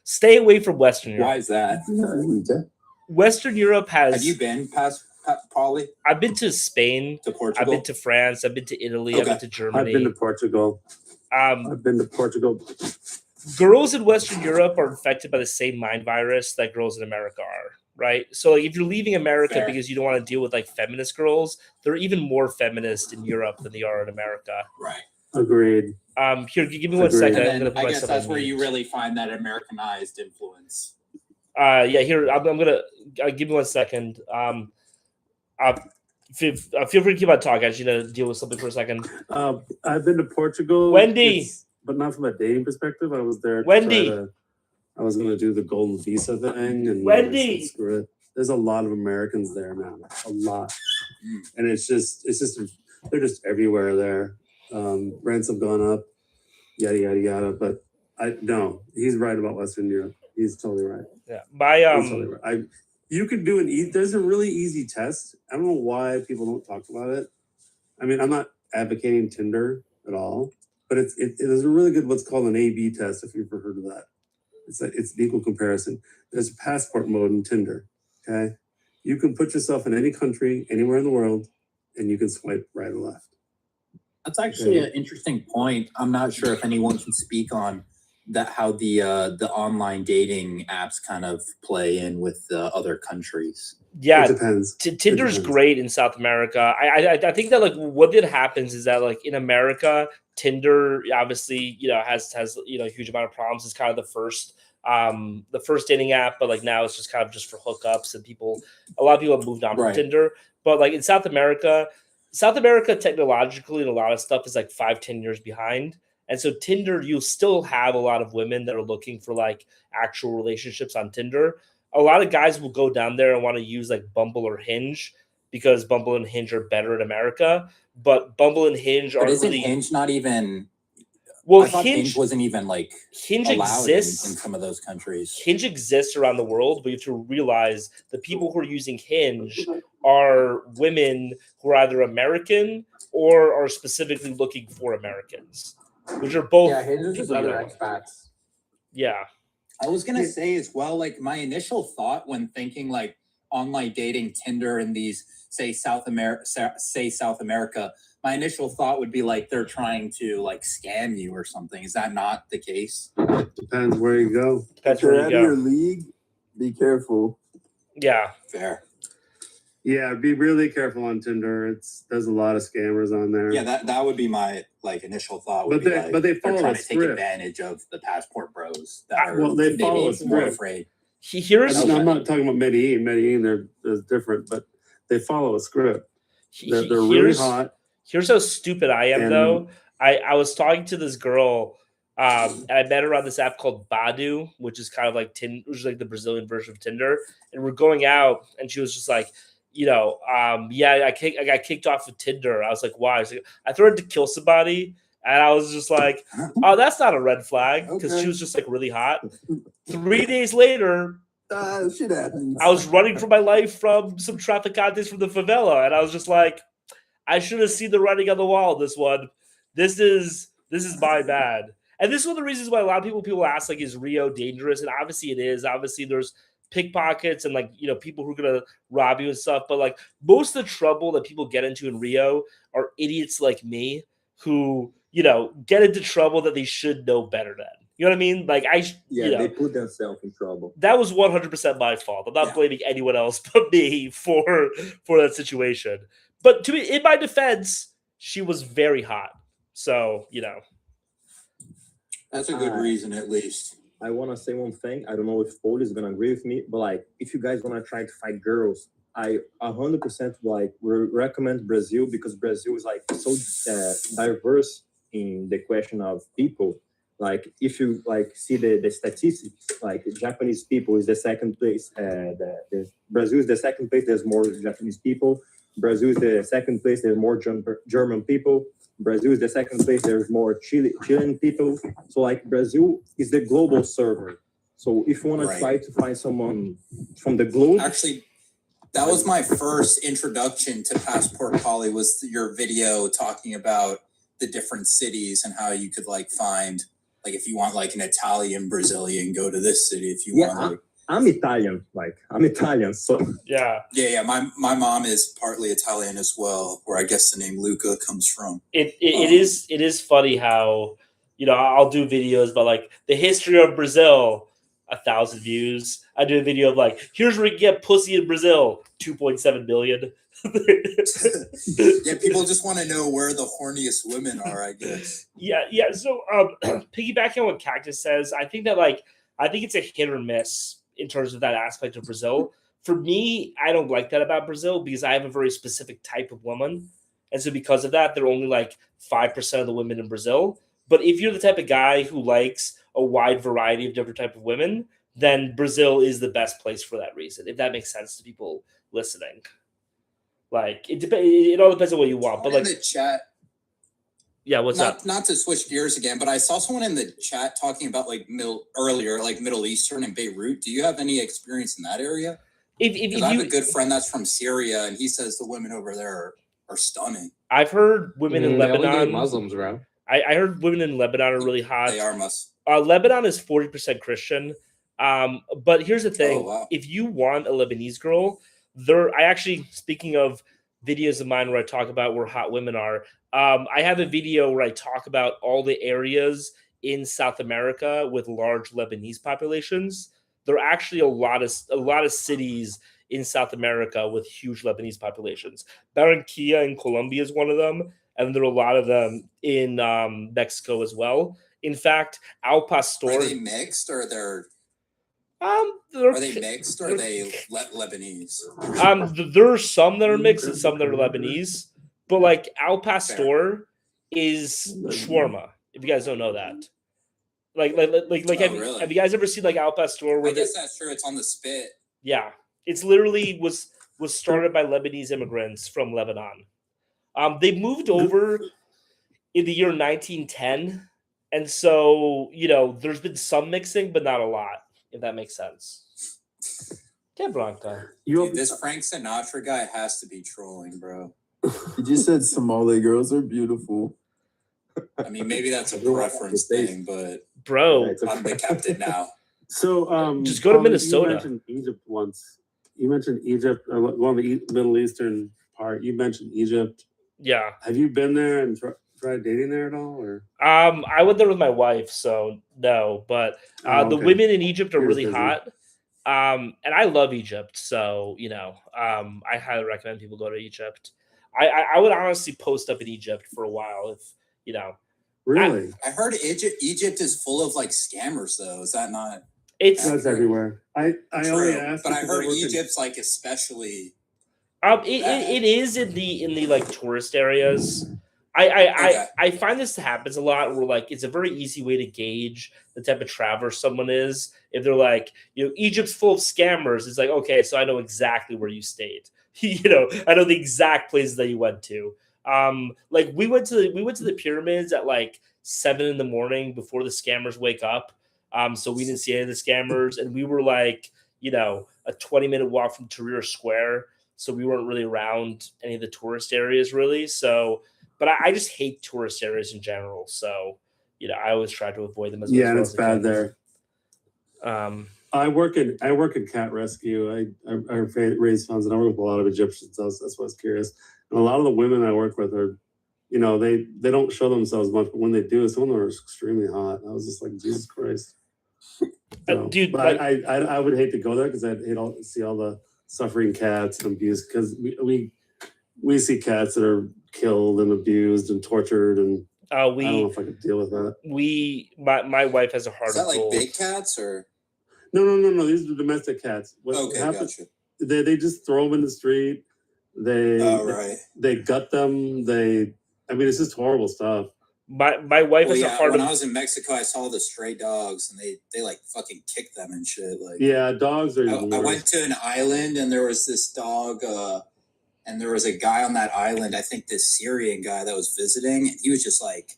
stay away from Western Europe. Why is that? Western Europe has. Have you been past Paulie? I've been to Spain, to Portugal. I've been to France, I've been to Italy, I've Okay. been to Germany. I've been to Portugal. I've been to Portugal. Girls in Western Europe are infected by the same mind virus that girls in America are, right? So like if you're leaving America Fair. because you don't want to deal with like feminist girls, they're even more feminist in Europe than they are in America. Right. Agreed. Here, give me one second. I'm And gonna then put I guess myself that's on where mute. you really find that Americanized influence. Yeah, here I'm gonna give me 1 second. Feel free to keep on talking. I just need to deal with something for a second. I've been to Portugal. Wendy! But not from a dating perspective. I was there. Wendy! I was going to do the golden visa thing. And Wendy! screw it. There's a lot of Americans there, man. A lot. And it's just, they're just everywhere there. Rents have gone up, yada, yada, yada. But no, he's right about Western Europe. He's totally right. Yeah. My He's totally right. You could do there's a really easy test. I don't know why people don't talk about it. I mean, I'm not advocating Tinder at all, but there's a really good what's called an A/B test. If you've ever heard of that, it's an equal comparison. There's a passport mode in Tinder. Okay, you can put yourself in any country, anywhere in the world, and you can swipe right or left. That's actually an interesting point. I'm not sure if anyone can speak on that, how the online dating apps kind of play in with other countries. Yeah, It depends. Tinder's great in South America. I think that like what did happens is that like in America, Tinder obviously has a huge amount of problems. It's kind of the first dating app, but like now it's just kind of just for hookups and a lot of people have moved on from Right. Tinder. But like in South America technologically and a lot of stuff is like 5-10 years behind. And so Tinder, you'll still have a lot of women that are looking for like actual relationships on Tinder. A lot of guys will go down there and want to use like Bumble or Hinge because Bumble and Hinge are better in America. But Bumble and Hinge But aren't isn't really. Hinge not even? Well, I thought Hinge Hinge wasn't even like Hinge allowed exists in some of those countries. Hinge exists around the world, but you have to realize the people who are using Hinge are women who are either American or are specifically looking for Americans, which are both. Yeah, Hinge is just other people. expats. Yeah. I was gonna say as well, like my initial thought when thinking like online dating, Tinder, and these say South America, my initial thought would be like they're trying to like scam you or something. Is that not the case? Depends where you go. If you're out of your league, be careful. Yeah. Fair. Yeah, be really careful on Tinder. There's a lot of scammers on there. Yeah, that would be my like initial thought. But they they're follow trying a to take script. advantage of the passport bros that are Well, they maybe follow a more script. afraid. I'm not talking about Medellin. Medellin, they're different, but they follow a script. They're really hot. Here's how stupid I am, And- though. I was talking to this girl, and I met her on this app called Badu, which is kind of like which is like the Brazilian version of Tinder. And we're going out, and she was just like, I got kicked off of Tinder. I was like, why? She's like, I threatened to kill somebody, and I was just like, oh, that's not a red flag because she was just like really hot. 3 days later. Shit happens. I was running for my life from some traficantes from the favela, and I was just like, I should have seen the writing on the wall. This one, this is my bad. And this is one of the reasons why a lot of people ask, like, is Rio dangerous? And obviously it is. Obviously there's pickpockets and like people who are gonna rob you and stuff. But like most of the trouble that people get into in Rio are idiots like me who get into trouble that they should know better than. You know what I mean? Like Yeah, you know, they put themselves in trouble. that was 100% my fault. I'm not blaming anyone else but me for that situation. But to be in my defense, she was very hot. So, you know. That's a good reason, at least. I want to say one thing. I don't know if Paulie is gonna agree with me, but like, if you guys wanna try to fight girls, I 100% like recommend Brazil, because Brazil is like so diverse in the question of people. Like, if you like see the statistics, like Japanese people is the second place. Brazil is the second place. There's more Japanese people. Brazil is the second place. There's more German people. Brazil is the second place. There's more Chilean people. So like Brazil is the global server. So if you want to try to find someone from the globe, Actually, that was my first introduction to Passport Paulie, was your video talking about the different cities and how you could like find, like, if you want like an Italian Brazilian, go to this city. If you want like, I'm Italian, so yeah. My mom is partly Italian as well, where I guess the name Luca comes from. It is funny how, you know, I'll do videos about like the history of Brazil, 1,000 views. I do a video of like, here's where you get pussy in Brazil, 2.7 billion. Yeah, people just want to know where the horniest women are, I guess. Yeah. So piggybacking on what Cactus says, I think it's a hit or miss in terms of that aspect of Brazil. For me, I don't like that about Brazil because I have a very specific type of woman. And so because of that, they're only like 5% of the women in Brazil. But if you're the type of guy who likes a wide variety of different type of women, then Brazil is the best place for that reason, if that makes sense to people listening. Like, it all depends on what you want. But like in the chat, yeah, what's up? Not to switch gears again, but I saw someone in the chat talking about like Middle Eastern and Beirut. Do you have any experience in that area? If I have a good friend that's from Syria, and he says the women over there are stunning. I've heard women in Lebanon. Muslims, bro. I heard women in Lebanon are really hot. They are Muslims. Lebanon is 40% Christian. But here's the thing: wow. if you want a Lebanese girl, I actually, speaking of videos of mine where I talk about where hot women are, I have a video where I talk about all the areas in South America with large Lebanese populations. There are actually a lot of cities in South America with huge Lebanese populations. Barranquilla in Colombia is one of them, and there are a lot of them in Mexico as well. In fact, Al Pastor. Are they mixed, or they're? Are they mixed, or are they Lebanese? There are some that are mixed and some that are Lebanese. But like Al Pastor is shawarma. If you guys don't know that, really? have you guys ever seen like Al Pastor? I guess that's true. It's on the spit. Yeah, it's literally was started by Lebanese immigrants from Lebanon. They moved over in the year 1910, and so you know there's been some mixing, but not a lot. If that makes sense. Que bronca. Dude, this Frank Sinatra guy has to be trolling, bro. He just said Somali girls are beautiful. I mean, maybe that's a preference thing, but bro, I'm the captain now. So just go to Minnesota. You mentioned Egypt once. You mentioned Egypt, well, the Middle Eastern part. You mentioned Egypt. Yeah. Have you been there and tried dating there at all? Or I went there with my wife, so no. But the women in Egypt are really hot. And I love Egypt, so you know, I highly recommend people go to Egypt. I would honestly post up in Egypt for a while if you know. Really? I heard Egypt is full of like scammers, though. Is that not? That's everywhere. I only asked, but I heard Egypt's like especially. It is in the like tourist areas. I find this happens a lot where like it's a very easy way to gauge the type of traveler someone is. If they're like, you know, Egypt's full of scammers, it's like, okay, so I know exactly where you stayed. You know, I know the exact places that you went to. Like we went to the pyramids at like 7 a.m. before the scammers wake up. So we didn't see any of the scammers, and we were like, you know, a 20-minute walk from Tahrir Square. So we weren't really around any of the tourist areas really. So, but I just hate tourist areas in general. So, you know, I always try to avoid them as much as it's bad there. I work in cat rescue. I raise funds, and I work with a lot of Egyptians. That's why I was curious. And a lot of the women I work with are you know, they don't show themselves much, but when they do, some of them are extremely hot. I was just like, Jesus Christ. So, Dude, but I would hate to go there because I'd hate see all the suffering cats and abused, because we see cats that are killed and abused and tortured, and I don't know if I could deal with that. My wife has a heart Is that of like gold. big cats or? No. These are domestic cats. What happens? Gotcha. They just throw them in the street. Right. They gut them. I mean, it's just horrible stuff. My wife has a heart when of. I was in Mexico, I saw the stray dogs, and they like fucking kick them and shit. Like, yeah, dogs are. I went to an island, and there was this dog, and there was a guy on that island. I think this Syrian guy that was visiting, and he was like,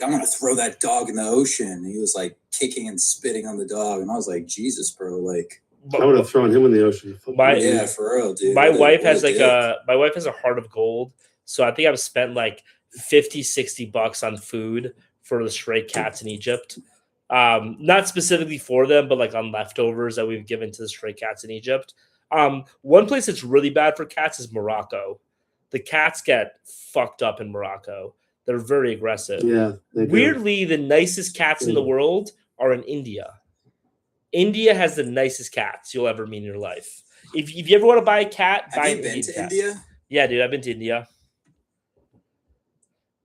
I'm gonna throw that dog in the ocean. And he was like kicking and spitting on the dog, and I was like, Jesus, bro, like. I would have thrown him in the ocean. Yeah, for real, dude. My What a- wife what a has like dick. my wife has a heart of gold. So I think I've spent like $50-$60 on food for the stray cats in Egypt. Not specifically for them, but like on leftovers that we've given to the stray cats in Egypt. One place that's really bad for cats is Morocco. The cats get fucked up in Morocco. They're very aggressive. Yeah. they do. Weirdly, the nicest cats in the world are in India. India has the nicest cats you'll ever meet in your life. If you ever want to buy a cat, buy Have an you been Indian to cat. India? Yeah, dude, I've been to India.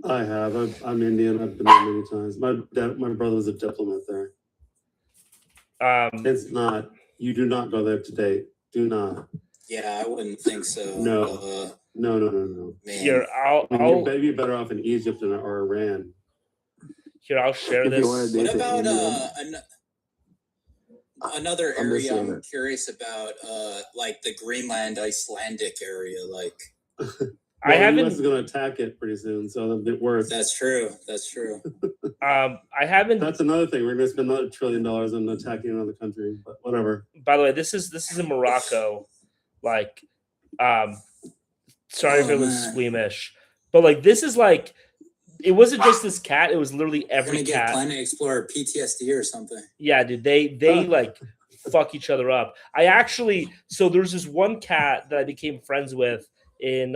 I have. I'm Indian. I've been there many times. My brother was a diplomat there. It's not. You do not go there to date. Do not. Yeah, I wouldn't think so. No. No. Man. Here, You're maybe better off in Egypt or Iran. Here, I'll share If you this. wanna date What an about Indian, another I'm just area saying I'm it. curious about, like the Greenland, Icelandic area, like. I Well, the haven't- US is going to attack it pretty soon, so it'll get worse. That's true. That's true. I haven't. That's another thing. We're going to spend another $1 trillion on attacking another country, but whatever. By the way, this is in Morocco. Like, sorry if Oh, it was man. squeamish, but like this is like, it wasn't just this cat. It was literally You're every gonna get cat. Planet Explorer PTSD or something. Yeah, dude, they like fuck each other up. So there's this one cat that I became friends with in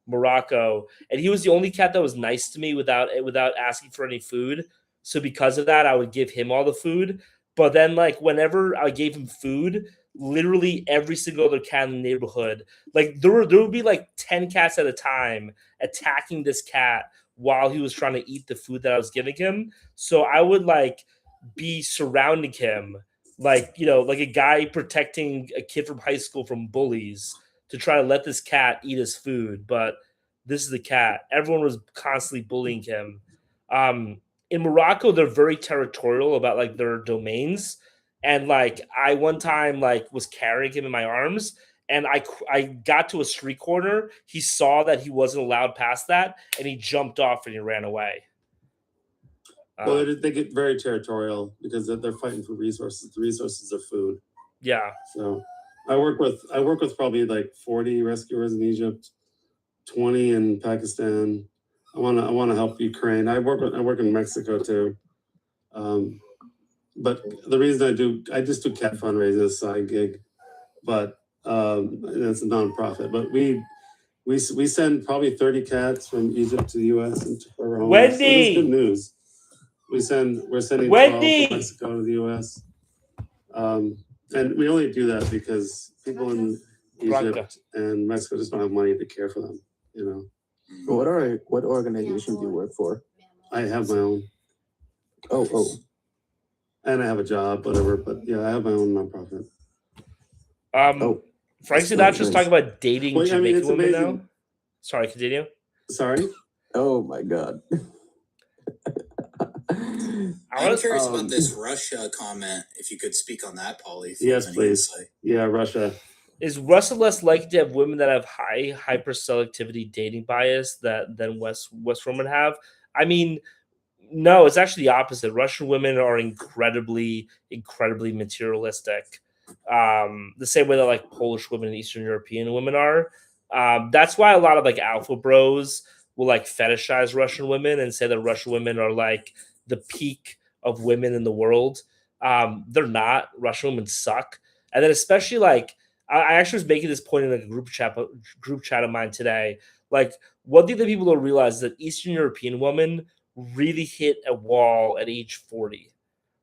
Morocco, and he was the only cat that was nice to me without asking for any food. So because of that, I would give him all the food. But then, like, whenever I gave him food, literally every single other cat in the neighborhood, like there would be like 10 cats at a time attacking this cat while he was trying to eat the food that I was giving him. So I would like be surrounding him, like, you know, like a guy protecting a kid from high school from bullies to try to let this cat eat his food. But this is the cat. Everyone was constantly bullying him. In Morocco, they're very territorial about like their domains. And like I one time like was carrying him in my arms, and I got to a street corner. He saw that he wasn't allowed past that, and he jumped off and he ran away. Well, they get very territorial because they're fighting for resources. The resources are food. Yeah. So I work with probably like 40 rescuers in Egypt, 20 in Pakistan. I want to help Ukraine. I work in Mexico too. But the reason I just do cat fundraisers, side gig, but it's a nonprofit. But we send probably 30 cats from Egypt to the US and to our homes. Wendy! So it's good news. We're sending 12 Wendy! from Mexico to the US. And we only do that because people in Egypt and Mexico just don't have money to care for them, you know. What organization do you work for? I have my own. Oh. And I have a job, whatever, but yeah, I have my own nonprofit. Frank Sinatra's talking about dating Well, yeah, I mean, Jamaican it's women now. amazing. Sorry, continue. Sorry? Oh my God. I'm curious about this Russia comment. If you could speak on that, Paulie. if you Yes, have any please. insight. Yeah, Russia. Is Russia less likely to have women that have high hyperselectivity dating bias than West women have? I mean, no, it's actually the opposite. Russian women are incredibly materialistic. The same way that like Polish women and Eastern European women are. That's why a lot of like alpha bros will like fetishize Russian women and say that Russian women are like the peak of women in the world. They're not. Russian women suck. And then especially like I actually was making this point in a group chat of mine today. Like, one thing that people don't realize is that Eastern European women really hit a wall at age 40.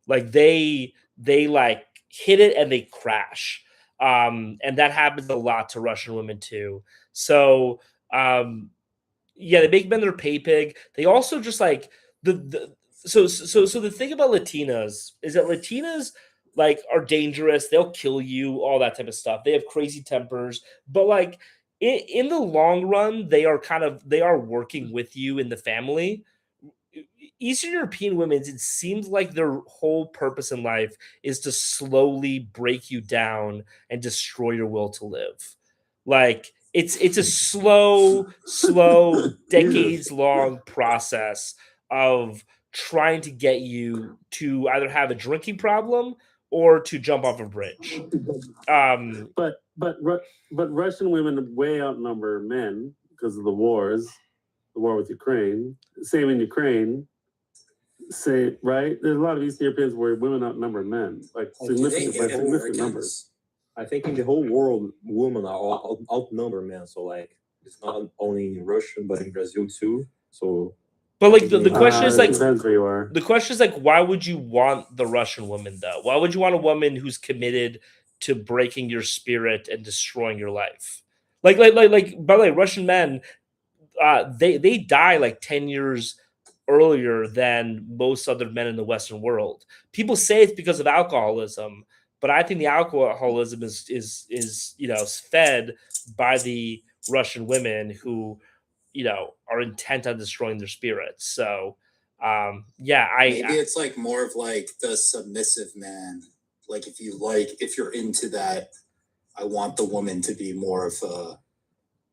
Like they like hit it and they crash. And that happens a lot to Russian women too. So yeah, they make men their pay pig. They also just like so the thing about Latinas is that Latinas like are dangerous. They'll kill you, all that type of stuff. They have crazy tempers, but like in the long run, they are working with you in the family. Eastern European women, it seems like their whole purpose in life is to slowly break you down and destroy your will to live. Like it's a slow, decades long process of trying to get you to either have a drinking problem or to jump off a bridge. But Russian women way outnumber men because of the wars, the war with Ukraine. Same in Ukraine. Say right. There's a lot of Eastern Europeans where women outnumber men, like significant numbers. I think in the whole world, women are outnumber men. So like, it's not only in Russia but in Brazil too. So, but like the question is like, depends where you are. The question is like, why would you want the Russian woman though? Why would you want a woman who's committed to breaking your spirit and destroying your life? Like by the way, Russian men, they die like 10 years earlier than most other men in the Western world. People say it's because of alcoholism, but I think the alcoholism is fed by the Russian women who are intent on destroying their spirits. So yeah, maybe it's like more of like the submissive man. Like if you're into that, I want the woman to be more of a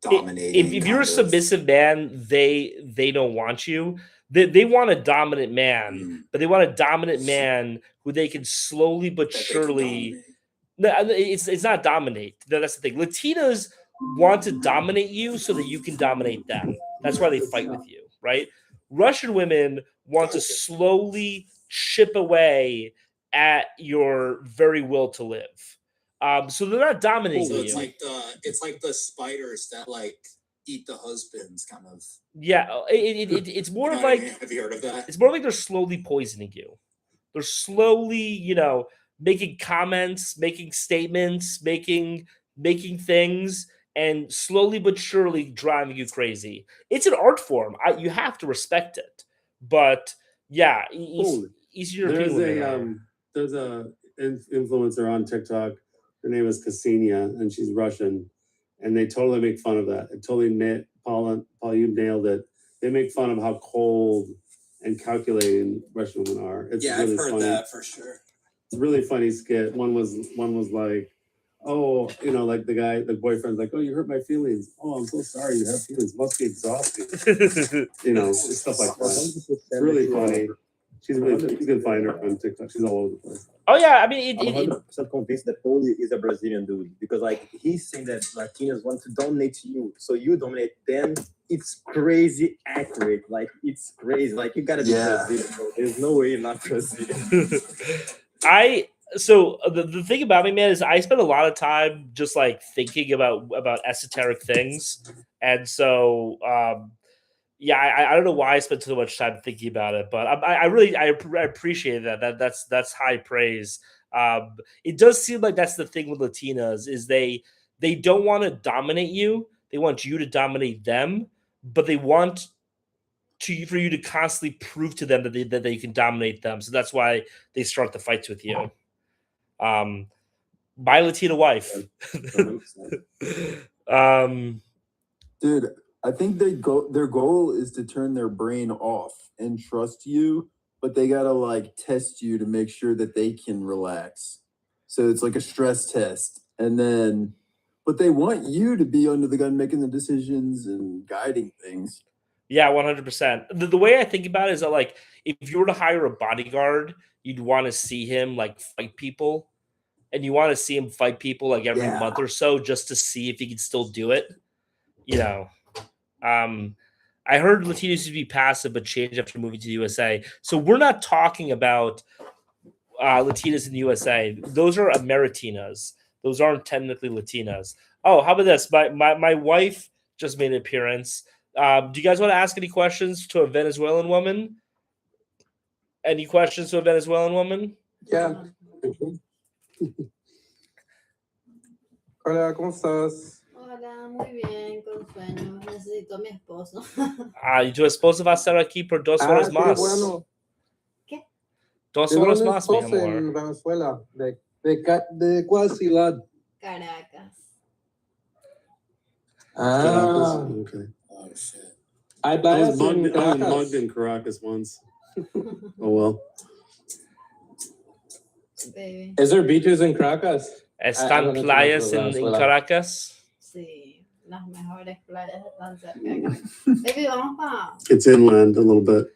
dominating. If you're a submissive man, they don't want you. They want a dominant man, but they want a dominant man who they can slowly but surely. No, it's not dominate. That's the thing. Latinas want to dominate you so that you can dominate them. That's why they fight with you, right? Russian women want to slowly chip away at your very will to live. So they're not dominating So you. it's like the spiders that like eat the husbands, kind of. Yeah, it's more You of know what I like mean? Have you heard of that? It's more like they're slowly poisoning you. They're slowly, making comments, making statements, making things, and slowly but surely driving you crazy. It's an art form. You have to respect it. But yeah, Eastern European women there's a influencer on TikTok. Her name is Ksenia, and she's Russian, and they totally make fun of that. It totally Paul, you nailed it. They make fun of how cold and calculating Russian women are. It's really I've heard funny. that for sure. It's a really funny skit. One was like, oh, like the boyfriend's like, oh, you hurt my feelings. Oh, I'm so sorry you have feelings. Must be exhausting. Stuff like that. It's really funny. You can find her on TikTok. She's all over the place. Oh yeah, I mean, I'm 100% convinced that Paulie is a Brazilian dude because like he's saying that Latinos want to dominate you, so you dominate them. It's crazy accurate. Like it's crazy. Like you gotta be Brazilian, bro. There's no way you're not Brazilian. So the thing about me, man, is I spend a lot of time just like thinking about esoteric things, and so yeah, I don't know why I spent so much time thinking about it, but I really appreciate that. That's high praise. It does seem like that's the thing with Latinas is they don't want to dominate you. They want you to dominate them, but they want for you to constantly prove to them that they can dominate them. So that's why they start the fights with you. My Latina wife. Dude, I think their goal is to turn their brain off and trust you, but they gotta like test you to make sure that they can relax. So it's like a stress test. But they want you to be under the gun making the decisions and guiding things. Yeah, 100%. The way I think about it is that like if you were to hire a bodyguard, you'd want to see him like fight people. And you want to see him fight people like every month or so just to see if he can still do it. I heard Latinos used to be passive but changed after moving to the USA. So we're not talking about Latinas in the USA. Those are Ameritinas. Those aren't technically Latinas. Oh, how about this? My wife just made an appearance. Do you guys want to ask any questions to a Venezuelan woman? Any questions to a Venezuelan woman? Yeah. Hola, ¿cómo estás? Hola, muy bien, con sueño. Necesito a mi esposo. Y tu esposo va a estar aquí por 2 horas qué más. bueno. ¿Qué? 2 ¿De horas dónde más, mi estás amor. en Venezuela? ¿De cuál ciudad? Caracas. Ah, Okay. Oh shit. hay I playas was en mugged, I was Caracas. mugged in Caracas once. Oh well. Baby. Is there beaches in Caracas? I ¿Están don't know too much playas about en Venezuela. Caracas? Sí, las mejores playas están cerca de Caracas. Baby, vamos para. It's inland a little bit.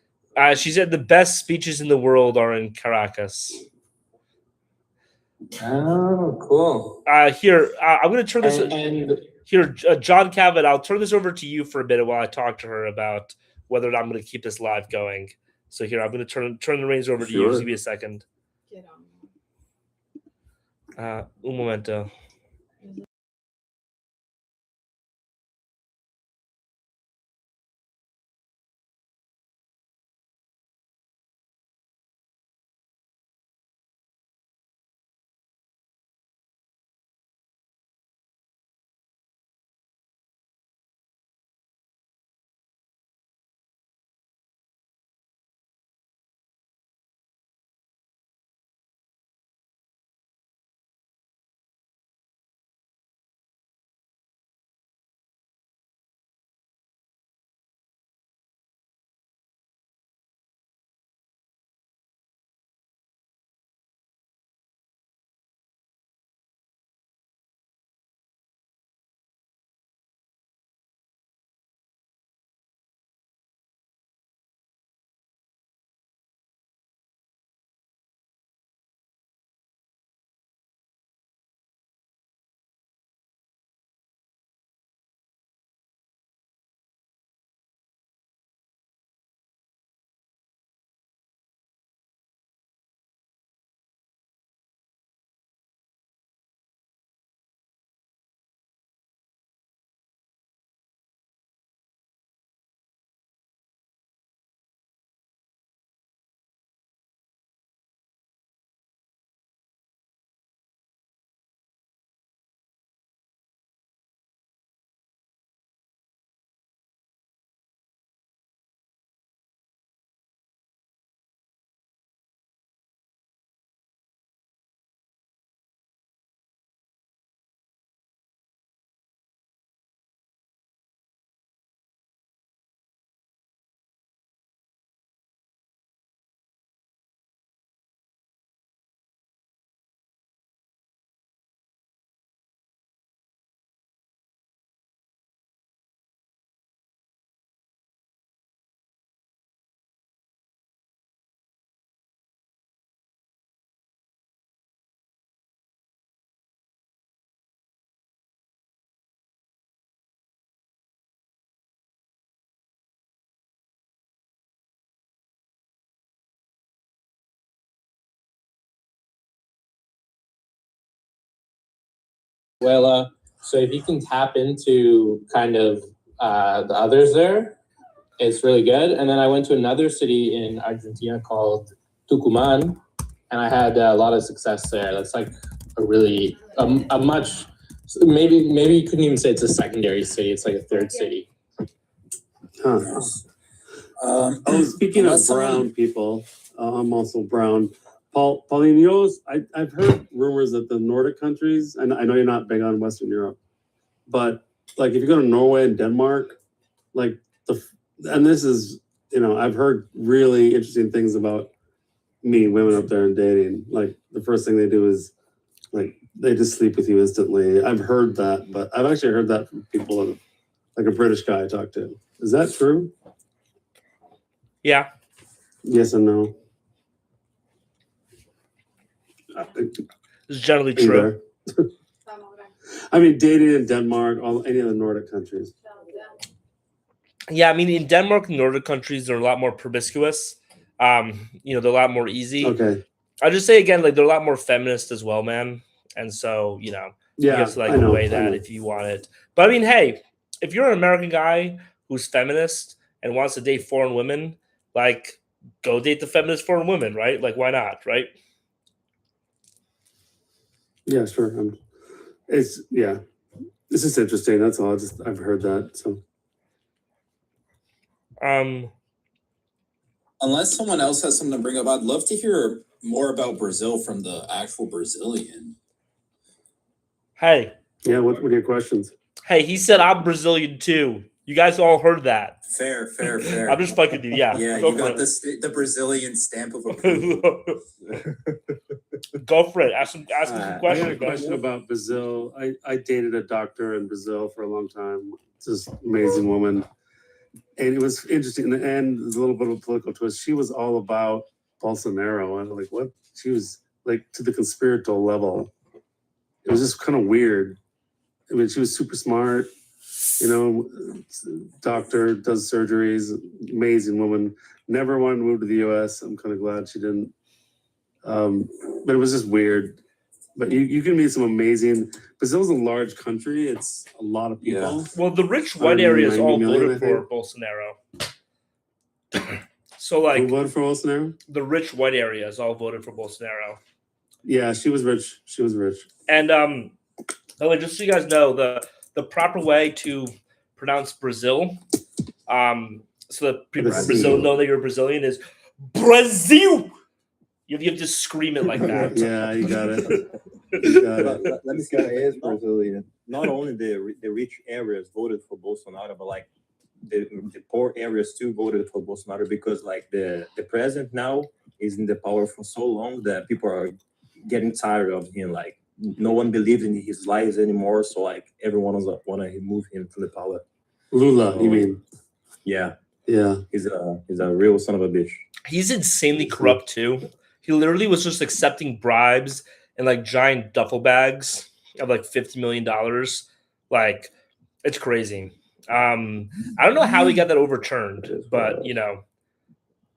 She said the best beaches in the world are in Caracas. Oh, cool. Here, I'm going to turn this. And Here, John Cavett, I'll turn this over to you for a minute while I talk to her about whether or not I'm going to keep this live going. So here, I'm going to turn the reins over to you. Sure. Just give me a second. Un momento. Venezuela. So if you can tap into kind of the others there, it's really good. And then I went to another city in Argentina called Tucumán, and I had a lot of success there. That's like a really a much maybe you couldn't even say it's a secondary city. It's like a third city. Huh. Speaking of brown people, I'm also brown. Paulie, I've heard rumors that the Nordic countries, and I know you're not big on Western Europe, but like if you go to Norway and Denmark, like and this is, I've heard really interesting things about meeting women up there and dating. Like the first thing they do is like they just sleep with you instantly. I've heard that, but I've actually heard that from people like a British guy I talked to. Is that true? Yeah. Yes and no. It's generally true. I mean, dating in Denmark, any of the Nordic countries. Yeah, I mean, in Denmark and Nordic countries, they're a lot more promiscuous. They're a lot more easy. Okay. I'll just say again, like they're a lot more feminist as well, man. And so, you have to like weigh that if you want it. But I mean, hey, if you're an American guy who's feminist and wants to date foreign women, like go date the feminist foreign women, right? Like why not, right? Yeah, sure. It's just interesting. That's all. I've heard that. So Unless someone else has something to bring up, I'd love to hear more about Brazil from the actual Brazilian. Hey. Yeah, what are your questions? Hey, he said I'm Brazilian too. You guys all heard that. Fair. I'm just fucking you. Yeah. Yeah, go you for got it. the Brazilian stamp of approval. Go for it. Ask him some I questions. got a question about Brazil. I dated a doctor in Brazil for a long time. This amazing woman. And it was interesting. In the end, there's a little bit of a political twist. She was all about Bolsonaro. And I'm like, what? She was like to the conspiratorial level. It was just kind of weird. I mean, she was super smart, doctor, does surgeries, amazing woman. Never wanted to move to the US. I'm kind of glad she didn't. But it was just weird. But you can meet some amazing. Brazil's a large country. It's a lot of people. Well, the rich white areas all 190 voted million, for Bolsonaro. So like who voted for Bolsonaro? The rich white areas all voted for Bolsonaro. Yeah, she was rich. She was rich. And just so you guys know, the proper way to pronounce Brazil, so that people in Brazil know that you're Brazilian is Brazil. You have to scream it like that. Yeah, you got it. Let me say it is Brazilian. Not only the rich areas voted for Bolsonaro, but like the poor areas too voted for Bolsonaro because like the president now is in the power for so long that people are getting tired of him. Like no one believes in his lies anymore. So like everyone want to remove him from the power. Lula, you mean? Yeah. Yeah. He's a real son of a bitch. He's insanely corrupt too. He literally was just accepting bribes and like giant duffel bags of like $50 million. Like it's crazy. I don't know how he got that overturned, but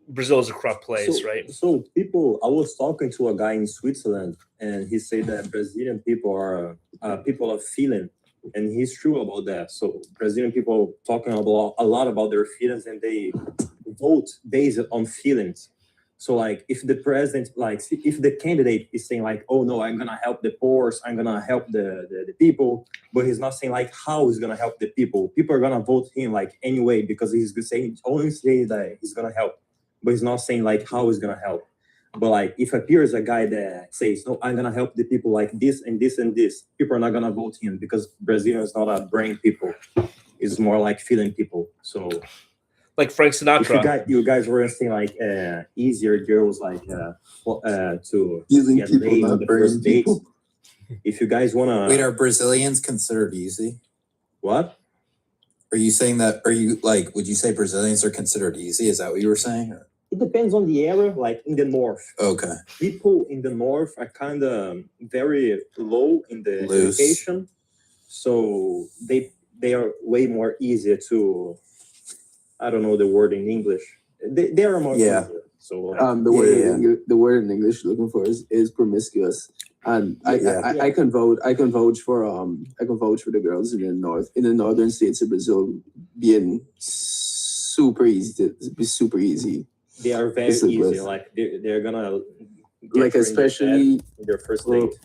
Brazil is a corrupt place, right? So I was talking to a guy in Switzerland, and he said that Brazilian people are people of feeling, and he's true about that. So Brazilian people talking about a lot about their feelings, and they vote based on feelings. So like if the president, like if the candidate is saying like, oh no, I'm gonna help the poor, I'm gonna help the people, but he's not saying like how he's gonna help the people. People are gonna vote him like anyway because he's only saying that he's gonna help, but he's not saying like how he's gonna help. But like if appears a guy that says, no, I'm gonna help the people like this and this and this, people are not gonna vote him because Brazil is not a brain people. It's more like feeling people. So like Frank Sinatra. You guys were saying like easier girls like to Feeling get people, laid not on the brain first date. people. If you guys wanna Wait, are Brazilians considered easy? What? Are you saying that? Are you like? Would you say Brazilians are considered easy? Is that what you were saying? Or? It depends on the area. Like in the north, Okay. people in the north are kind of very low in the Loose. education, so they are way more easier to. I don't know the word in English. They are more easier. So the word in English you're looking for is promiscuous. And I can vouch for the girls in the northern states of Brazil being super easy. They are very easy. Like they're gonna like especially their first date.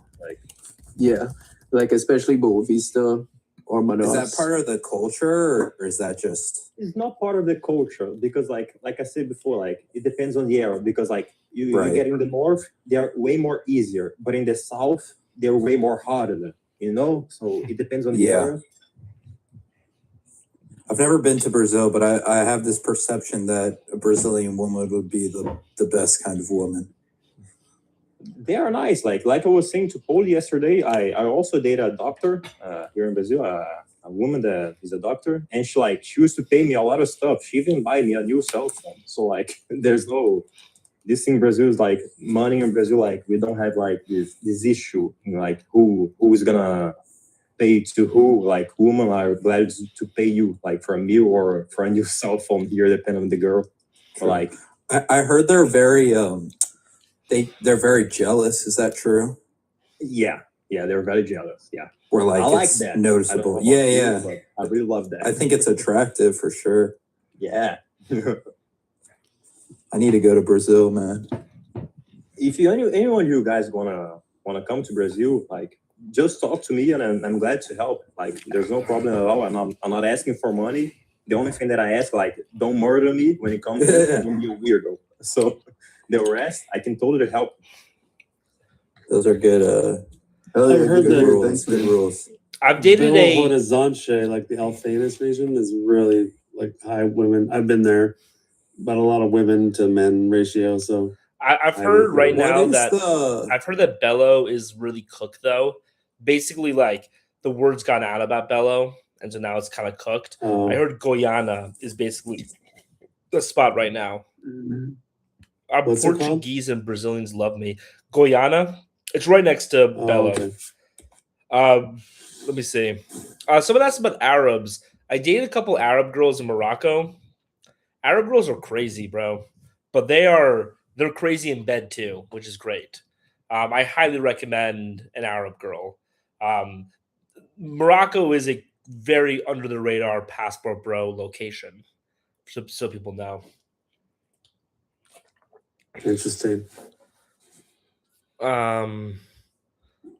Like especially Boa Vista or Manaus. Is that part of the culture, or is that just? It's not part of the culture because, like I said before, like it depends on the area. Because, like you get in the north, they're way more easier, but in the south, they're way more harder. So it depends on the area. I've never been to Brazil, but I have this perception that a Brazilian woman would be the best kind of woman. They are nice. Like I was saying to Paulie yesterday, I also dated a doctor here in Brazil, a woman that is a doctor, and she used to pay me a lot of stuff. She even buy me a new cell phone. So like there's no this in Brazil is like money in Brazil, like we don't have like this issue, like who is gonna pay to who, like women are glad to pay you like for a meal or for a new cell phone here, depending on the girl. Or, like I heard they're very they're very jealous. Is that true? Yeah, Yeah, they're very jealous. Yeah. Where like I like it's that. I don't noticeable. know about Yeah, you, yeah. but I really love that. I think it's attractive for sure. Yeah. I need to go to Brazil, man. If anyone you guys wanna come to Brazil, like just talk to me and I'm glad to help. Like there's no problem at all. I'm not asking for money. The only thing that I ask, like, don't murder me when it comes to don't be a weirdo. So the rest I can totally help. Those are good. I heard good that. rules. Good rules. I've dated Belo a Horizonte, like the Alfenas region, is really like high women. I've been there, but a lot of women to men ratio. So I've I heard would right go. now What is that the? I've heard that Bello is really cooked though. Basically, like the word's gone out about Bello, and so now it's kind of cooked. I heard Guyana is basically the spot right now. What's it called? Portuguese and Brazilians love me. Guyana, it's right next to Bello. Okay. Let me see. Someone asked about Arabs. I dated a couple Arab girls in Morocco. Arab girls are crazy, bro, but they're crazy in bed too, which is great. I highly recommend an Arab girl. Morocco is a very under the radar passport bro location, so people know. Interesting.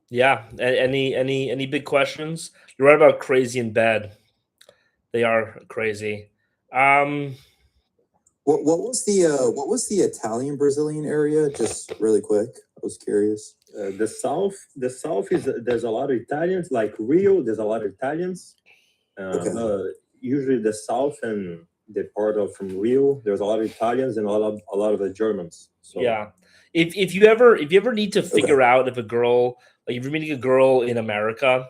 Yeah. Any big questions? You're right about crazy in bed. They are crazy. What was the Italian Brazilian area? Just really quick, I was curious. The south is there's a lot of Italians, like Rio. There's a lot of Italians. Usually the south and the part of from Rio, there's a lot of Italians and a lot of the Germans. So Yeah. If you ever need to figure out if a girl, like if you're meeting a girl in America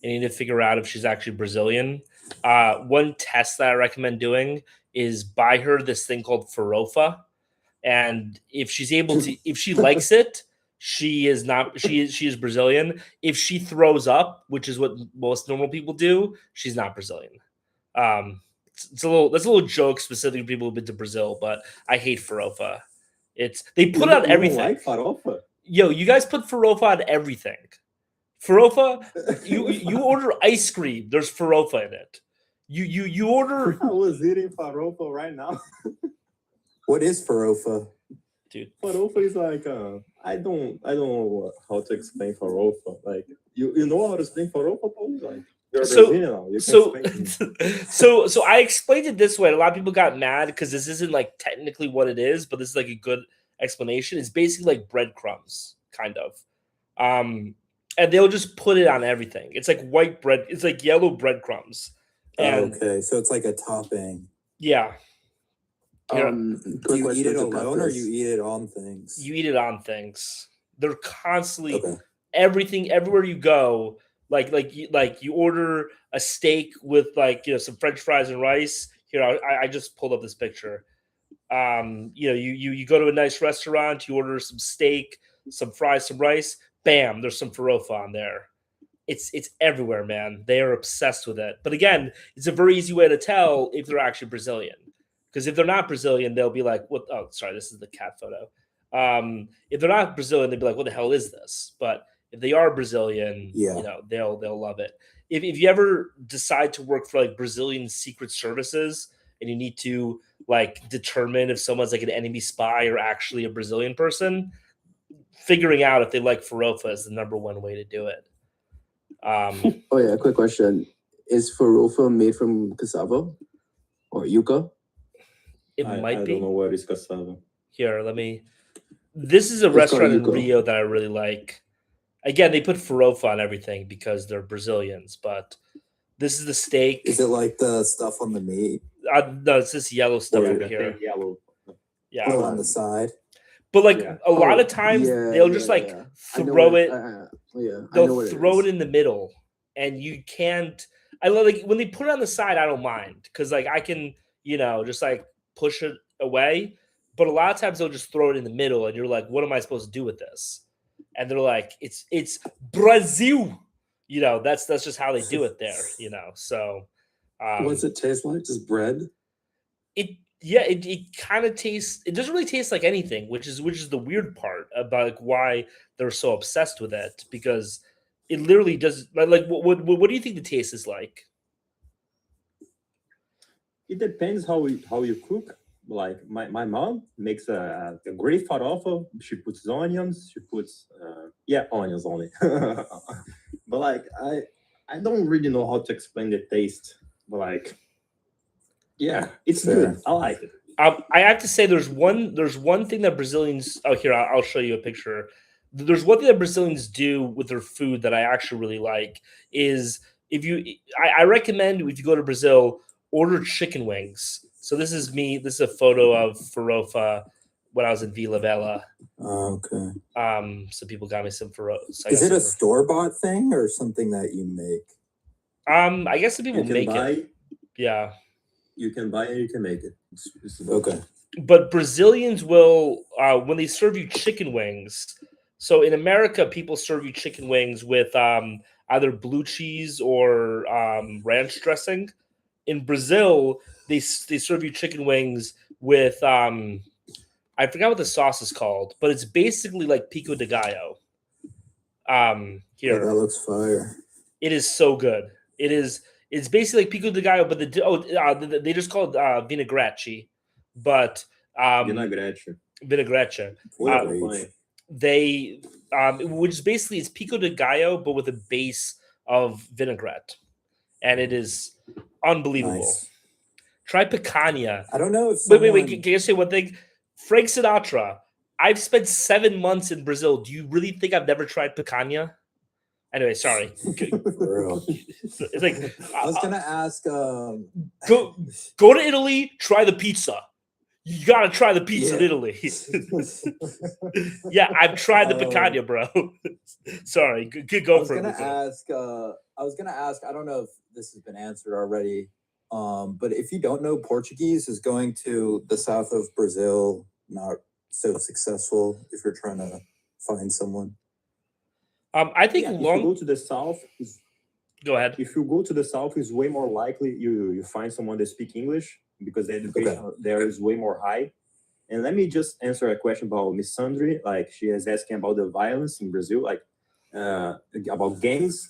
and you need to figure out if she's actually Brazilian, one test that I recommend doing is buy her this thing called farofa. And if she's able to, if she likes it, she is not, she is Brazilian. If she throws up, which is what most normal people do, she's not Brazilian. That's a little joke specific to people who've been to Brazil, but I hate farofa. They put it on everything. Like farofa? Yo, you guys put farofa on everything. Farofa, you order ice cream. There's farofa in it. You order. I was eating farofa right now. What is farofa? Dude, farofa is like I don't know how to explain farofa. Like you know how to explain farofa, Paulie? Like you're Brazilian now. You can explain so I explained it this way. A lot of people got mad because this isn't like technically what it is, but this is like a good explanation. It's basically like breadcrumbs, kind of. And they'll just put it on everything. It's like white bread. It's like yellow breadcrumbs. And Okay, so it's like a topping. yeah. Do you eat it alone or you eat it on things? You eat it on things. They're constantly everything everywhere you go. Like you order a steak with some French fries and rice. Here, I just pulled up this picture. You go to a nice restaurant, you order some steak, some fries, some rice. Bam, there's some farofa on there. It's everywhere, man. They are obsessed with it. But again, it's a very easy way to tell if they're actually Brazilian. Because if they're not Brazilian, they'll be like, "What? Oh, sorry, this is the cat photo." If they're not Brazilian, they'll be like, "What the hell is this?" But if they are Brazilian, they'll love it. If you ever decide to work for like Brazilian secret services and you need to like determine if someone's like an enemy spy or actually a Brazilian person, figuring out if they like farofa is the number one way to do it. Oh yeah, quick question: is farofa made from cassava or yuca? It might I be. don't know what is cassava. Here, let me. This is a It's restaurant in called Yuko. Rio that I really like. Again, they put farofa on everything because they're Brazilians. But this is the steak. Is it like the stuff on the meat? No, it's this yellow stuff over here. Yellow. Yeah, on the side. but like a lot of times they'll just like throw it. They'll throw it in the middle, and you can't. I love like when they put it on the side. I don't mind because like I can just like push it away. But a lot of times they'll just throw it in the middle, and you're like, "What am I supposed to do with this?" And they're like, "It's Brazil." That's just how they do it there. So What's it taste like? Just bread? It kind of tastes. It doesn't really taste like anything, which is the weird part about like why they're so obsessed with it. Because It literally does. Like, what do you think the taste is like? It depends how you cook. Like my mom makes a great falafel. She puts onions. She puts onions only. But like I don't really know how to explain the taste. But like yeah, it's good. I like it. I have to say, there's one thing that Brazilians. Oh, here I'll show you a picture. There's one thing that Brazilians do with their food that I actually really like is if you. I recommend if you go to Brazil, order chicken wings. So this is me. This is a photo of Farofa when I was in Vila Bela. Okay. So people got me some Farofa. So Is it a store-bought thing or something that you make? I guess the people You can make buy. it. Yeah. You can buy it. You can make it. It's Okay. But Brazilians will when they serve you chicken wings. So in America, people serve you chicken wings with either blue cheese or ranch dressing. In Brazil, they serve you chicken wings with I forgot what the sauce is called, but it's basically like pico de gallo. Here Oh, that looks fire. it is so good. It's basically like pico de gallo, but they just call it vinaigrette, but Vinagrete. vinaigrette. They which is basically it's pico de gallo, but with a base of vinaigrette, and it is unbelievable. Nice. Try picanha. I don't know if Wait. Can I say one thing? Frank Sinatra. I've spent 7 months in Brazil. Do you really think I've never tried picanha? Anyway, sorry. For real. It's like I was gonna ask. go to Italy, try the pizza. You gotta try the pizza in Italy. Yeah, I've tried the picanha, bro. Sorry, good go for it. I was gonna ask. I don't know if this has been answered already, but if you don't know Portuguese, is going to the south of Brazil not so successful if you're trying to find someone? I think if you go to the south, go ahead. If you go to the south, it's way more likely you find someone that speak English because the education there is way more high. And let me just answer a question about Miss Sandri. Like she is asking about the violence in Brazil, like about gangs.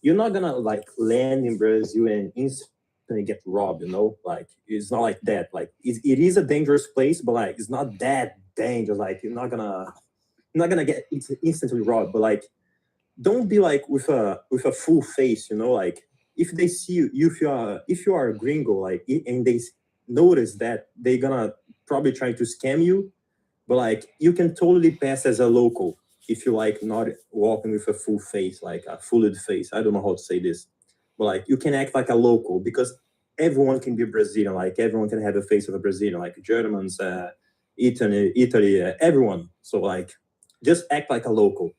You're not gonna like land in Brazil and instantly get robbed. You know, like it's not like that. Like it is a dangerous place, but like it's not that dangerous. Like you're not gonna get instantly robbed. But like, don't be like with a full face. You know, like if they see you, if you are a gringo, like and they notice that, they're gonna probably try to scam you. But like you can totally pass as a local if you like not walking with a full face, like a full face. I don't know how to say this, but like you can act like a local because everyone can be Brazilian. Like everyone can have the face of a Brazilian, like Germans, Italy, everyone. So like just act like a local.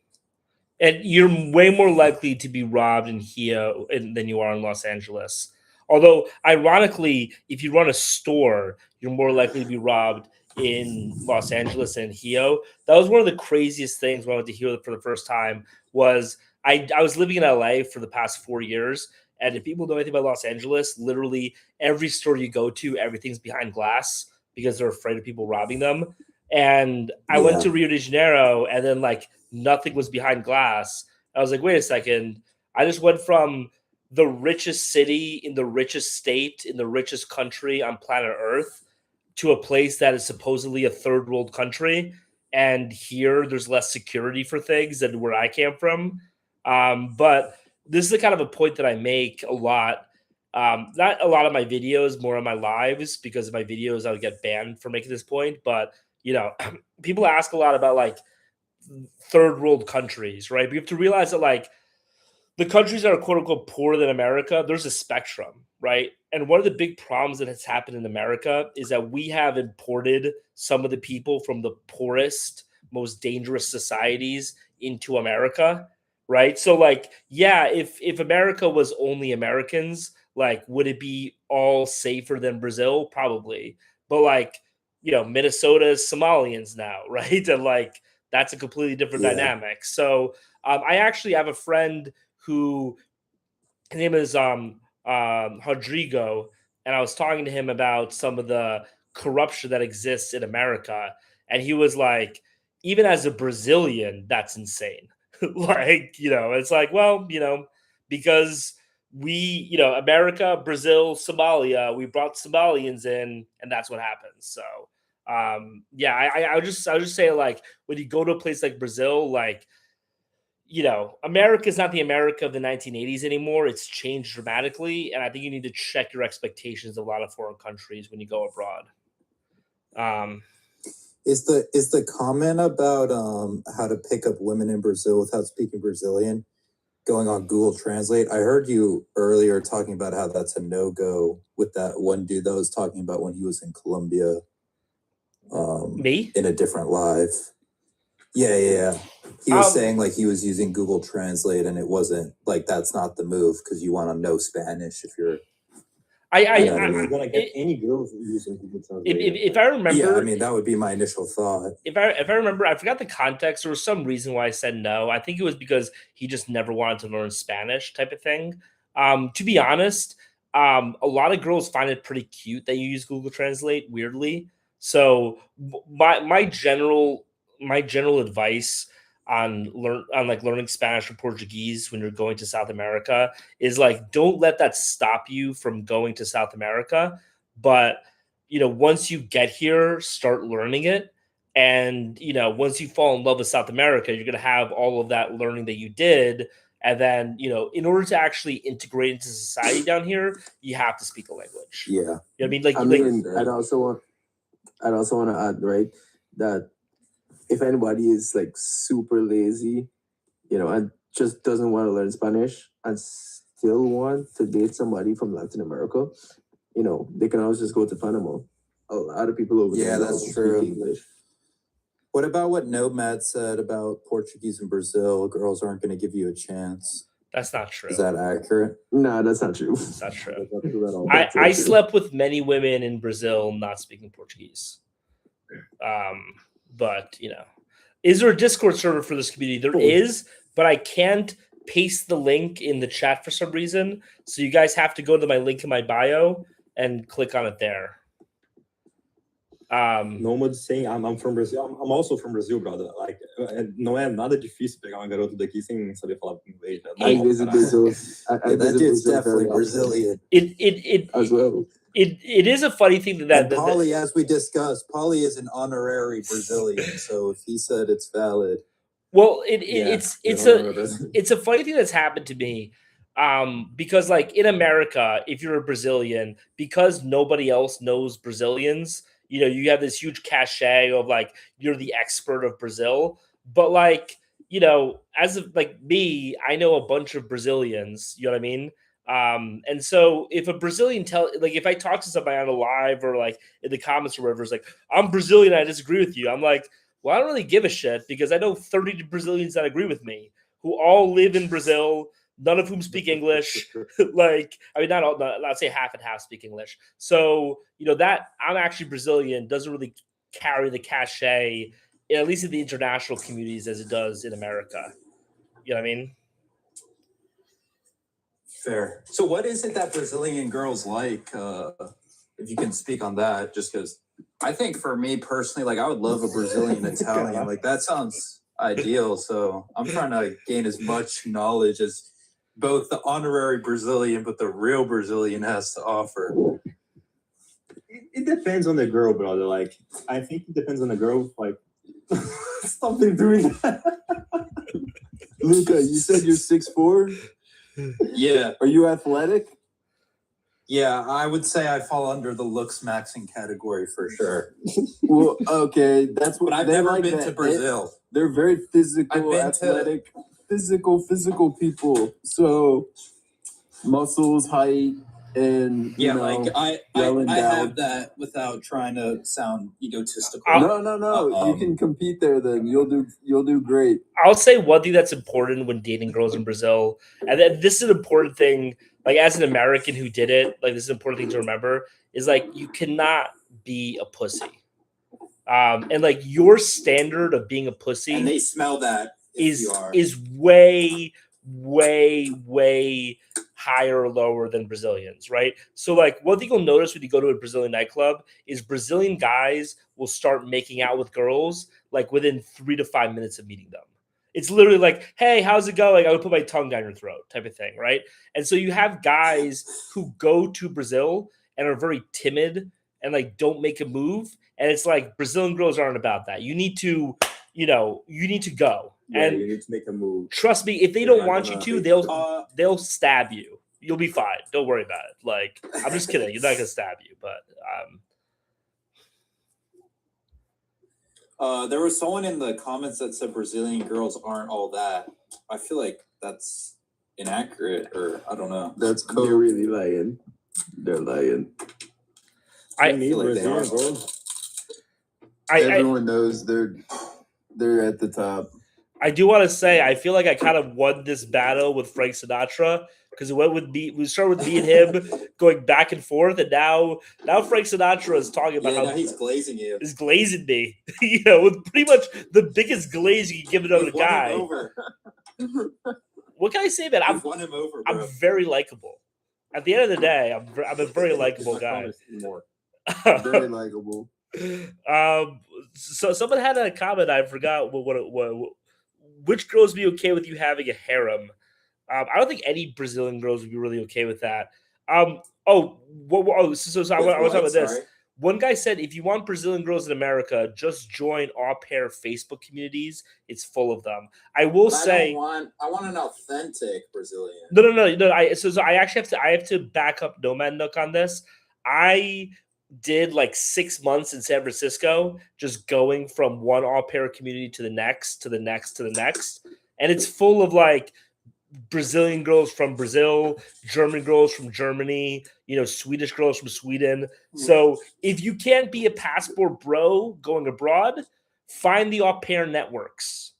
And you're way more likely to be robbed in here than you are in Los Angeles. Although, ironically, if you run a store, you're more likely to be robbed in Los Angeles than here. That was one of the craziest things when I went to here for the first time. Was I was living in LA for the past 4 years, and if people know anything about Los Angeles, literally every store you go to, everything's behind glass because they're afraid of people robbing them. And I went to Rio de Janeiro, and then like nothing was behind glass. I was like, wait a second. I just went from the richest city in the richest state in the richest country on planet Earth to a place that is supposedly a third world country. And here there's less security for things than where I came from. But this is the kind of a point that I make a lot. Not a lot of my videos, more on my lives, because of my videos, I would get banned for making this point. But, you know, people ask a lot about like third world countries, right? We have to realize that like the countries that are quote unquote poorer than America, there's a spectrum, right? And one of the big problems that has happened in America is that we have imported some of the people from the poorest, most dangerous societies into America, right? So like, yeah, if America was only Americans, like would it be all safer than Brazil? Probably. But like, you know, Minnesota is Somalians now, right? And like that's a completely different dynamic. So I actually have a friend who his name is Rodrigo, and I was talking to him about some of the corruption that exists in America, and he was like, even as a Brazilian, that's insane. Like, it's like, well, because we, America, Brazil, Somalia, we brought Somalians in, and that's what happens. So, yeah, I would just say, like, when you go to a place like Brazil, like, America is not the America of the 1980s anymore. It's changed dramatically, and I think you need to check your expectations of a lot of foreign countries when you go abroad. Is the comment about how to pick up women in Brazil without speaking Brazilian going on Google Translate? I heard you earlier talking about how that's a no-go with that one dude that was talking about when he was in Colombia. Me? In a different live. Yeah. He was saying like he was using Google Translate and it wasn't like that's not the move because you want to know Spanish if you're. You're gonna get any girls using Google Translate. If I remember, Yeah, I mean that would be my initial thought. If I remember, I forgot the context. There was some reason why I said no. I think it was because he just never wanted to learn Spanish, type of thing. To be honest, a lot of girls find it pretty cute that you use Google Translate. Weirdly, so my general advice on learning Spanish or Portuguese when you're going to South America is like, don't let that stop you from going to South America. But once you get here, start learning it. And once you fall in love with South America, you're going to have all of that learning that you did. And then, in order to actually integrate into society down here, you have to speak a language. Yeah. You know what I mean? Like, I'd also want to add, right, that if anybody is like super lazy, and just doesn't want to learn Spanish and still want to date somebody from Latin America, they can always just go to Panama. A lot of people over there. Yeah, that's speak true. English. What about what Nomad said about Portuguese in Brazil? Girls aren't going to give you a chance. That's not true. Is that accurate? No, that's not true. That's not true. That's not true at all. I slept with many women in Brazil not speaking Portuguese. But is there a Discord server for this community? There is, but I can't paste the link in the chat for some reason. So you guys have to go to my link in my bio and click on it there. Nomad's saying I'm from Brazil. I'm also from Brazil, brother. Like, não é nada difícil pegar uma garota daqui sem saber falar inglês. That dude's definitely Brazilian. It as well. It is a funny thing that Paulie, as we discussed, Paulie is an honorary Brazilian. So if he said it's valid, well, it's a funny thing that's happened to me. Because like in America, if you're a Brazilian, because nobody else knows Brazilians, you have this huge cachet of like you're the expert of Brazil. But like, as of like me, I know a bunch of Brazilians, you know what I mean? And so if a Brazilian if I talk to somebody on a live or like in the comments or whatever, it's like, I'm Brazilian, I disagree with you. I'm like, well, I don't really give a shit because I know 30 Brazilians that agree with me who all live in Brazil, none of whom speak English. Not say half and half speak English. So, that I'm actually Brazilian doesn't really carry the cachet, at least in the international communities, as it does in America. You know what I mean? fair. So what is it that Brazilian girls like? If you can speak on that, just because I think for me personally, like I would love a Brazilian Italian. Like that sounds ideal. So I'm trying to gain as much knowledge as both the honorary Brazilian, but the real Brazilian has to offer. It depends on the girl, brother. Like, I think it depends on the girl. Like, stop doing that. Luca, you said you're 6'4"? Yeah. Are you athletic? Yeah, I would say I fall under the looks maxing category for sure. Well, okay, that's what. But I've they never like been that. to Brazil. They're very physical, I've been athletic, physical people. So muscles, height, and Yeah, you know, like I well-endowed. have that without trying to sound egotistical. No. You can compete there. Then you'll do great. I'll say one thing that's important when dating girls in Brazil, and then this is an important thing, like as an American who did it, like this is an important thing to remember, is like you cannot be a pussy. And like your standard of being a pussy, And they smell that if you are. is way higher or lower than Brazilians, right? So like one thing you'll notice when you go to a Brazilian nightclub is Brazilian guys will start making out with girls like within 3 to 5 minutes of meeting them. It's literally like, hey, how's it going? I would put my tongue down your throat type of thing, right? And so you have guys who go to Brazil and are very timid and like don't make a move. And it's like Brazilian girls aren't about that. You need to, you need to go. Yeah, And you need to make a move. trust me, if they They're don't not want you gonna- to, they'll stab you. You'll be fine. Don't worry about it. Like, I'm just kidding. You're not gonna stab you, but There was someone in the comments that said Brazilian girls aren't all that. I feel like that's inaccurate, or I don't know. That's They're cool. really lying. They're lying. I feel like they are. Everyone knows they're at the top. I do want to say I feel like I kind of won this battle with Frank Sinatra because it went with me. We started with me and him going back and forth, and now Frank Sinatra is talking about Yeah, how now he's glazing you. he's glazing me. With pretty much the biggest glaze you can give another You've won him guy. over. What can I say, man? You've won him over, bro. I'm very likable. At the end of the day, I'm a very likable guy. Very likable. So someone had a comment. I forgot what which girls would be okay with you having a harem. I don't think any Brazilian girls would be really okay with that. So I was talking about this. Sorry. One guy said, if you want Brazilian girls in America, just join au pair Facebook communities. It's full of them. I will say, I want an authentic Brazilian. No. So I actually have to back up Nomad Nook on this. I did like 6 months in San Francisco, just going from one au pair community to the next, and it's full of like Brazilian girls from Brazil, German girls from Germany, Swedish girls from Sweden. So if you can't be a passport bro going abroad, find the au pair networks.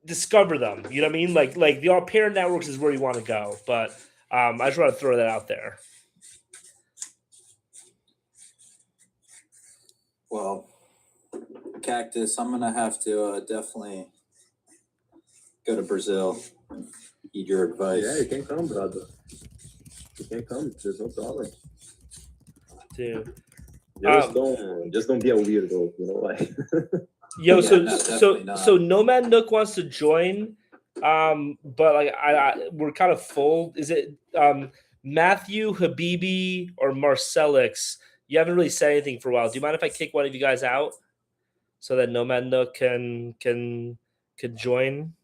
Discover them. You know what I mean? Like the au pair networks is where you want to go. But I just want to throw that out there. Well, Cactus, I'm gonna have to definitely go to Brazil. Eat your advice. Yeah, you can come, brother. You can come. There's no problem. Dude. Just don't be a weirdo, like. Yo, Yeah, definitely not. so Nomad Nook wants to join, but like we're kind of full. Is it Matthew, Habibi, or Marcellix? You haven't really said anything for a while. Do you mind if I kick one of you guys out so that Nomad Nook can join?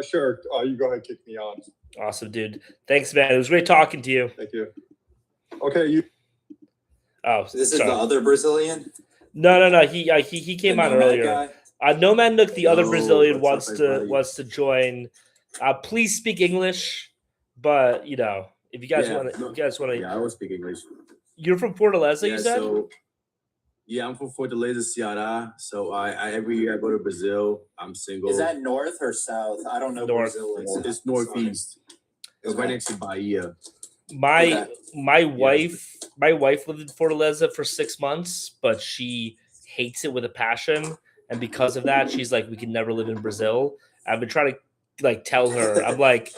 Sure. You go ahead, kick me on. Awesome, dude. Thanks, man. It was great talking to you. Thank you. Okay, you. Oh, This is sorry. the other Brazilian. No. He came The on Nomad earlier. guy? Nomad Nook, the other Yo, Brazilian, what's up, everybody? wants to join. Please speak English, but if you guys want to, Yeah, I will speak English. You're from Fortaleza, you said? I'm from Fortaleza, Ceará. So I every year I go to Brazil. I'm single. Is that north or south? I don't know. North. Brazil is. It's northeast. It's right next to Bahia. My wife lived in Fortaleza for 6 months, but she hates it with a passion, and because of that, she's like, we can never live in Brazil. I've been trying to tell her, I'm like,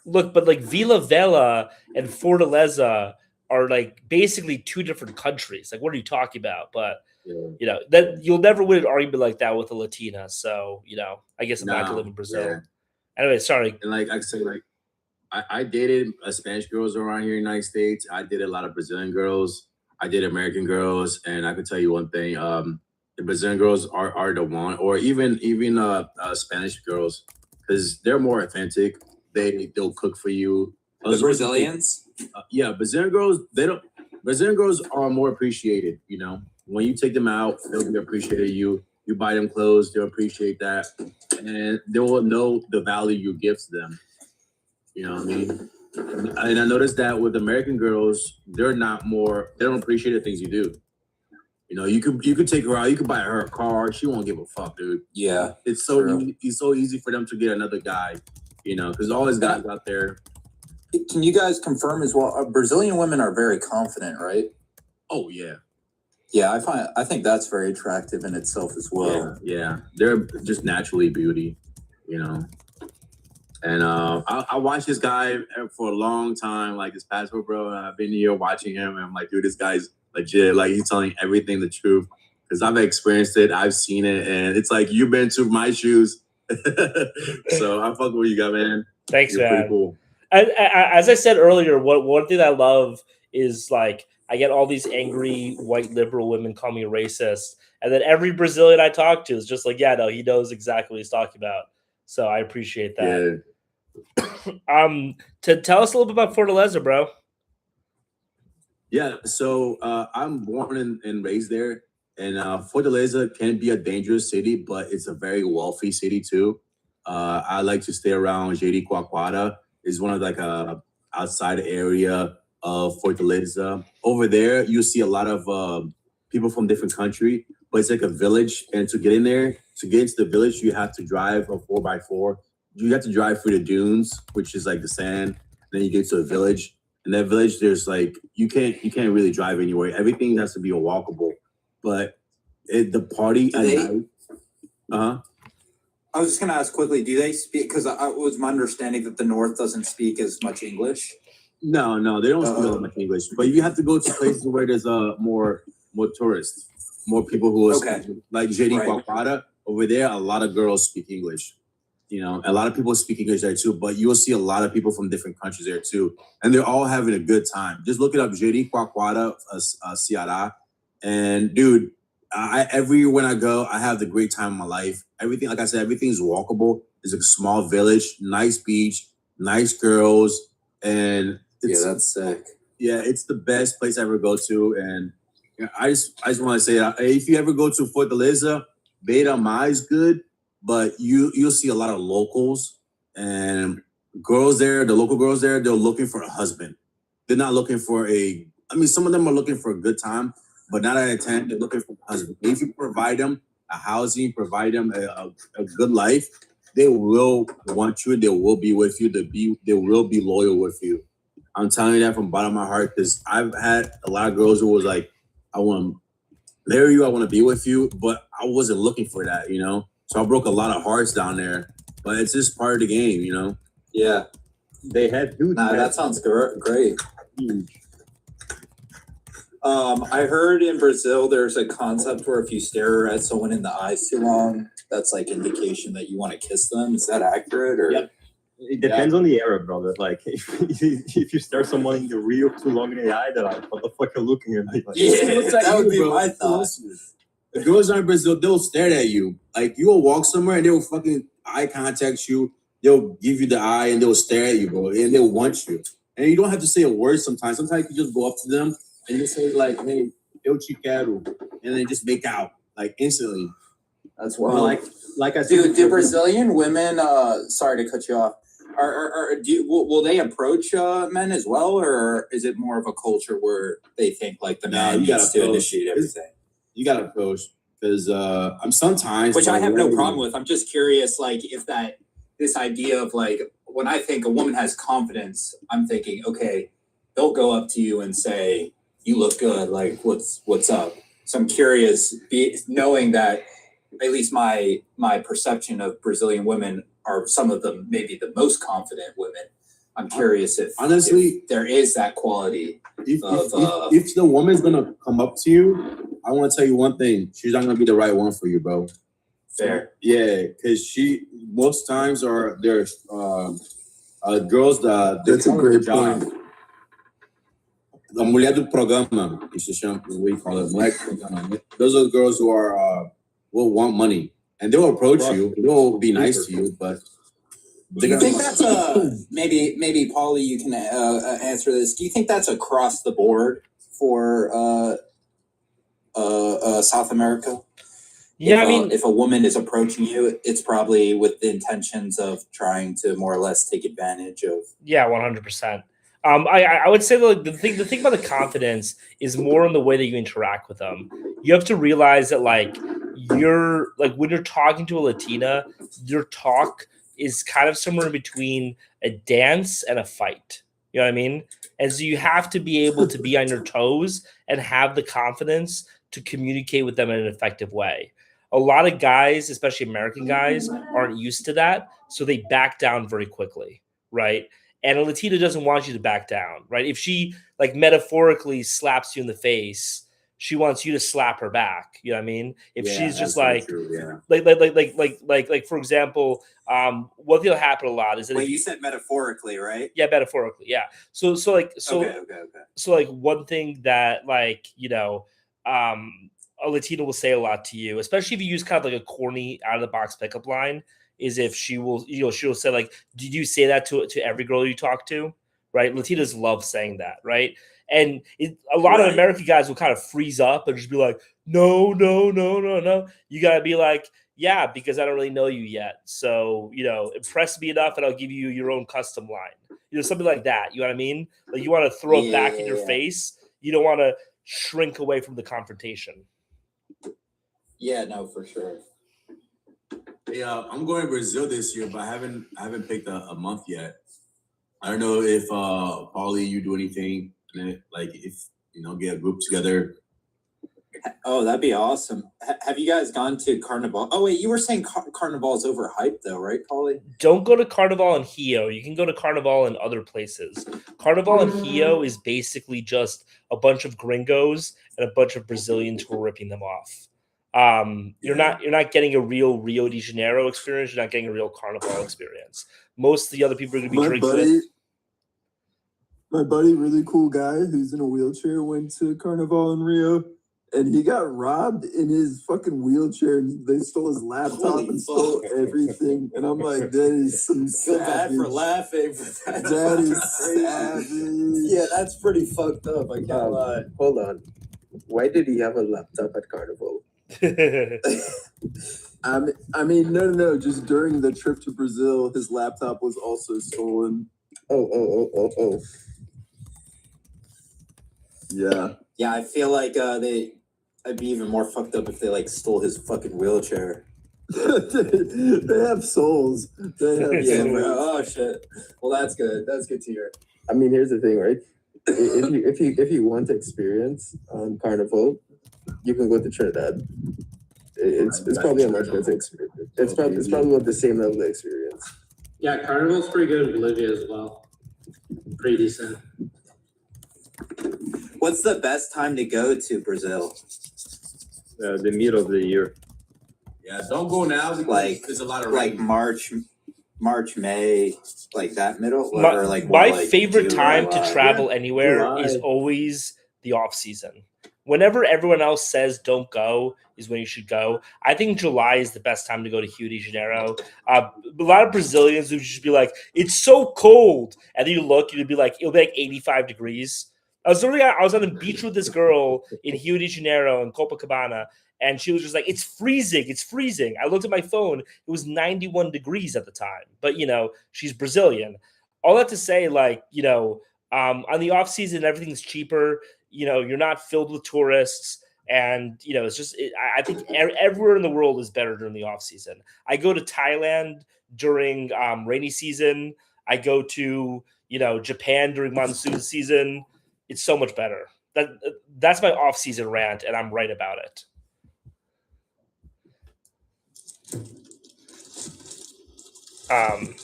look, but like Vila Velha and Fortaleza are like basically two different countries. Like, what are you talking about? But that you'll never win an argument like that with a Latina. So I guess I'm not gonna live in Brazil. Yeah. Anyway, sorry. And like I say, like I dated Spanish girls around here in the United States. I dated a lot of Brazilian girls. I did American girls, and I can tell you one thing: the Brazilian girls are the one, or even Spanish girls, because they're more authentic. They'll cook for you. The Brazilians? Yeah, Brazilian girls. Brazilian girls are more appreciated. When you take them out, they'll be appreciated. You buy them clothes, they'll appreciate that, and they will know the value you give to them. You know what I mean? And I noticed that with American girls, they don't appreciate the things you do. You could take her out, you could buy her a car, she won't give a fuck, dude. Yeah, it's so easy for them to get another guy. Because all these guys out there. Can you guys confirm as well? Brazilian women are very confident, right? Oh yeah. Yeah, I think that's very attractive in itself as well. Yeah. They're just naturally beauty, And I watched this guy for a long time, like his passport bro. And I've been here watching him, and I'm like, dude, this guy's legit. Like, he's telling everything the truth. because I've experienced it, I've seen it, and it's like you've been to my shoes. So I fuck with you guys, man. Thanks, You're man. pretty cool. As I said earlier, one thing I love is like I get all these angry white liberal women call me a racist, and then every Brazilian I talk to is just like, yeah, no, he knows exactly what he's talking about. So I appreciate that. Yeah. To tell us a little bit about Fortaleza, bro. Yeah, so I'm born and raised there, and Fortaleza can be a dangerous city, but it's a very wealthy city too. I like to stay around Jericoacoara. It's one of like a outside area of Fortaleza. Over there, you see a lot of people from different country, but it's like a village. And to get in there, to get into the village, you have to drive a 4x4. You have to drive through the dunes, which is like the sand. Then you get to a village. In that village, there's like you can't really drive anywhere. Everything has to be walkable. But the party at night. I was just gonna ask quickly, do they speak? Because I was my understanding that the North doesn't speak as much English. No, they don't speak that much English. But you have to go to places where there's more tourists, more people who are like Jericoacoara. Over there, a lot of girls speak English. You know, a lot of people speak English there too, but you'll see a lot of people from different countries there too. And they're all having a good time. Just look it up, Jericoacoara, Ceará. And dude, when I go, I have the great time of my life. Everything, like I said, everything's walkable. It's a small village, nice beach, nice girls. And that's sick. Yeah, it's the best place I ever go to. And I just want to say that if you ever go to Fortaleza, Beira Mar is good. But you'll see a lot of locals and girls there. The local girls there, they're looking for a husband. They're not looking for some of them are looking for a good time, but 9 out of 10, they're looking for a husband. If you provide them a housing, provide them a good life, they will want you. They will be with you. They will be loyal with you. I'm telling you that from the bottom of my heart because I've had a lot of girls who was like, I want to marry you, I want to be with you, but I wasn't looking for that, you know? So I broke a lot of hearts down there, but it's just part of the game, you know? Yeah. They had huge. That sounds great. I heard in Brazil there's a concept where if you stare at someone in the eyes too long, that's like indication that you want to kiss them. Is that accurate? Or Yep. It depends on the era, brother. Like if you stare someone in the real too long in the eye, they're like, what the fuck are you looking at me? Like, that would be my thought. The girls in Brazil, they'll stare at you. Like you will walk somewhere and they'll fucking eye contact you. They'll give you the eye and they'll stare at you, bro. And they'll want you. And you don't have to say a word sometimes. Sometimes you just go up to them and just say like, hey, eu te quero. And then just make out like instantly. That's wild. Like I said, do Brazilian women? Sorry to cut you off. Will they approach men as well, or is it more of a culture where they think like the man needs to initiate everything? You gotta approach because I'm sometimes, which I have no problem with. I'm just curious, like if this idea of like when I think a woman has confidence, I'm thinking, okay, they'll go up to you and say, "You look good. Like what's up?" So I'm curious, knowing that at least my perception of Brazilian women are some of them maybe the most confident women. I'm curious if honestly there is that quality. If the woman's gonna come up to you, I want to tell you one thing: she's not gonna be the right one for you, bro. Fair. Yeah, because most times there's girls that that's a great point. A mulher do programa, isso chama, we call it moleque programa. Those are the girls who will want money and they'll approach you. They'll be nice to you, but. Do you think that's maybe Paulie, you can answer this? Do you think that's across the board for South America? Yeah, I mean, if a woman is approaching you, it's probably with the intentions of trying to more or less take advantage of. Yeah, 100%. I would say like the thing about the confidence is more in the way that you interact with them. You have to realize that like you're like when you're talking to a Latina, your talk is kind of somewhere in between a dance and a fight. You know what I mean? And so you have to be able to be on your toes and have the confidence to communicate with them in an effective way. A lot of guys, especially American guys, aren't used to that. So they back down very quickly, right? And a Latina doesn't want you to back down, right? If she like metaphorically slaps you in the face, She wants you to slap her back. You know what I mean? If Yeah, she's just that's very like, true, yeah. like for example, what will happen a lot is that Wait, if you said metaphorically, right? yeah, metaphorically, yeah. So Okay. so like one thing that like a Latina will say a lot to you, especially if you use kind of like a corny out of the box pickup line, is if she'll say like, did you say that to every girl you talk to? Right? Latinas love saying that, right? And a lot of Right. American guys will kind of freeze up and just be like, no, no, no, no, no. You gotta be like, yeah, because I don't really know you yet. So, impress me enough and I'll give you your own custom line. Something like that. You know what I mean? Like you want to throw it back in your face. You don't want to shrink away from the confrontation. Yeah, no, for sure. Yeah, I'm going to Brazil this year, but I haven't picked a month yet. I don't know if Paulie, you do anything like if get a group together. Oh, that'd be awesome. Have you guys gone to Carnival? Oh wait, you were saying Carnival is overhyped though, right, Paulie? Don't go to Carnival in Rio. You can go to Carnival in other places. Carnival in Rio is basically just a bunch of gringos and a bunch of Brazilians who are ripping them off. You're not getting a real Rio de Janeiro experience. You're not getting a real Carnival experience. Most of the other people are going to be drinking with. My buddy, really cool guy who's in a wheelchair, went to Carnival in Rio, and he got robbed in his fucking wheelchair. And they stole his laptop and stole everything. And I'm like, that is some Feel bad for laughing. That is savage. Yeah, that's pretty fucked up. I can't lie. Hold on. Why did he have a laptop at Carnival? I mean, no. Just during the trip to Brazil, his laptop was also stolen. Oh. Yeah. Yeah, I feel like I'd be even more fucked up if they like stole his fucking wheelchair. They have souls. They have Yeah, souls. bro. Oh shit. Well, that's good. That's good to hear. I mean, here's the thing, right? If you want to experience Carnival, you can go to Trinidad. It's probably a much better experience. It's probably about the same level of experience. Yeah, Carnival's pretty good in Bolivia as well. Pretty decent. What's the best time to go to Brazil? The middle of the year. Yeah, don't go now because Like there's a lot of like rain. March, May, like that middle. My, like my more like favorite June, time July? to travel Yeah, anywhere July. is always the off season. Whenever everyone else says don't go is when you should go. I think July is the best time to go to Rio de Janeiro. A lot of Brazilians would just be like, it's so cold. And then you look, it'll be like 85 degrees. I was on the beach with this girl in Rio de Janeiro in Copacabana, and she was just like, it's freezing. It's freezing. I looked at my phone. It was 91 degrees at the time. But, she's Brazilian. All that to say, like, on the off season, everything's cheaper. You're not filled with tourists. And, it's just, I think everywhere in the world is better during the off season. I go to Thailand during rainy season. I go to, Japan during monsoon season. It's so much better. That's my off season rant, and I'm right about it. I'm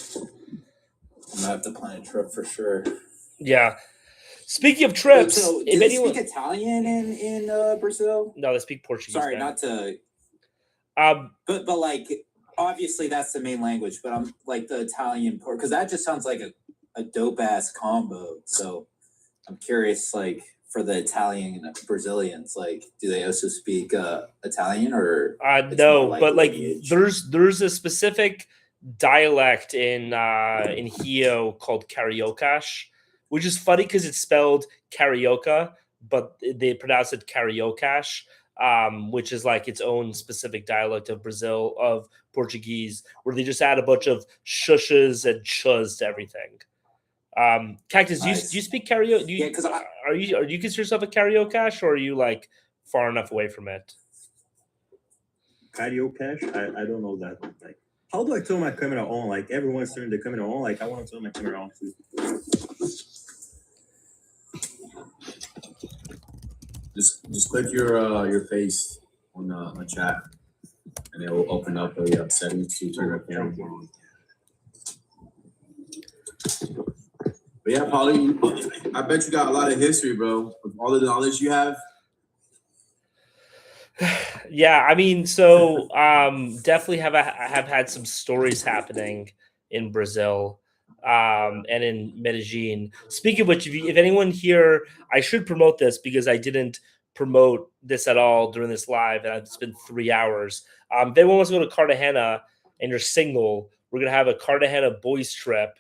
gonna have to plan a trip for sure. Yeah. Speaking of trips, So, do if they anyone speak Italian in Brazil? no, they speak Portuguese. Sorry, man. not to. But like obviously that's the main language, but I'm like the Italian part because that just sounds like a dope ass combo. So I'm curious, like for the Italian and Brazilians, like do they also speak Italian or? it's no, more but like lineage? there's a specific dialect in Rio called Cariocash, which is funny because it's spelled Carioca, but they pronounce it Cariocash, which is like its own specific dialect of Brazil of Portuguese, where they just add a bunch of shushes and chus to everything. Cactus, do you speak Carioca? Yeah, because are you consider yourself a Cariocash, or are you like far enough away from it? Cariocash? I don't know that. Like, how do I turn my camera on? Like everyone's turning the camera on. Like I want to turn my camera on too. Just click your face on the chat, and it will open up a settings to turn your camera on. But yeah, Paulie, I bet you got a lot of history, bro. With all the knowledge you have, Yeah, I mean, so definitely have had some stories happening in Brazil and in Medellin. Speaking of which, if anyone here, I should promote this because I didn't promote this at all during this live, and it's been 3 hours. If anyone wants to go to Cartagena and you're single, we're gonna have a Cartagena boys trip.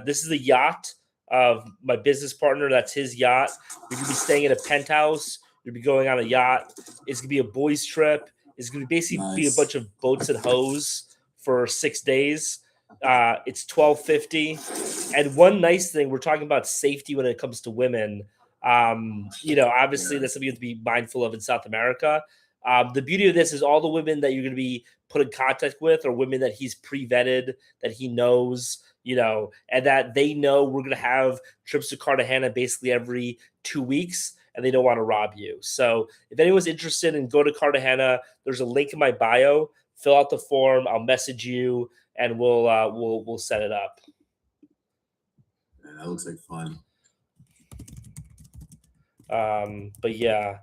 This is the yacht of my business partner. That's his yacht. We're gonna be staying in a penthouse. We'll be going on a yacht. It's gonna be a boys trip. It's gonna basically be a Nice. bunch of boats and hoes for 6 days. It's $12.50. And one nice thing, we're talking about safety when it comes to women. Obviously that's something you have to be mindful of in South America. The beauty of this is all the women that you're going to be put in contact with are women that he's pre-vetted, that he knows, and that they know we're going to have trips to Cartagena basically every 2 weeks, and they don't want to rob you. So if anyone's interested in go to Cartagena, there's a link in my bio. Fill out the form. I'll message you, and we'll set it up. Man, that looks like fun. But yeah.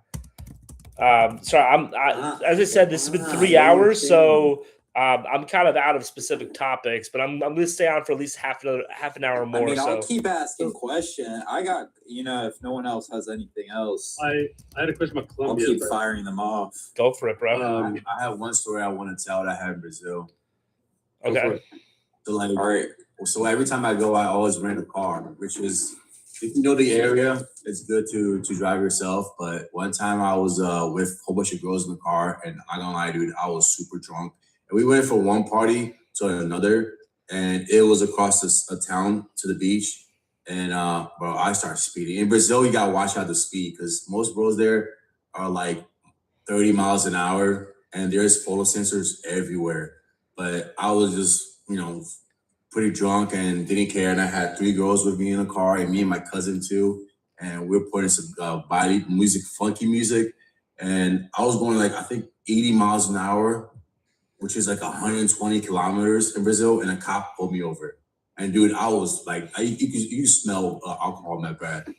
Sorry, as I said, this has been 3 hours, so I'm kind of out of specific topics, but I'm going to stay on for at least half an hour more. I mean, I'll So keep asking questions. I got, if no one else has anything else, I had a question about I'll Colombia. keep but- firing them off. go for it, bro. I have one story I want to tell that I had in Brazil. Go for Okay. it. So like, All right. so every time I go, I always rent a car, which is, if you know the area, it's good to drive yourself. But one time I was with a whole bunch of girls in the car, and I don't lie, dude, I was super drunk. And we went from one party to another, and it was across a town to the beach. And bro, I started speeding. In Brazil, you gotta watch out the speed because most roads there are like 30 miles an hour, and there's photo sensors everywhere. But I was just, pretty drunk and didn't care. And I had 3 girls with me in the car, and me and my cousin too. And we were putting some body music, funky music. And I was going like, I think 80 miles an hour, which is like 120 kilometers in Brazil. And a cop pulled me over. And dude, I was like, you smell alcohol in my breath.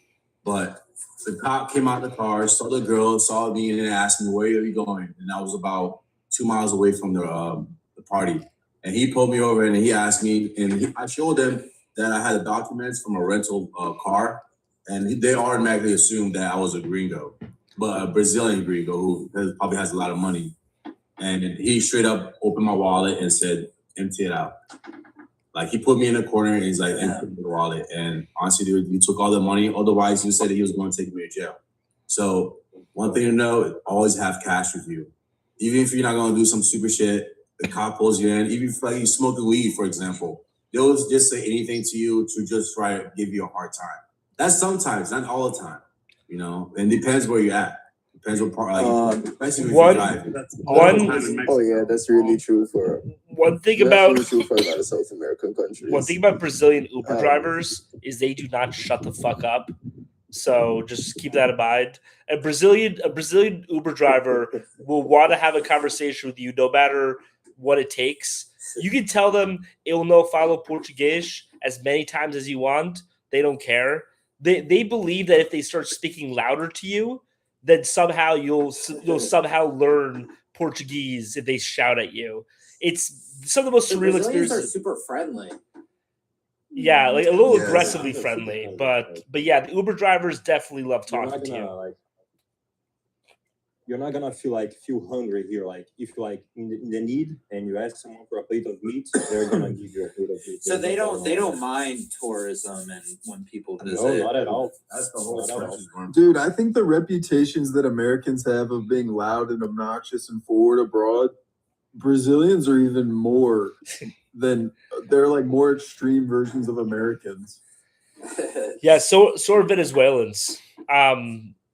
But the cop came out of the car, saw the girl, saw me, and then asked me, where are you going? And I was about 2 miles away from the party. And he pulled me over and he asked me, and I showed them that I had documents from a rental car, and they automatically assumed that I was a gringo, but a Brazilian gringo who probably has a lot of money. And he straight up opened my wallet and said, empty it out. Like he put me in a corner and he's like, empty the wallet. And honestly, dude, you took all the money. Otherwise, you said that he was going to take me to jail. So one thing to know, always have cash with you. Even if you're not going to do some super shit, the cop pulls you in. Even if like you smoking weed, for example, they'll just say anything to you to just try to give you a hard time. That's sometimes, not all the time, and depends where you're at. Depends what part, like, especially if you're driving. Oh yeah, that's really true for One thing that's about really true for a lot of South American countries. one thing about Brazilian Uber drivers is they do not shut the fuck up. So just keep that in mind. A Brazilian Uber driver will want to have a conversation with you no matter what it takes. You can tell them eu não falo português as many times as you want. They don't care. They believe that if they start speaking louder to you, then somehow you'll somehow learn Portuguese if they shout at you. It's some of the most The surreal Brazilians are experiences. super friendly. Yeah, like a little Yeah, aggressively yeah. friendly, but yeah, the Uber drivers definitely love You're talking not to gonna you. like. You're not gonna feel hungry here. Like if you're like in the need and you ask someone for a plate of meat, they're gonna give you a plate of meat. So they don't mind tourism and when people visit. No, not at all. That's the whole Not at all. structure. Dude, I think the reputations that Americans have of being loud and obnoxious and forward abroad, Brazilians are even more than they're like more extreme versions of Americans. Yeah, so are Venezuelans.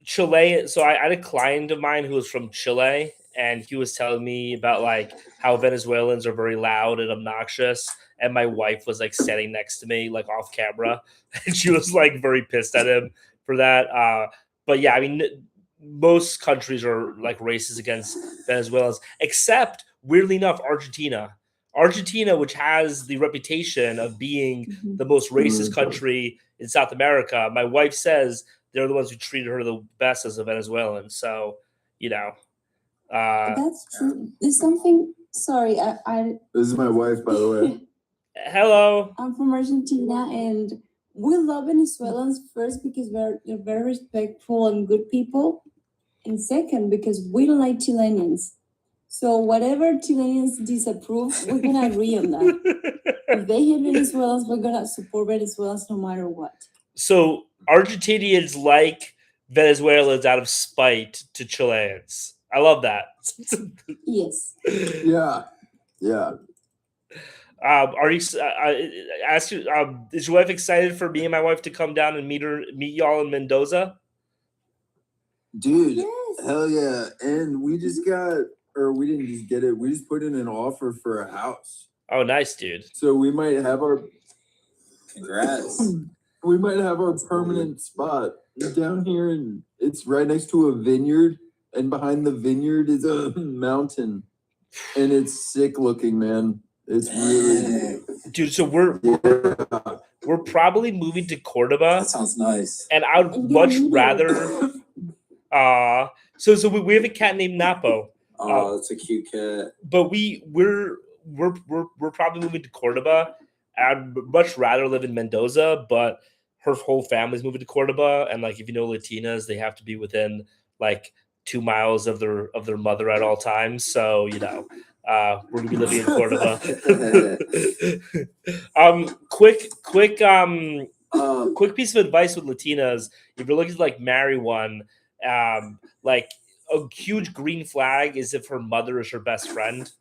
Chile. So I had a client of mine who was from Chile, and he was telling me about like how Venezuelans are very loud and obnoxious. And my wife was like sitting next to me, like off camera, and she was like very pissed at him for that. But yeah, I mean, most countries are like racist against Venezuelans, except weirdly enough, Argentina. Argentina, which has the reputation of being the most racist country in South America, my wife says they're the ones who treated her the best as a Venezuelan. So, That's true. There's something. Sorry, I. This is my wife, by the way. Hello. I'm from Argentina, and we love Venezuelans first because they're very respectful and good people, and second because we don't like Chileans. So whatever Chileans disapprove, we're gonna agree on that. If they hate Venezuelans, we're gonna support Venezuelans no matter what. So Argentinians like Venezuelans out of spite to Chileans. I love that. Yes. Yeah. Yeah. Are you? Ask you. Is your wife excited for me and my wife to come down and meet y'all in Mendoza? Dude, hell yeah. And we just got, or we didn't just get it, we just put in an offer for a house. Oh, nice, dude. So we might have our Congrats. we might have our permanent spot down here, and it's right next to a vineyard, and behind the vineyard is a mountain. And it's sick looking, man. It's really, dude. So we're probably moving to Cordoba. That sounds nice. And I would much rather. So we have a cat named Napo. Oh, that's a cute cat. But we're probably moving to Cordoba. I'd much rather live in Mendoza, but her whole family's moving to Cordoba, and like if you know Latinas, they have to be within like 2 miles of their mother at all times. So we're gonna be living in Cordoba. Quick piece of advice with Latinas: if you're looking to like marry one, like a huge green flag is if her mother is her best friend.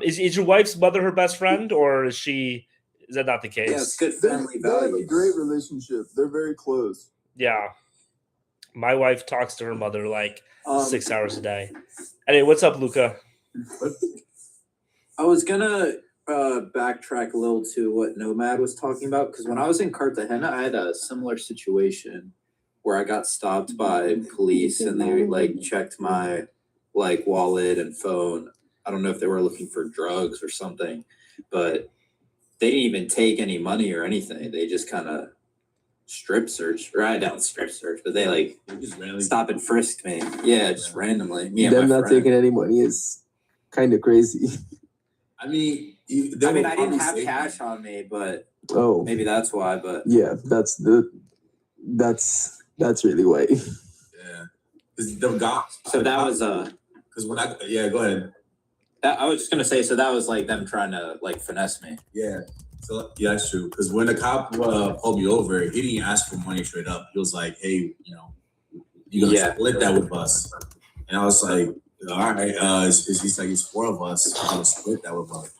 Is your wife's mother her best friend, or is that not the case? Yeah, it's good they family have a values. great relationship. They're very close. Yeah. My wife talks to her mother like 6 hours a day. Anyway, what's up, Luca? I was gonna backtrack a little to what Nomad was talking about, because when I was in Cartagena, I had a similar situation where I got stopped by police and they like checked my like wallet and phone. I don't know if they were looking for drugs or something, but they didn't even take any money or anything. They just kind of strip search, or I don't strip search, but they like just stop and frisked me. Yeah, just randomly. Me and Them my not friend. taking any money is kind of crazy. I mean, I didn't have cash on me, but Oh, maybe that's why. But yeah, that's really why. yeah, because the guy. So that was because when go ahead. I was just gonna say, so that was like them trying to like finesse me. Yeah. So yeah, that's true. Because when the cop pulled me over, he didn't ask for money straight up. He was like, "Hey, you gonna split that with us?" And I was like, "All right." He's like, "It's 4 of us. We're gonna split that with us."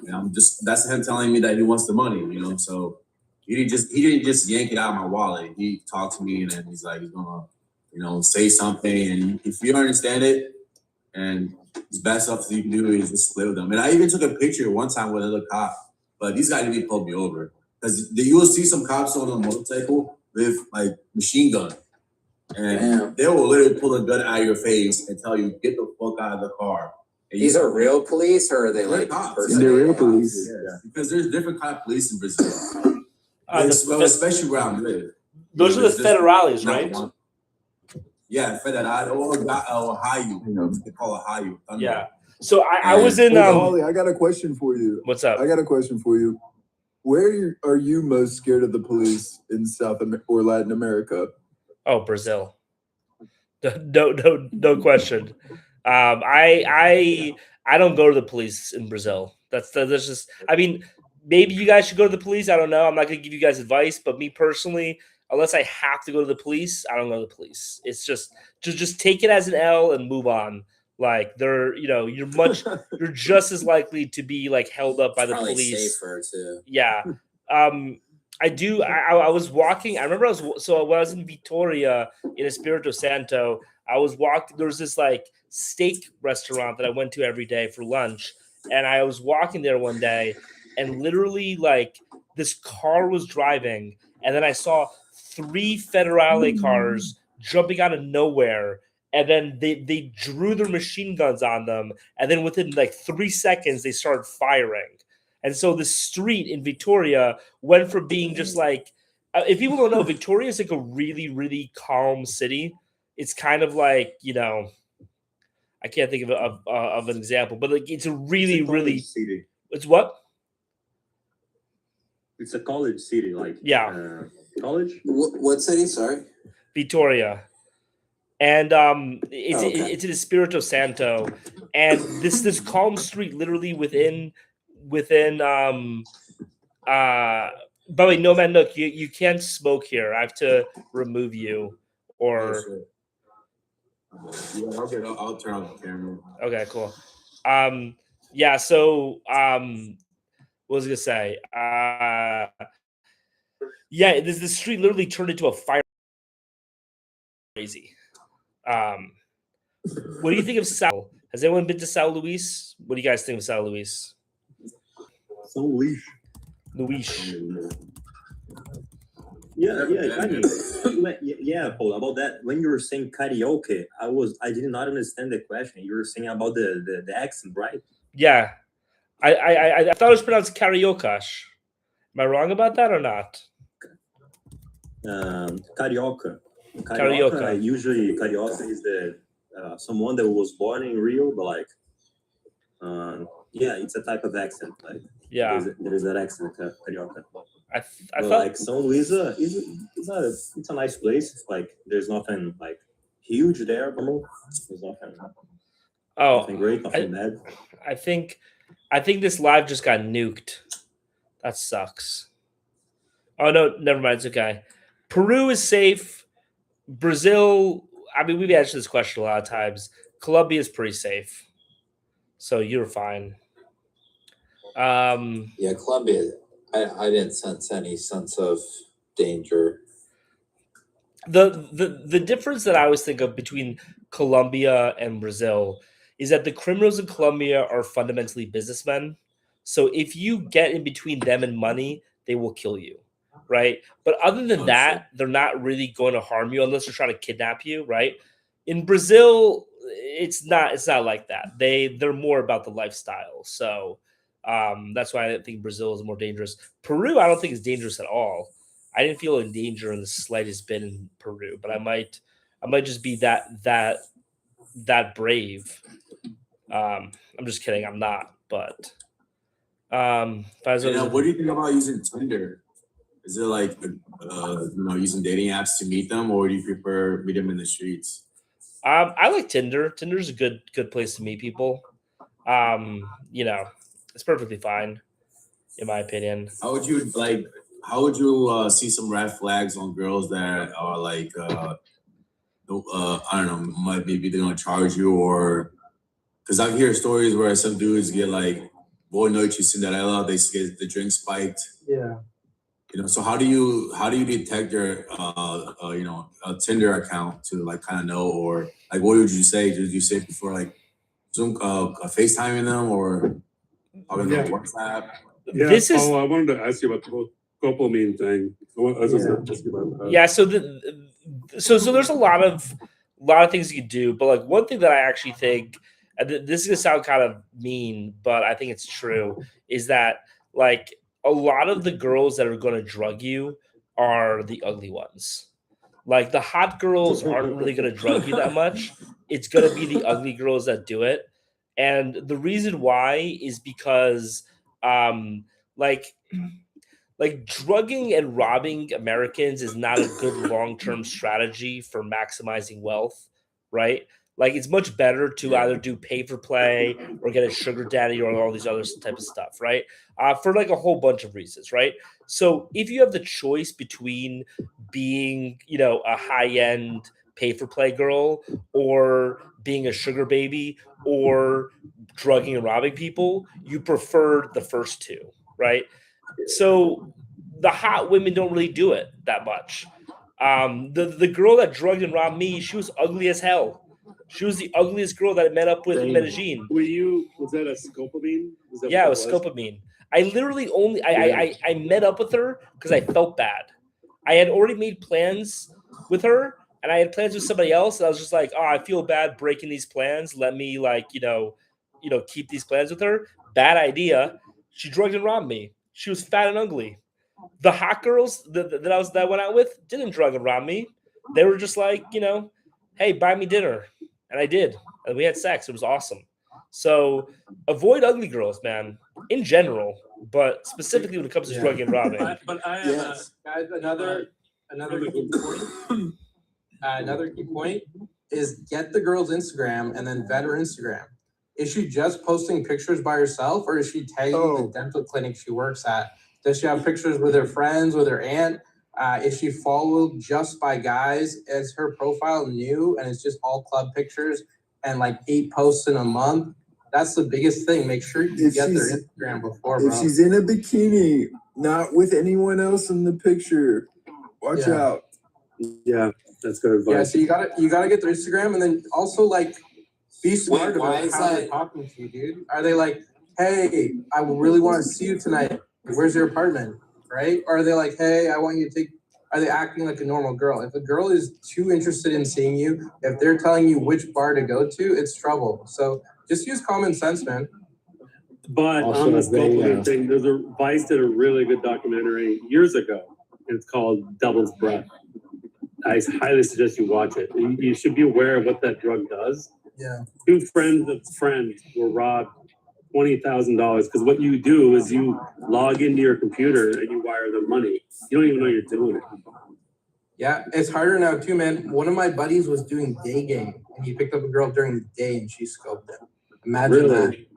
And that's him telling me that he wants the money. So he didn't just yank it out of my wallet. He talked to me, and then he's like, he's gonna say something, and if you don't understand it, and the best stuff you can do is just split with them. And I even took a picture one time with another cop. But these guys didn't even pull me over, because you will see some cops on a motorcycle with like machine gun, and they will literally pull a gun out of your face and tell you get the fuck out of the car. And These are real police, or are they they're like cops? They're real police. Yeah, because there's different kind of police in Brazil, especially where I live. Those are the federales, right? Yeah, federal or Ohio. They call it Ohio. Yeah. So I was in. Paulie, I got a question for you. What's up? I got a question for you. Where are you most scared of the police in South America or Latin America? Oh, Brazil. No question. I don't go to the police in Brazil. That's just. I mean, maybe you guys should go to the police. I don't know. I'm not going to give you guys advice, but me personally, unless I have to go to the police, I don't go to the police. It's just take it as an L and move on. Like you're just as likely to be like held up by the Probably police. safer too. Yeah. I was walking. I remember when I was in Vitoria in Espirito Santo, I was walking. There was this like steak restaurant that I went to every day for lunch. And I was walking there one day and literally like this car was driving. And then I saw 3 Federale cars jumping out of nowhere. And then they drew their machine guns on them. And then within like 3 seconds, they started firing. And so the street in Victoria went from being just like, if people don't know, Victoria is like a really, really calm city. It's kind of like, I can't think of an example, but like it's a really, It's a college really. city. It's what? It's a college city, like Yeah. College. What city? Sorry. Victoria. And it's Oh, okay. it's in Espirito Santo, and this calm street literally within by the way, no man, look, you can't smoke here. I have to remove you Oh, or shit. Yeah, okay, I'll turn off the camera. okay, cool. Yeah, so what was I gonna say? Yeah, the street literally turned into a fire. Crazy. What do you think of Sal? Has anyone been to Sao Luis? What do you guys think of Sao Luis? So Luis. Yeah, Paul. About that, when you were saying karaoke, I did not understand the question. You were saying about the accent, right? Yeah, I thought it was pronounced karaoke. Am I wrong about that or not? Carioca. Carioca. Usually, carioca is the someone that was born in Rio, but like, yeah, it's a type of accent. Like, Yeah. there is that accent, carioca. I But thought like São Luís it's a nice place. Like, there's nothing like huge there, but there's nothing. Nothing great, nothing bad. I think this live just got nuked. That sucks. Oh no, never mind. It's okay. Peru is safe. Brazil. I mean, we've answered this question a lot of times. Colombia is pretty safe, so you're fine. Yeah, Colombia. I didn't sense any sense of danger. The difference that I always think of between Colombia and Brazil is that the criminals in Colombia are fundamentally businessmen. So if you get in between them and money, they will kill you, right? But other than that, they're not really going to harm you unless they're trying to kidnap you, right? In Brazil, it's not like that. They're more about the lifestyle. So that's why I think Brazil is more dangerous. Peru, I don't think is dangerous at all. I didn't feel in danger in the slightest bit in Peru, but I might just be that brave. I'm just kidding. I'm not, but What do you think about using Tinder? Is it like using dating apps to meet them, or do you prefer meet them in the streets? I like Tinder. Tinder's a good place to meet people. It's perfectly fine, in my opinion. How would you see some red flags on girls that are like I don't know, maybe they're gonna charge you, or because I've heard stories where some dudes get like Boy Noche Cinderella, they get the drink spiked. Yeah. So how do you detect your a Tinder account to like kind of know, or like what would you say? Did you say before like Zoom FaceTiming them or on WhatsApp? Yeah, I wanted to ask you about the whole dopamine thing. Yeah, so there's a lot of things you can do, but like one thing that I actually think, and this is gonna sound kind of mean, but I think it's true, is that like a lot of the girls that are going to drug you are the ugly ones. Like the hot girls aren't really going to drug you that much. It's going to be the ugly girls that do it. And the reason why is because like drugging and robbing Americans is not a good long-term strategy for maximizing wealth, right? Like it's much better to either do pay for play or get a sugar daddy or all these other type of stuff, right? For like a whole bunch of reasons, right? So if you have the choice between being, a high-end pay for play girl or being a sugar baby or drugging and robbing people, you prefer the first two, right? So the hot women don't really do it that much. The girl that drugged and robbed me, she was ugly as hell. She was the ugliest girl that I met up with in Medellin. Was that a scopamine? Yeah, it was scopamine. I literally I met up with her because I felt bad. I had already made plans with her, and I had plans with somebody else, and I was just like, oh, I feel bad breaking these plans. Let me keep these plans with her. Bad idea. She drugged and robbed me. She was fat and ugly. The hot girls that I went out with didn't drug and rob me. They were just like, hey, buy me dinner. And I did. and we had sex. It was awesome. So avoid ugly girls, man, in general, but specifically when it comes to drug and robbing. But I have guys, another key point. Another key point is get the girl's Instagram and then vet her Instagram. Is she just posting pictures by herself, or is she tagging the dental clinic she works at? Does she have pictures with her friends, with her aunt? Is she followed just by guys? Is her profile new and it's just all club pictures and like 8 posts in a month? That's the biggest thing. Make sure you get their Instagram before, bro. If she's in a bikini, not with anyone else in the picture, watch out. Yeah, that's good advice. Yeah, so you gotta get their Instagram, and then also like be smart why about is how they're that? talking to you, dude. Are they like, hey, I really want to see you tonight. Where's your apartment? Right? Or are they like, hey, I want you to take? Are they acting like a normal girl? If a girl is too interested in seeing you, if they're telling you which bar to go to, it's trouble. So just use common sense, man. But Also, on the they, scope thing, there's a Vice did a really good documentary years ago. It's called Devil's Breath. I highly suggest you watch it. You should be aware of what that drug does. Yeah. 2 friends of friends were robbed $20,000 because what you do is you log into your computer and you wire them money. You don't even know you're doing it. Yeah, it's harder now too, man. One of my buddies was doing day game, and he picked up a girl during the day, and she scoped him. Imagine that. Really?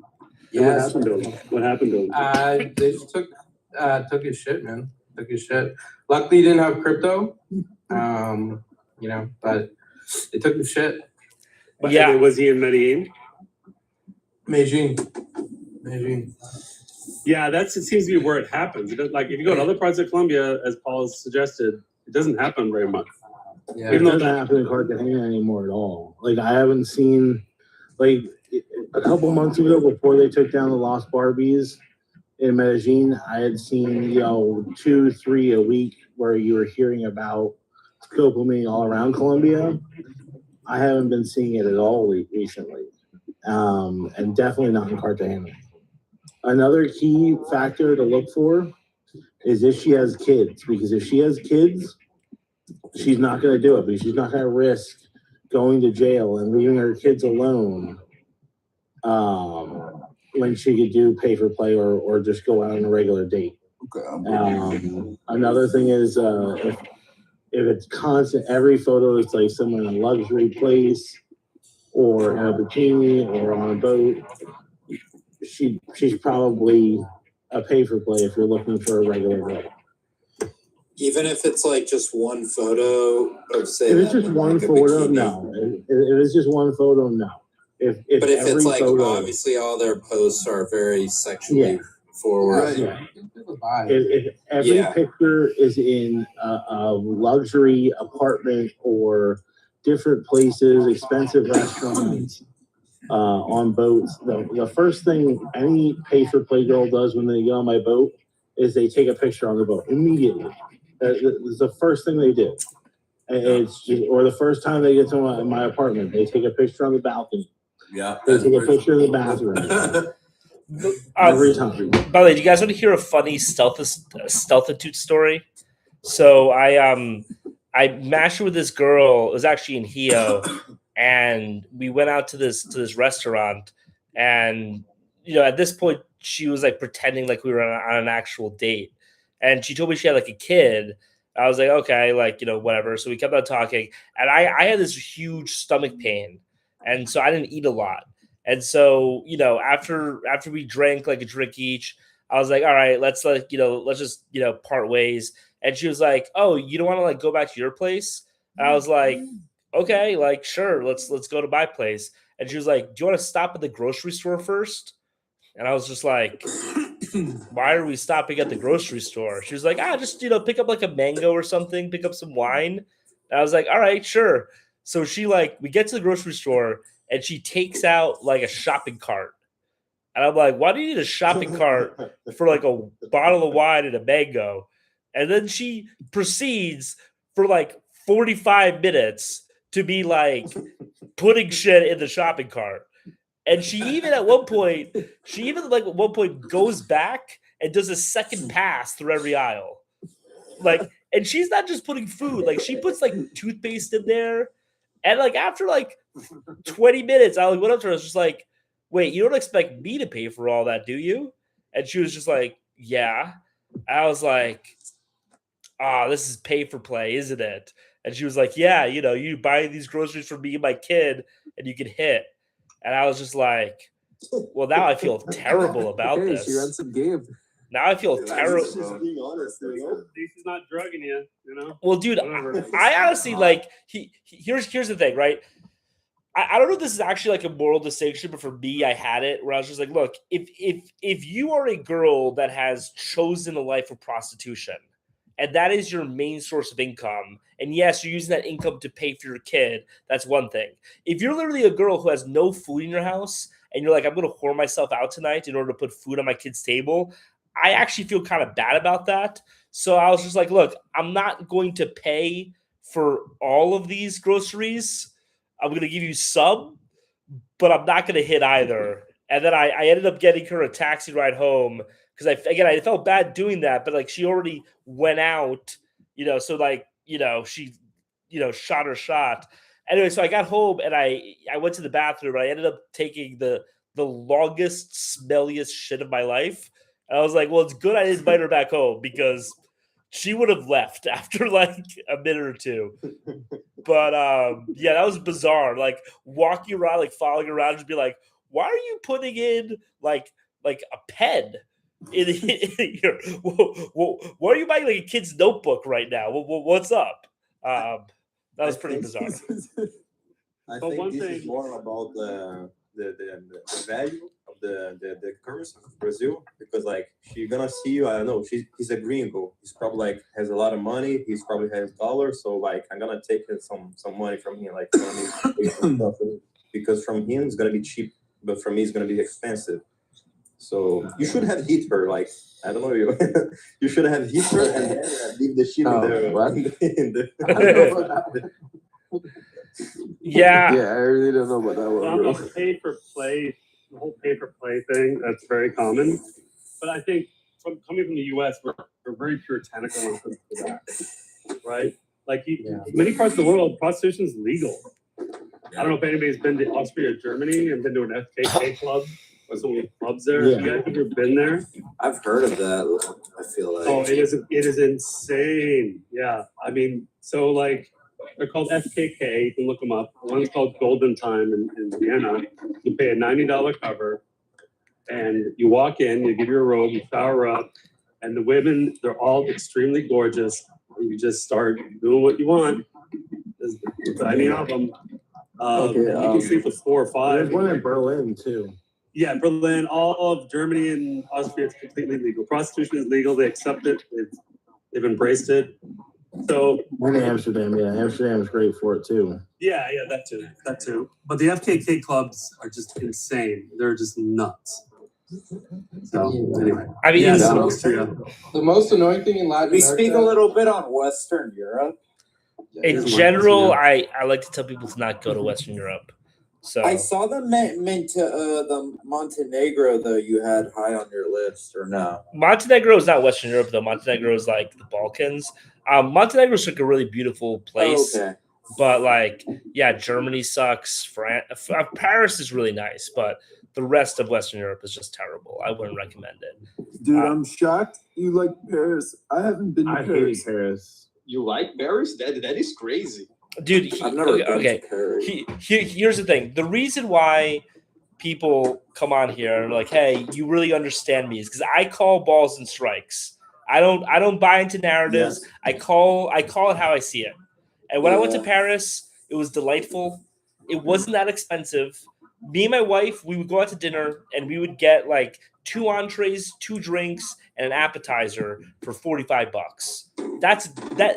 And what happened to him? What happened to him? They just took his shit, man. Took his shit. Luckily, he didn't have crypto. You know, but they took his shit. But yeah, was he in Medellin? Medellin. Yeah, it seems to be where it happens. Like if you go to other parts of Colombia, as Paul has suggested, it doesn't happen very much. Yeah, it doesn't happen in Cartagena anymore at all. Like I haven't seen, like a couple months ago before they took down the Lost Barbies in Medellin, I had seen 2, 3 a week where you were hearing about scopamine all around Colombia. I haven't been seeing it at all recently, and definitely not in Cartagena. Another key factor to look for is if she has kids, because if she has kids, she's not going to do it, because she's not going to risk going to jail and leaving her kids alone when she could do pay for play or just go out on a regular date. Another thing is if it's constant, every photo is like someone in a luxury place or in a bikini or on a boat, she's probably a pay for play if you're looking for a regular girl. Even if it's like just one photo of say. If it's just one photo, no. If it's just one photo, no. If But if it's like photo, obviously all their posts are very sexually forward. Yeah. If every picture is in a luxury apartment or different places, expensive restaurants, on boats, the first thing any pay for play girl does when they get on my boat is they take a picture on the boat immediately. It's the first thing they do. It's just, or the first time they get to my apartment, they take a picture on the balcony. Yeah. They take a picture in the bathroom. Every time. By the way, do you guys want to hear a funny stealthitude story? So I matched with this girl. It was actually in Hio, and we went out to this restaurant, and at this point she was like pretending like we were on an actual date, and she told me she had like a kid. I was like, okay, like whatever. So we kept on talking, and I had this huge stomach pain, and so I didn't eat a lot. And so, after we drank like a drink each, I was like, all right, let's just, part ways. And she was like, oh, you don't want to like go back to your place? And I was like, okay, like, sure, let's go to my place. And she was like, do you want to stop at the grocery store first? And I was just like, why are we stopping at the grocery store? She was like, just, pick up like a mango or something, pick up some wine. And I was like, all right, sure. So we get to the grocery store, and she takes out like a shopping cart. And I'm like, why do you need a shopping cart for like a bottle of wine and a mango? And then she proceeds for like 45 minutes to be like putting shit in the shopping cart. And she even at one point goes back and does a second pass through every aisle. Like, and she's not just putting food, like she puts like toothpaste in there. And like after like 20 minutes, I like went up to her. I was just like, "Wait, you don't expect me to pay for all that, do you?" And she was just like, "Yeah." I was like, "Ah, this is pay for play, isn't it?" And she was like, "Yeah, you know, you buy these groceries for me and my kid, and you get hit." And I was just like, "Well, now I feel terrible about Okay, this. she ran some game. Now I feel terrible." Just being honest, you know? He's not drugging you, you know? Well, dude, Whatever. I honestly like here's the thing, right? I don't know if this is actually like a moral distinction, but for me, I had it where I was just like, look, if you are a girl that has chosen a life of prostitution, and that is your main source of income, and yes, you're using that income to pay for your kid, that's one thing. If you're literally a girl who has no food in your house, and you're like, I'm gonna whore myself out tonight in order to put food on my kid's table, I actually feel kind of bad about that. So I was just like, look, I'm not going to pay for all of these groceries. I'm going to give you some, but I'm not going to hit either. And then I ended up getting her a taxi ride home because I felt bad doing that, but like she already went out, so like, she, shot her shot. Anyway, so I got home and I went to the bathroom and I ended up taking the longest, smelliest shit of my life. And I was like, well, it's good I didn't invite her back home because she would have left after like a minute or two. But yeah, that was bizarre. Like walking around, like following around, just be like, why are you putting in like a pen in here? Why are you buying like a kid's notebook right now? What's up? That was pretty bizarre. I But think one this thing- is more about the value of the currency of Brazil, because like she's gonna see you. I don't know. He's a gringo. He's probably like has a lot of money. He's probably has dollars. So like I'm gonna take some money from him, like from him, because from him it's gonna be cheap, but from me it's gonna be expensive. So you should have hit her. Like I don't know you. You should have hit her and then leave the shit in the. I don't know about that one. Yeah. Yeah, I really don't know about that one, On bro. the pay for play, the whole pay for play thing, that's very common. But I think coming from the US, we're very puritanical when it comes to that, right? Like many parts of the world, prostitution is legal. I don't know if anybody's been to Austria or Germany and been to an FKK club or some of the clubs there. Yeah. You guys ever been there? I've heard of that. I feel like. Oh, it is insane. Yeah, I mean, so like they're called FKK. You can look them up. One's called Golden Time in Vienna. You pay a $90 cover, and you walk in. You give your robe. You shower up, and the women, they're all extremely gorgeous. You just start doing what you want. There's many of them. You can sleep with 4 or 5. There's one in Berlin too. Yeah, Berlin, all of Germany and Austria, it's completely legal. Prostitution is legal. They accept it. They've embraced it. So And Amsterdam, yeah, Amsterdam's great for it too. yeah, that too. But the FKK clubs are just insane. They're just nuts. So anyway, I mean, yeah, it's- so Austria. The most annoying thing in Latin We America. speak a little bit on Western Europe. In general, I like to tell people to not go to Western Europe. So I saw the the Montenegro though you had high on your list, or no? Montenegro is not Western Europe though. Montenegro is like the Balkans. Montenegro is like a really beautiful place. Oh, okay. But like, yeah, Germany sucks. Paris is really nice, but the rest of Western Europe is just terrible. I wouldn't recommend it. Dude, I'm shocked you like Paris. I haven't been to I hate Paris. Paris. You like Paris? That is crazy. Dude, I've never been okay. to Paris. Here's the thing. The reason why people come on here and are like, hey, you really understand me is because I call balls and strikes. I don't buy into narratives. Yes. I call it how I see it. And when I went to Paris, it was delightful. It wasn't that expensive. Me and my wife, we would go out to dinner and we would get like 2 entrees, 2 drinks, and an appetizer for $45. That's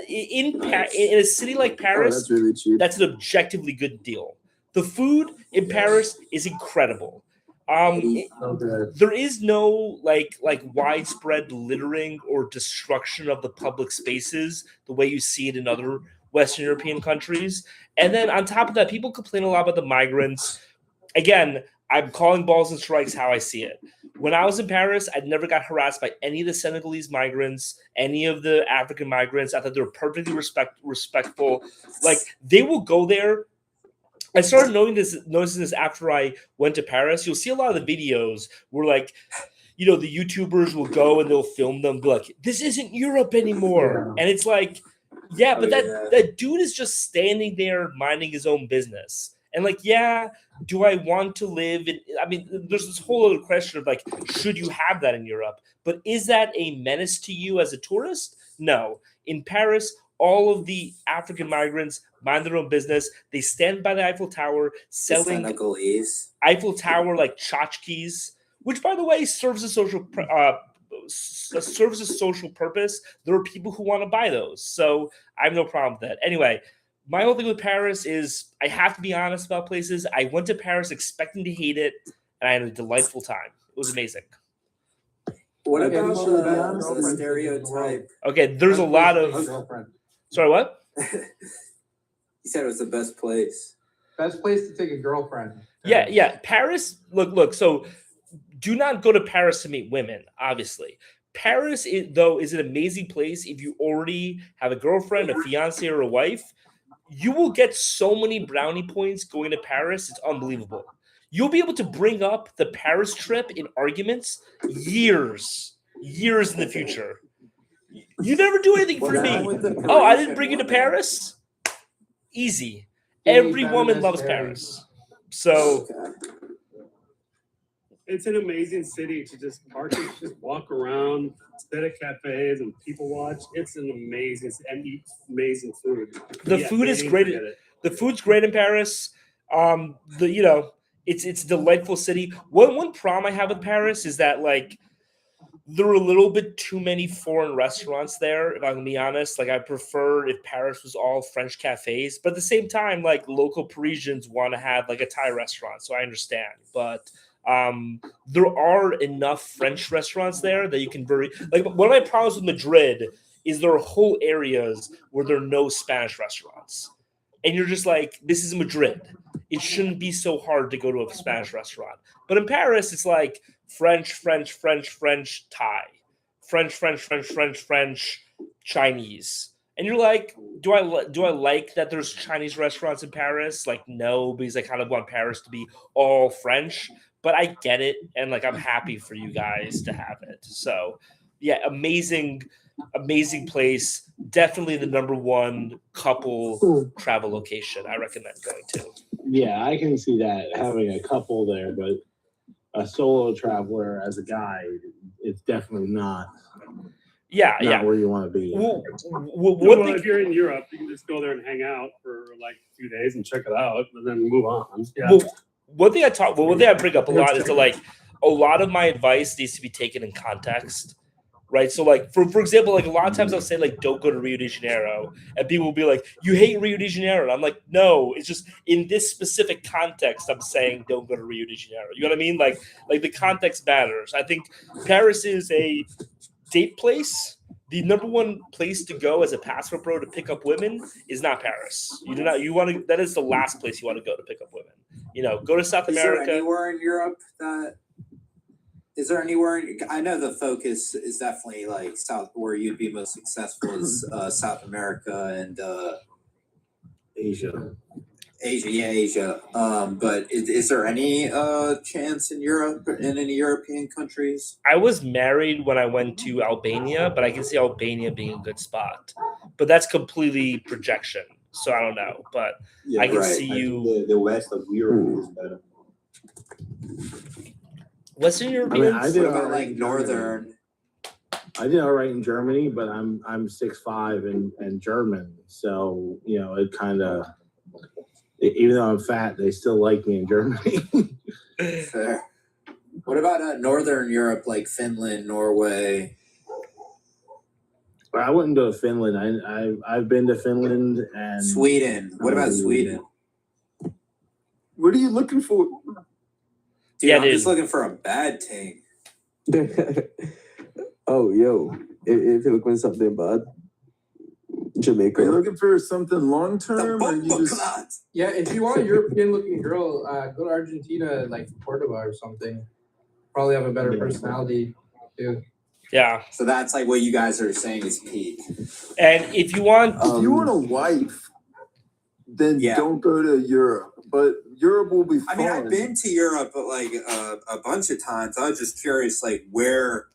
in a city like Paris. that's really cheap. That's an objectively good deal. The food in Paris is incredible. There is no like widespread littering or destruction of the public spaces the way you see it in other Western European countries. And then on top of that, people complain a lot about the migrants. Again, I'm calling balls and strikes how I see it. When I was in Paris, I never got harassed by any of the Senegalese migrants, any of the African migrants. I thought they were perfectly respectful. Like they will go there I started noticing this after I went to Paris. You'll see a lot of the videos where like, you know, the YouTubers will go and they'll film them, be like, "This isn't Europe anymore," and it's like, yeah, but that dude is just standing there minding his own business. And like, yeah, do I want to live in? I mean, there's this whole other question of like, should you have that in Europe? But is that a menace to you as a tourist? No. In Paris, all of the African migrants mind their own business. They stand by the Eiffel Tower selling Eiffel Tower like tchotchkes, which, by the way, serves a social purpose. There are people who want to buy those, so I have no problem with that. Anyway, my whole thing with Paris is I have to be honest about places. I went to Paris expecting to hate it, and I had a delightful time. It was amazing. What about the stereotype? Okay, there's a lot of. Sorry, what? He said it was the best place. Best place to take a girlfriend. Yeah. Paris. Look. So, do not go to Paris to meet women. Obviously, Paris is an amazing place if you already have a girlfriend, a fiance, or a wife. You will get so many brownie points going to Paris. It's unbelievable. You'll be able to bring up the Paris trip in arguments years in the future. You never do anything for me. Oh, I didn't bring you to Paris? Easy. Every woman loves Paris. So it's an amazing city to just walk around, sit at cafes and people watch. It's an amazing and eat amazing food. The food is great. The food's great in Paris. It's a delightful city. One problem I have with Paris is that like there are a little bit too many foreign restaurants there, if I'm gonna be honest. Like, I prefer if Paris was all French cafes, but at the same time, like local Parisians want to have like a Thai restaurant, so I understand. But there are enough French restaurants there that you can like. One of my problems with Madrid is there are whole areas where there are no Spanish restaurants, and you're just like, this is Madrid. It shouldn't be so hard to go to a Spanish restaurant. But in Paris, it's like French, Thai, French, Chinese. And you're like, do I like that there's Chinese restaurants in Paris? Like, no, because I kind of want Paris to be all French. But I get it, and like I'm happy for you guys to have it. So, yeah, amazing place. Definitely the #1 couple travel location I recommend going to. Yeah, I can see that having a couple there, but a solo traveler as a guy, it's definitely not. Not where you want to be. Well, if you're in Europe, you can just go there and hang out for like 2 days and check it out, and then move on. Yeah. Well, one thing I bring up a lot is that like a lot of my advice needs to be taken in context. Right. So like for example, like a lot of times I'll say like don't go to Rio de Janeiro, and people will be like, you hate Rio de Janeiro. And I'm like, no, it's just in this specific context I'm saying don't go to Rio de Janeiro. You know what I mean? Like the context matters. I think Paris is a date place. The #1 place to go as a passport pro to pick up women is not Paris. That is the last place you want to go to pick up women. You know, go to South America. Is there anywhere in Europe I know the focus is definitely like South, where you'd be most successful is South America and Asia. Asia. But is there any chance in Europe, in any European countries? I was married when I went to Albania, but I can see Albania being a good spot. But that's completely projection, so I don't know. But I can see you. The west of Europe is better. Western Europeans. I did what about like northern? I did all right in Germany, but I'm 6'5" and German, so you know it kind of. Even though I'm fat, they still like me in Germany. Fair. What about northern Europe, like Finland, Norway? I wouldn't go to Finland. I've been to Finland and Sweden. What about Sweden? What are you looking for? Dude, I'm just looking for a bad thing. Oh, yo, if you're looking for something bad, Jamaica. Are you looking for something long term? Yeah, if you want a European looking girl, go to Argentina, like Cordoba or something. Probably have a better personality too. Yeah. So that's like what you guys are saying is peak. And if you want a wife, then don't go to Europe. but Europe will be I fun. mean, I've been to Europe like a bunch of times. I was just curious, like where,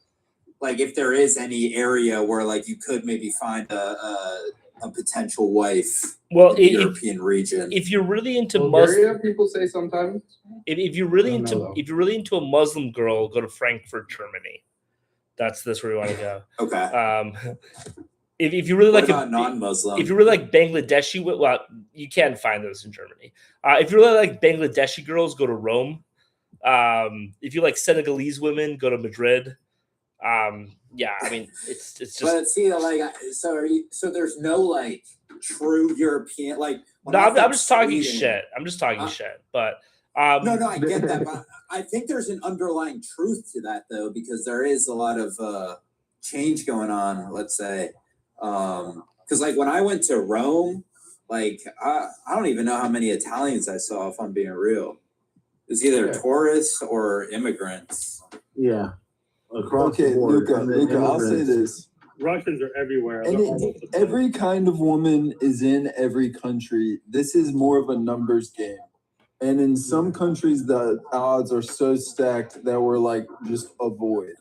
like if there is any area where like you could maybe find a potential wife. Well, in the European region. If you're really into Bulgaria, people say sometimes. if you're really I don't know, though. if you're really into a Muslim girl, go to Frankfurt, Germany. That's where you want to go. Okay. If you really What like about non-Muslim? if you really like Bangladeshi, well, you can find those in Germany. If you really like Bangladeshi girls, go to Rome. If you like Senegalese women, go to Madrid. Yeah, I mean, it's just. But see, like, so there's no like true European like. No, I'm just talking shit. I'm just talking shit. But no, I get that. But I think there's an underlying truth to that though, because there is a lot of change going on. Let's say, because like when I went to Rome, like I don't even know how many Italians I saw. If I'm being real, it was either tourists or immigrants. Yeah. Across the Okay, board. Luca, I'll say this. Russians are everywhere. Every kind of woman is in every country. This is more of a numbers game. And in some countries, the odds are so stacked that we're like, just avoid.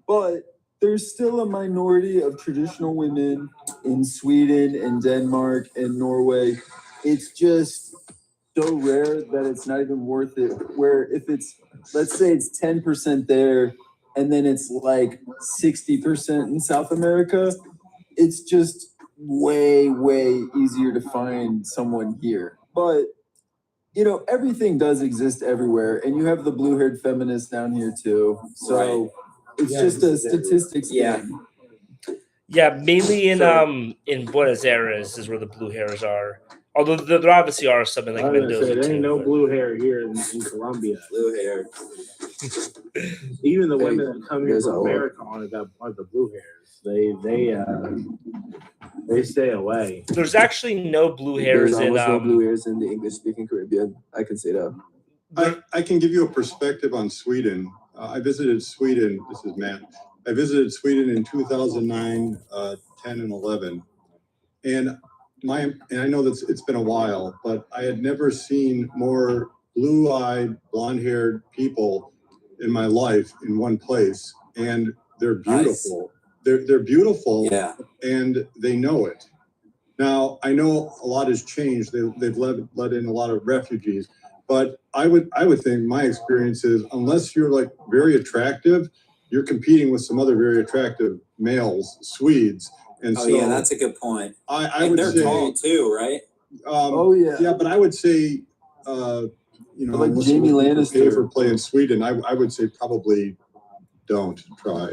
But there's still a minority of traditional women in Sweden and Denmark and Norway. It's just so rare that it's not even worth it. Where if it's, let's say it's 10% there, and then it's like 60% in South America, it's just way, way easier to find someone here. But, you know, everything does exist everywhere. And you have the blue-haired feminists down here too. So it's just a statistics game. Yeah, mainly in Buenos Aires is where the blue hairs are. Although there obviously are some in like I was gonna Mendoza say, there too. ain't no but- blue hair here in Colombia. Blue hair. Even the women that come here There's from a- America are the blue hairs. They stay away. There's actually no blue hairs There's in almost no blue hairs in the English-speaking Caribbean. I can say that. I can give you a perspective on Sweden. I visited Sweden. This is Matt. I visited Sweden in 2009, 10, and 11. And I know that it's been a while, but I had never seen more blue-eyed, blonde-haired people in my life in one place. And they're beautiful. They're beautiful. Yeah. And they know it. Now, I know a lot has changed. They've let in a lot of refugees. But I would think my experience is unless you're like very attractive, you're competing with some other very attractive males, Swedes. And Oh so yeah, that's a good point. I And would they're say tall too, right? yeah, but I would say you know, Like unless Jamie you pay Lannister. for play in Sweden, I would say probably don't try.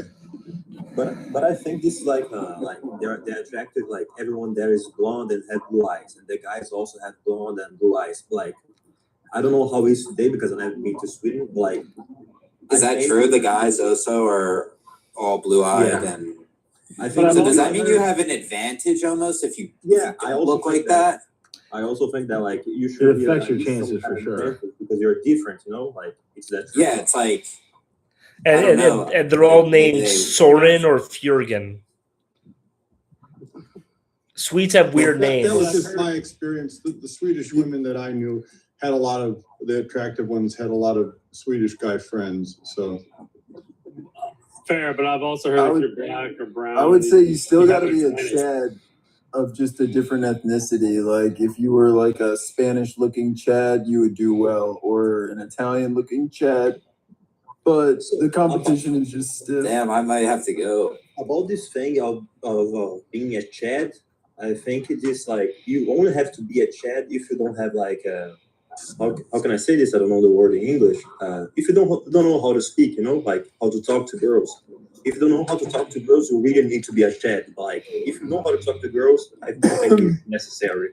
But I think this is like they're attracted, like everyone there is blonde and have blue eyes, and the guys also have blonde and blue eyes. Like I don't know how it is today because I never been to Sweden. Like Is that true? The guys also are all blue eyed Yeah. and I think so does that mean you have an advantage almost if you I also look like think that? I also think that like you should It be affects your like, some chances kind for of sure. advantage because you're different, you know. Like it's that. Yeah, it's like I And, don't and, know. and, and they're all named They- Soren or Fjörgen. Swedes have weird That was names. just my experience. The Swedish women that I knew had a lot of the attractive ones had a lot of Swedish guy friends. So Fair, but I've also heard I if would- you're black or brown. I would say you still you got to have be a advantage. Chad of just a different ethnicity. Like if you were like a Spanish-looking Chad, you would do well, or an Italian-looking Chad. But the competition is just stiff. Damn, I might have to go. About this thing of being a Chad, I think it is like you only have to be a Chad if you don't have like a how can I say this? I don't know the word in English. If you don't know how to speak, you know, like how to talk to girls. If you don't know how to talk to girls, you really need to be a Chad. Like if you know how to talk to girls, I don't think it's necessary.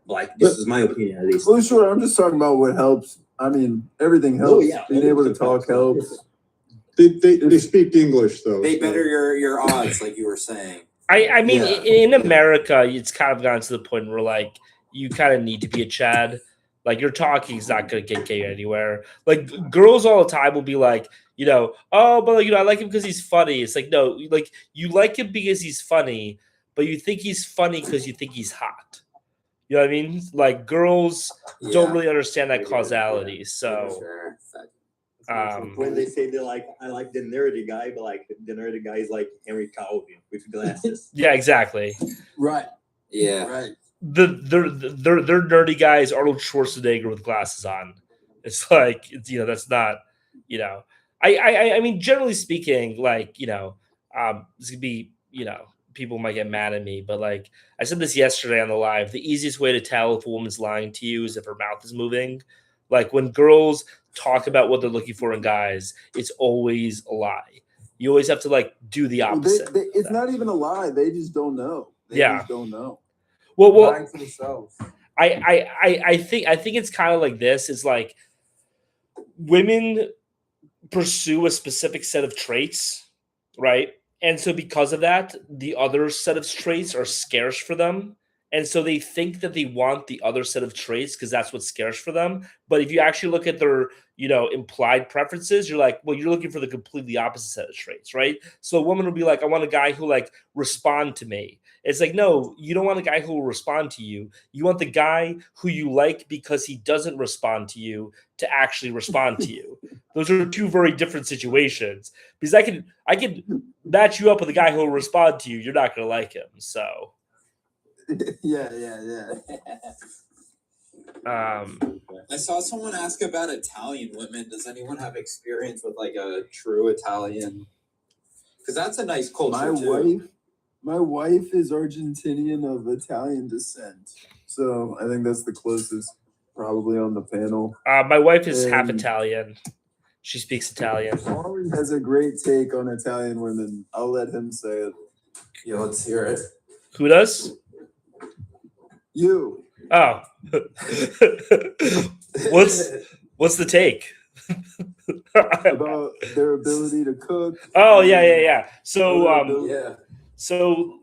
Like this is my opinion at least. Well, sure. I'm just talking about what helps. I mean, everything helps. Oh, yeah, Being able to 100% talk helps. they speak English though. They so- better your odds, like you were saying. I mean, Yeah. in America, it's kind of gotten to the point where like you kind of need to be a Chad. Like your talking is not going to get you anywhere. Like girls all the time will be like, you know, oh, but like, you know, I like him because he's funny. It's like no, like you like him because he's funny, but you think he's funny because you think he's hot. You know what I mean? Like girls don't Yeah. really understand that I get it, causality. yeah. So Sure. When they say they like, I like the nerdy guy, but like the nerdy guy is like Henry Calvin with glasses. yeah, exactly. Right. Yeah. Right. They're nerdy guys, Arnold Schwarzenegger with glasses on. It's like that's not I mean generally speaking, like this could be people might get mad at me, but like I said this yesterday on the live, the easiest way to tell if a woman's lying to you is if her mouth is moving. Like when girls talk about what they're looking for in guys, it's always a lie. You always have to like do the opposite. It's not even a lie. They just don't know. They Yeah. just don't know. Well, Lying to themselves. I think it's kind of like this. Is like women pursue a specific set of traits, right? And so because of that, the other set of traits are scarce for them. And so they think that they want the other set of traits because that's what's scarce for them. But if you actually look at their, implied preferences, you're like, well, you're looking for the completely opposite set of traits, right? So a woman will be like, I want a guy who like respond to me. It's like, no, you don't want a guy who will respond to you. You want the guy who you like because he doesn't respond to you to actually respond to you. Those are two very different situations. Because I can match you up with a guy who will respond to you. You're not gonna like him. So yeah. I saw someone ask about Italian women. Does anyone have experience with like a true Italian? Because that's a nice culture My wife is Argentinian of Italian descent, so I think that's the closest probably on the panel. my wife is half Italian. She speaks Italian. Paulie has a great take on Italian women. I'll let him say it. Yeah, let's hear it. Who does? You. Oh. What's the take? About their ability to cook. Oh yeah. So yeah. So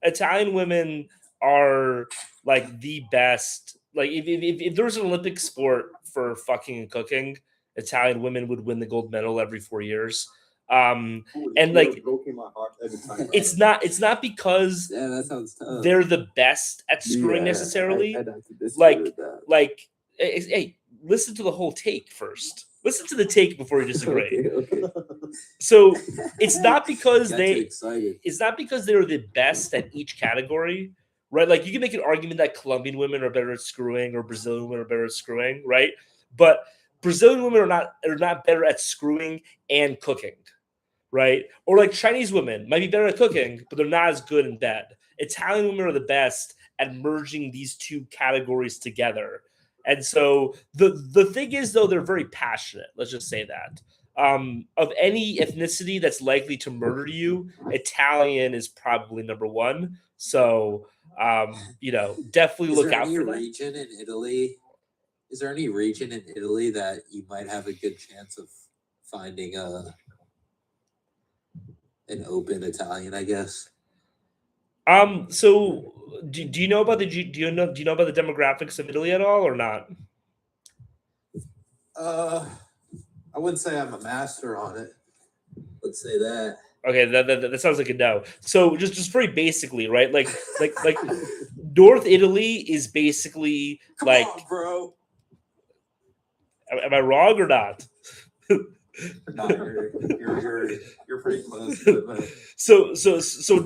Italian women are like the best. Like if there was an Olympic sport for fucking and cooking, Italian women would win the gold medal every 4 years. And like broken my heart every time. it's not because that sounds tough. they're the best at screwing necessarily. I'd have to disagree with that. Hey, listen to the whole take first. Listen to the take before you disagree. Okay. So it's not because Got too excited. it's not because they're the best at each category, right? Like you can make an argument that Colombian women are better at screwing or Brazilian women are better at screwing, right? But Brazilian women are not better at screwing and cooking, right? Or like Chinese women might be better at cooking, but they're not as good in bed. Italian women are the best at merging these two categories together. And so the thing is, though, they're very passionate. Let's just say that. Of any ethnicity that's likely to murder you, Italian is probably number one. So, definitely look out for that. Region in Italy? Is there any region in Italy that you might have a good chance of finding an open Italian? I guess. So do you know about do you know about the demographics of Italy at all or not? I wouldn't say I'm a master on it. Let's say that. Okay, that sounds like a no. So just very basically, right? Like North Italy is basically Come like on, bro. Am I wrong or not? No, you're pretty close to it, but So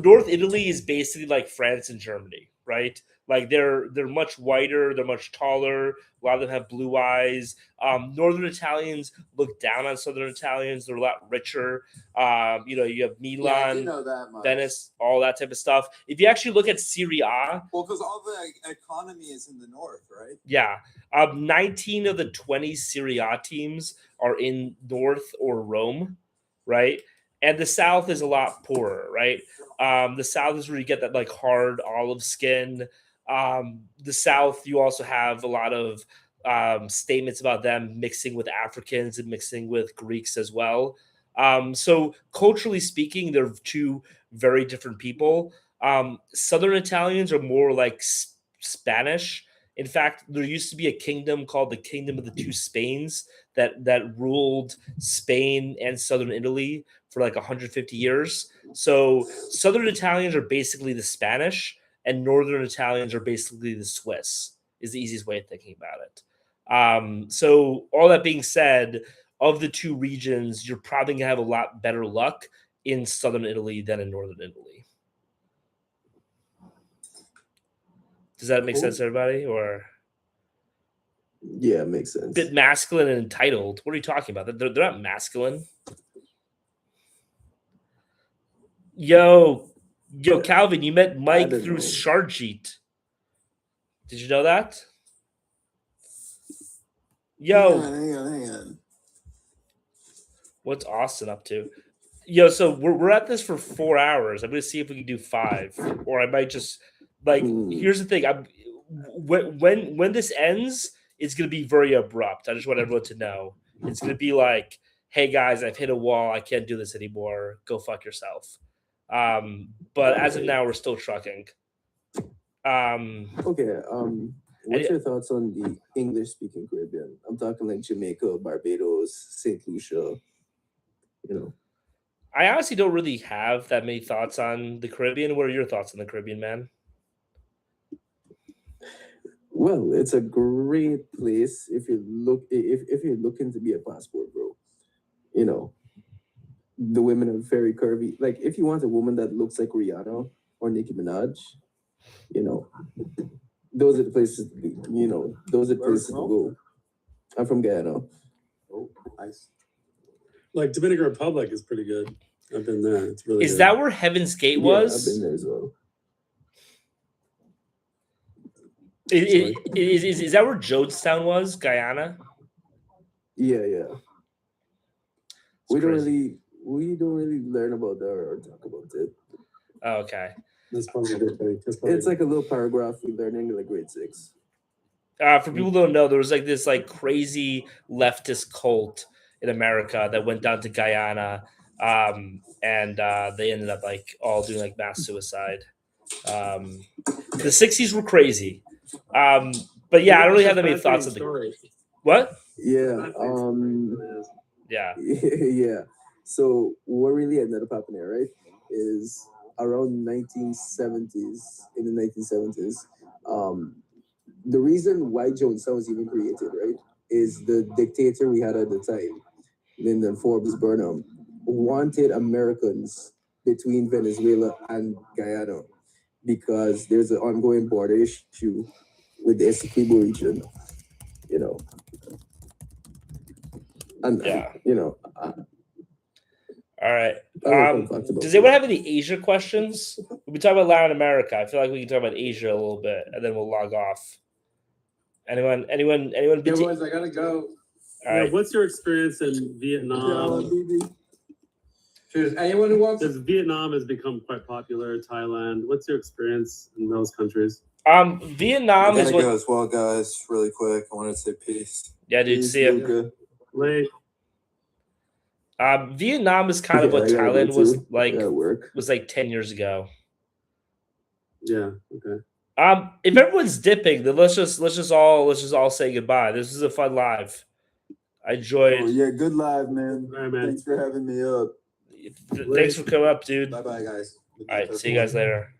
North Italy is basically like France and Germany, right? Like they're much whiter, they're much taller. A lot of them have blue eyes. Northern Italians look down on Southern Italians. They're a lot richer. You have Yeah, I Milan, do know that much. Venice, all that type of stuff. If you actually look at Serie A, well, because all the economy is in the north, right? yeah, 19 of the 20 Serie A teams are in North or Rome, right? And the South is a lot poorer, right? The South is where you get that like hard olive skin. The South, you also have a lot of statements about them mixing with Africans and mixing with Greeks as well. So culturally speaking, they're two very different people. Southern Italians are more like Spanish. In fact, there used to be a kingdom called the Kingdom of the Two Spains that ruled Spain and Southern Italy for like 150 years. So Southern Italians are basically the Spanish, and Northern Italians are basically the Swiss. Is the easiest way of thinking about it. So all that being said, of the two regions, you're probably gonna have a lot better luck in Southern Italy than in Northern Italy. Does that make sense to everybody? Or Yeah, it makes sense. bit masculine and entitled. What are you talking about? They're not masculine. Yo, Calvin, you met Mike through Sharjeet. Did you know that? Yo, Hang on. what's Austin up to? Yo, so we're at this for 4 hours. I'm gonna see if we can do 5, or I might just like. Here's the thing: when this ends, it's gonna be very abrupt. I just want everyone to know it's gonna be like, "Hey guys, I've hit a wall. I can't do this anymore. Go fuck yourself." But as of now, we're still trucking. Okay. What's your thoughts on the English-speaking Caribbean? I'm talking like Jamaica, Barbados, St. Lucia. I honestly don't really have that many thoughts on the Caribbean. What are your thoughts on the Caribbean, man? Well, it's a great place if you're looking to be a passport, bro. The women are very curvy. Like if you want a woman that looks like Rihanna or Nicki Minaj, those are the places to be. Those are the places to go. I'm from Guyana. Oh, nice. Like Dominican Republic is pretty good. I've been there. It's really Is good. that where Heaven's Gate was? Yeah, I've been there as well. Is that where Jonestown was, Guyana? Yeah. We don't really learn about that or talk about it. Oh, okay. That's probably a good thing. It's like a little paragraph we learn in like grade 6. For people who don't know, there was like this like crazy leftist cult in America that went down to Guyana, and they ended up like all doing like mass suicide. The 60s were crazy. But yeah, I don't really have that many thoughts on the what? Yeah. Yeah. Yeah. So what really ended up happening, right, is around 1970s, in the 1970s, the reason why Jonestown was even created, right, is the dictator we had at the time, Lyndon Forbes Burnham, wanted Americans between Venezuela and Guyana because there's an ongoing border issue with the Essequibo region, and all right. Does anyone have any Asia questions? We've been talking about Latin America. I feel like we can talk about Asia a little bit, and then we'll log off. Anyone? Yeah, boys, I gotta go. All right. What's your experience in Vietnam? Anyone who wants. Because Vietnam has become quite popular. Thailand. What's your experience in those countries? Vietnam is I gotta go as well, guys. Really quick, I wanted to say peace. Yeah, dude. See you. Late. Vietnam is kind of what Thailand was like 10 years ago. Yeah. Okay. If everyone's dipping, then let's just all say goodbye. This was a fun live. I enjoyed. Oh, yeah, good live, man. All right, man. Thanks for having me up. Thanks for coming up, dude. Bye, guys. All right, see you guys later.